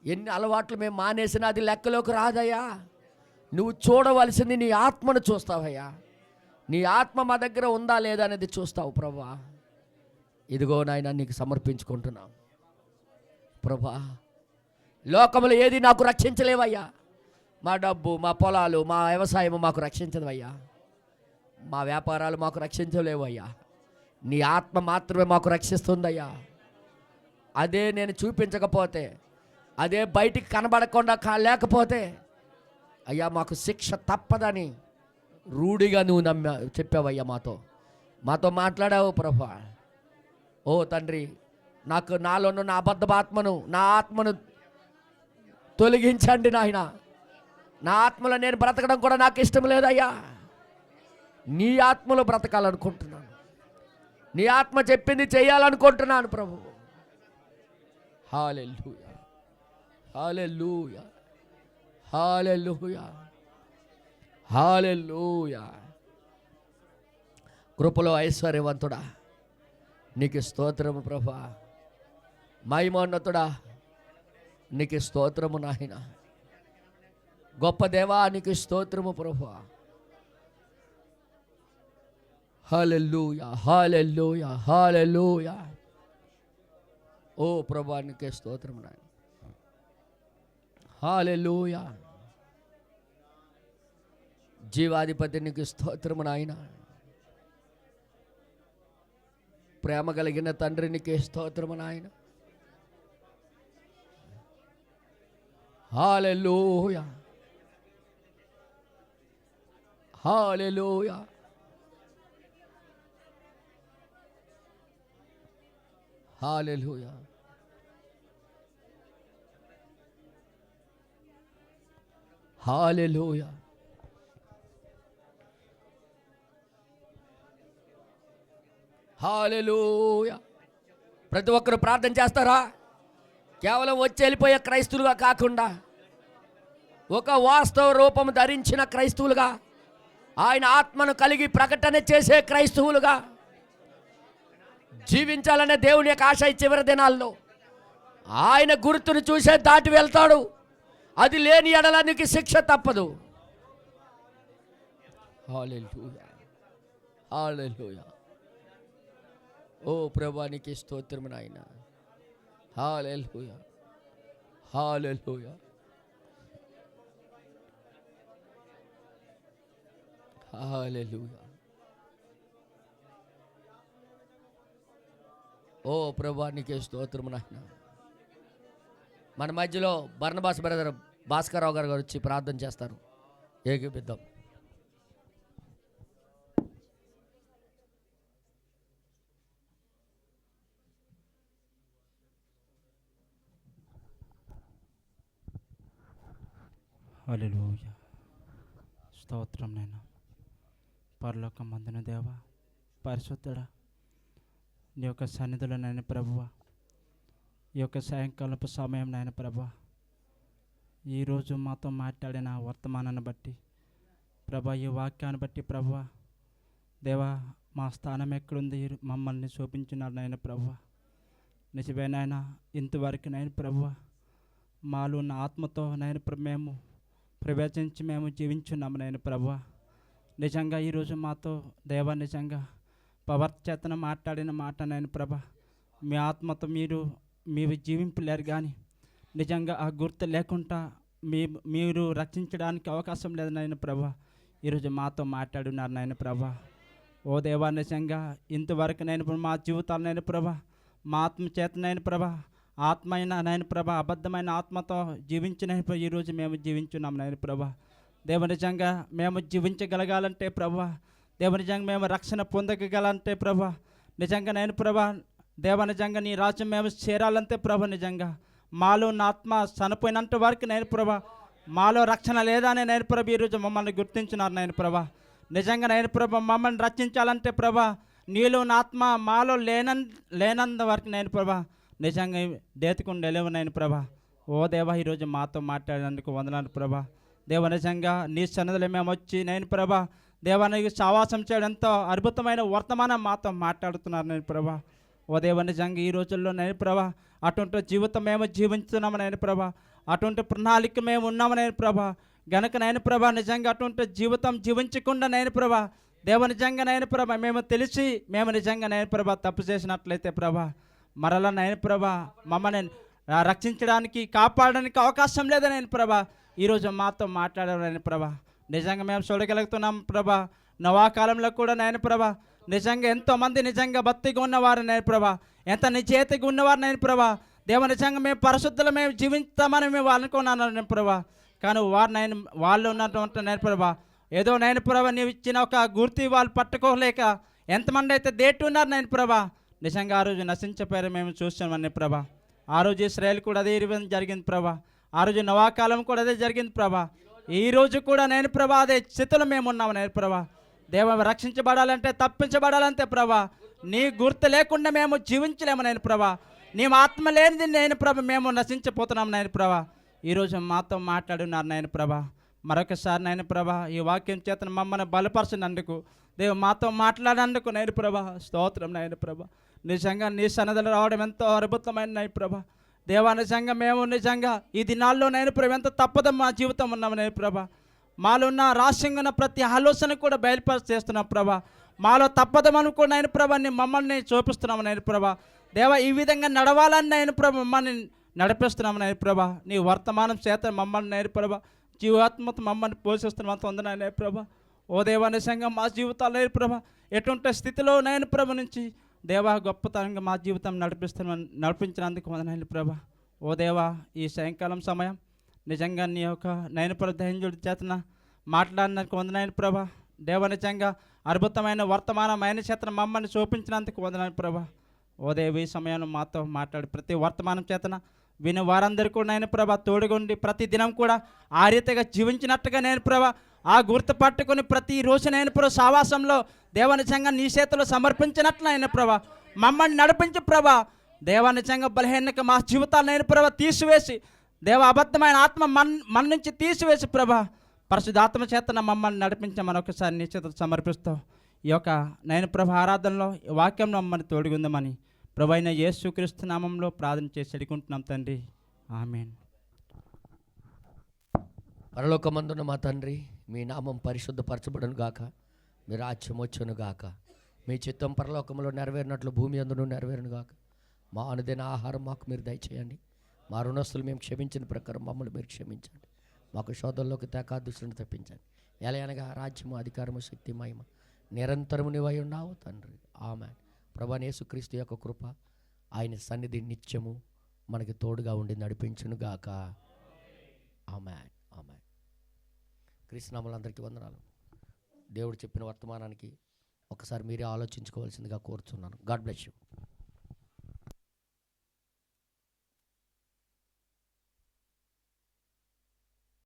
ఎన్ని అలవాట్లు మేము మానేసినా అది లెక్కలోకి రాదయ్యా. నువ్వు చూడవలసింది నీ ఆత్మను చూస్తావయ్యా. నీ ఆత్మ మా దగ్గర ఉందా లేదా అనేది చూస్తావు ప్రభువా. ఇదిగో నాయన నీకు సమర్పించుకుంటున్నాం ప్రభువా. లోకములు ఏది నాకు రక్షించలేవయ్యా. మా డబ్బు, మా పొలాలు, మా వ్యవసాయము మాకు రక్షించదవయ్యా. మా వ్యాపారాలు మాకు రక్షించలేవయ్యా. నీ ఆత్మ మాత్రమే మాకు రక్షిస్తుందయ్యా. అదే నేను చూపించకపోతే, అదే బయటికి కనబడకుండా లేకపోతే అయ్యా మాకు శిక్ష తప్పదని రూఢిగా నువ్వు చెప్పావయ్యా. మాతో మాట్లాడావు ప్రభా. ఓ తండ్రి, నాలోను నా అబద్ధపాత్మను, నా ఆత్మను తొలగించండి నాయన. నా ఆత్మలో నేను బ్రతకడం కూడా నాకు ఇష్టం లేదయ్యా. నీ ఆత్మలో బ్రతకాలనుకుంటున్నాను. నీ ఆత్మ చెప్పింది చేయాలనుకుంటున్నాను ప్రభు. హల్లెలూయా, హల్లెలూయా, హల్లెలూయా, హల్లెలూయా. కృపలో ఐశ్వర్యవంతుడా నీకు స్తోత్రము ప్రభా. మహిమోన్నతుడా నీకు స్తోత్రము నాయన. గొప్ప దేవా నీకు స్తోత్రము ప్రభా. హల్లెలూయా, హల్లెలూయా, హల్లెలూయా. ఓ ప్రభా నీకే స్తోత్రము నాయన. హల్లెలూయా. జీవాధిపతి నీకు స్తోత్రము నాయన. ప్రేమ కలిగిన తండ్రి నీకే స్తోత్రము నాయన. హల్లెలూయా, హల్లెలూయా. హల్లెలూయా, హల్లెలూయా. హల్లెలూయా. ప్రతి ఒక్కరు ప్రార్థన చేస్తారా? కేవలం వచ్చి వెళ్ళిపోయే క్రైస్తవులుగా కాకుండా ఒక వాస్తవ రూపం ధరించిన క్రైస్తవులుగా, ఆయన ఆత్మను కలిగి ప్రకటన చేసే క్రైస్తవులుగా జీవించాలనే దేవుని యొక్క ఆశ. చివరి దినాల్లో ఆయన గుర్తును చూసే దాటి వెళ్తాడు. అది లేని ఎడల నీకు శిక్ష తప్పదు. హల్లెలూయా, హల్లెలూయా. ఓ ప్రభువా నీకు స్తోత్రము నాయన. హల్లెలూయా, హల్లెలూయా, హల్లెలూయా. ఓ ప్రభువా నీకే స్తోత్రము నాయన. మన మధ్యలో బర్నబాస్ బ్రదర్ భాస్కరరావు గారు వచ్చి ప్రార్థన చేస్తారు. ఏకీపిద్దాం. హల్లెలూయా. స్తోత్రం నైనా. పరలోకమందున దేవా, పరిశుద్ధుడా, నీ యొక్క సన్నిధిలో నాయన ప్రభువా, ఈ యొక్క సాయంకాలపు సమయం నాయన ప్రభువా, ఈరోజు మాతో మాట్లాడిన వర్తమానాన్ని బట్టి ప్రభా, ఈ వాక్యాన్ని బట్టి ప్రభువా, దేవా మా స్థానం ఎక్కడుంది మమ్మల్ని చూపించినారు నాయన ప్రభువా. నిజమే నాయన, ఇంతవరకు నాయన ప్రభువా మాలో ఉన్న ఆత్మతో నాయన మేము ప్రవేశించి మేము జీవించున్నాము నాయన ప్రభువా. నిజంగా ఈరోజు మాతో దేవా నిజంగా పవర్ చేతన మాట్లాడిన మాట నాయన ప్రభా, మీ ఆత్మతో మీరు జీవింపలేరు, కానీ నిజంగా ఆ గుర్తు లేకుండా మీరు రక్షించడానికి అవకాశం లేదు నాయన ప్రభా. ఈరోజు మాతో మాట్లాడున్నారు నాయన ప్రభా. ఓ దేవా నిజంగా ఇంతవరకు నాయన మా జీవితాలు నాయన ప్రభా, మా ఆత్మ చేత నాయన ప్రభా, ఆత్మ అయిన నాయన ప్రభా అబద్ధమైన ఆత్మతో జీవించిన ఈరోజు మేము జీవించున్నాం నాయన ప్రభా. దేవ నిజంగా మేము జీవించగలగాలంటే ప్రభా, దేవ నిజంగా మేము రక్షణ పొందగలంటే ప్రభా, నిజంగా నాయన ప్రభా దేవ నిజంగా నీ రాజ్యం మేము చేరాలంటే ప్రభా, నిజంగా మాలో ఉన్న ఆత్మ చనిపోయినంత వరకు నాయన ప్రభా మాలో రక్షణ లేదా అని నాయన ప్రభా ఈరోజు మమ్మల్ని గుర్తించినారు నాయన ప్రభా. నిజంగా నాయన ప్రభా మమ్మల్ని రక్షించాలంటే ప్రభా నీలో ఉన్న ఆత్మ మాలో లేనంత వరకు నాయన ప్రభా నిజంగా దేతుకుండా లేవు నాయన ప్రభా. ఓ దేవా ఈరోజు మాతో మాట్లాడినందుకు వందనాలు ప్రభా. దేవ నిజంగా నీ సన్నిధిలో మేము వచ్చి నేను ప్రభా దేవానికి సావాసం చేయడం ఎంతో అద్భుతమైన వర్తమానం మాతో మాట్లాడుతున్నారు నేను ప్రభా. ఓ దేవ నిజంగా ఈ రోజుల్లో నేను ప్రభా అటువంటి జీవితం మేము జీవించున్నాము నేను ప్రభా, అటువంటి ప్రణాళిక మేము ఉన్నాము నేను ప్రభా. గనక నేను ప్రభా నిజంగా అటువంటి జీవితం జీవించకుండా నేను ప్రభా దేవ నిజంగా నేను ప్రభా మేము నిజంగా నేను ప్రభా తప్పు చేసినట్లయితే ప్రభా మరలా నేను ప్రభా మమ్మల్ని రక్షించడానికి కాపాడడానికి అవకాశం లేదా నేను ప్రభా. ఈరోజు మాతో మాట్లాడారు నేను ప్రభా. నిజంగా మేము చూడగలుగుతున్నాం ప్రభా. నవాకాలంలో కూడా నేను ప్రభా నిజంగా ఎంతోమంది నిజంగా భక్తిగా ఉన్నవారు నేను ప్రభా, ఎంత నిజేతగా ఉన్నవారు నేను ప్రభా. దేవ నిజంగా మేము పరిశుద్ధులు మేము జీవిస్తామని మేము అనుకున్నాను నేను ప్రభా. కానీ వాళ్ళు ఉన్నటువంటి నేను ప్రభా ఏదో నేను ప్రభా నీవు ఇచ్చిన ఒక గుర్తి వాళ్ళు పట్టుకోలేక ఎంతమంది అయితే దేటు ఉన్నారు నేను ప్రభా. నిజంగా ఆ రోజు నశించిపోయారు మేము చూసామని ప్రభా. ఆ రోజు ఇశ్రాయేలు కూడా అదే జరిగింది ప్రభా. ఆ రోజు నవాకాలం కూడా అదే జరిగింది ప్రభా. ఈరోజు కూడా నేను ప్రభా అదే స్థితిలో మేము ఉన్నాము నేను ప్రభా. దేవ రక్షించబడాలంటే తప్పించబడాలంటే ప్రభా నీ గుర్తు లేకుండా మేము జీవించలేము నాయన ప్రభా. నీ ఆత్మ లేనిది నాయన ప్రభ మేము నశించిపోతున్నాం నాయన ప్రభా. ఈరోజు మాతో మాట్లాడున్నారు నాయన ప్రభా. మరొకసారి నాయన ప్రభా ఈ వాక్యం చేత మమ్మల్ని బలపరచినందుకు, దేవు మాతో మాట్లాడినందుకు నాయన ప్రభా స్తోత్రం నాయన ప్రభా. నిజంగా నీ సన్నదలు రావడం ఎంతో అద్భుతమైన నాయన ప్రభా. దేవా నిజంగా మేము నిజంగా ఈ దినాల్లో నాయన ప్రభా ఎంత తప్పదు మా జీవితం ఉన్నాము నాయన ప్రభా. మాలో ఉన్న రహస్యంగా ఉన్న ప్రతి ఆలోచన కూడా బయలుపరిచి చేస్తున్నాం ప్రభా. మాలో తప్పదమని కూడా నాయన ప్రభా నీ మమ్మల్ని చూపిస్తున్నాము నాయన ప్రభా. దేవా ఈ విధంగా నడవాలని నాయన ప్రభా మమ్మల్ని నడిపిస్తున్నాము నాయన ప్రభా. నీ వర్తమానం చేత మమ్మల్ని నాయన ప్రభా జీవాత్మతో మమ్మల్ని పోషిస్తున్నాం వందనాలు నాయన ప్రభా. ఓ దేవా నిజంగా మా జీవితాలు నాయన ప్రభా ఎటువంటి స్థితిలో నాయన ప్రభ నుంచి దేవా గొప్పతనంగా మా జీవితం నడిపించినందుకు వందనాలు ప్రభా. ఓ దేవా ఈ సాయంకాలం సమయం నిజంగా నీ యొక్క నాయన ప్రభ దైవజనుడి చేతన మాట్లాడినందుకు వందనాలు ప్రభా. దేవ నిజంగా అద్భుతమైన వర్తమానమైన చేతన మమ్మల్ని చూపించినందుకు వందనాలు ప్రభా. ఓ దేవ ఈ సమయంలో మాతో మాట్లాడి ప్రతి వర్తమానం చేతన విని వారందరికీ కూడా నాయన ప్రభా తోడుగుండి ప్రతి దినం కూడా ఆ రీతిగా జీవించినట్టుగా నేను ప్రభా ఆ గుర్తు పట్టుకొని ప్రతిరోజు నేను ప్రభా సావాసంలో దేవ నిజంగా నీ చేతిలో సమర్పించినట్లు అయిన ప్రభా మమ్మల్ని నడిపించి ప్రభా. దేవ నిజంగా బలహీనక మా జీవితాలు నేను ప్రభా తీసివేసి, దేవ అబద్ధమైన ఆత్మ మన నుంచి తీసివేసి ప్రభా పరిశుద్ధాత్మ చేతన మమ్మల్ని నడిపించి మరొకసారి నీ చేతులు సమర్పిస్తూ ఈ యొక్క నేను ప్రభ ఆరాధనలో ఈ వాక్యంలో మమ్మల్ని తోడుగుందామని ప్రభు అయిన యేసుక్రీస్తు నామంలో ప్రార్థన చేసి అడుగుకుంటున్నాం తండ్రి, ఆమేన్. పరలోకమందున్న మా తండ్రి, మీ నామం పరిశుద్ధపరచబడును గాక, మీ రాజ్యం వచ్చును గాక, మీ చిత్తం పరలోకంలో నెరవేరినట్లు భూమి అందును నెరవేరును గాక. మా అనుదిన ఆహారం మాకు మీరు దయచేయండి. మా రుణస్తులు మేము క్షమించిన ప్రకారం మమ్మల్ని మీరు క్షమించండి. మాకు శోధనలోకి తేకా దుష్టుని తప్పించండి. ఎలా అనగా రాజ్యము, అధికారము, శక్తి, మహిమ నిరంతరము నీవై ఉన్నావు తండ్రి. ఆమేన్. ప్రభువైన యేసుక్రీస్తు యొక్క కృప, ఆయన సన్నిధి నిత్యము మనకి తోడుగా ఉండి నడిపించును గాక. ఆమేన్. ఆమేన్. క్రీస్తునామములందరికీ వందనాలు. దేవుడు చెప్పిన వర్తమానానికి ఒకసారి మీరే ఆలోచించుకోవాల్సిందిగా కోరుతున్నాను. God bless you.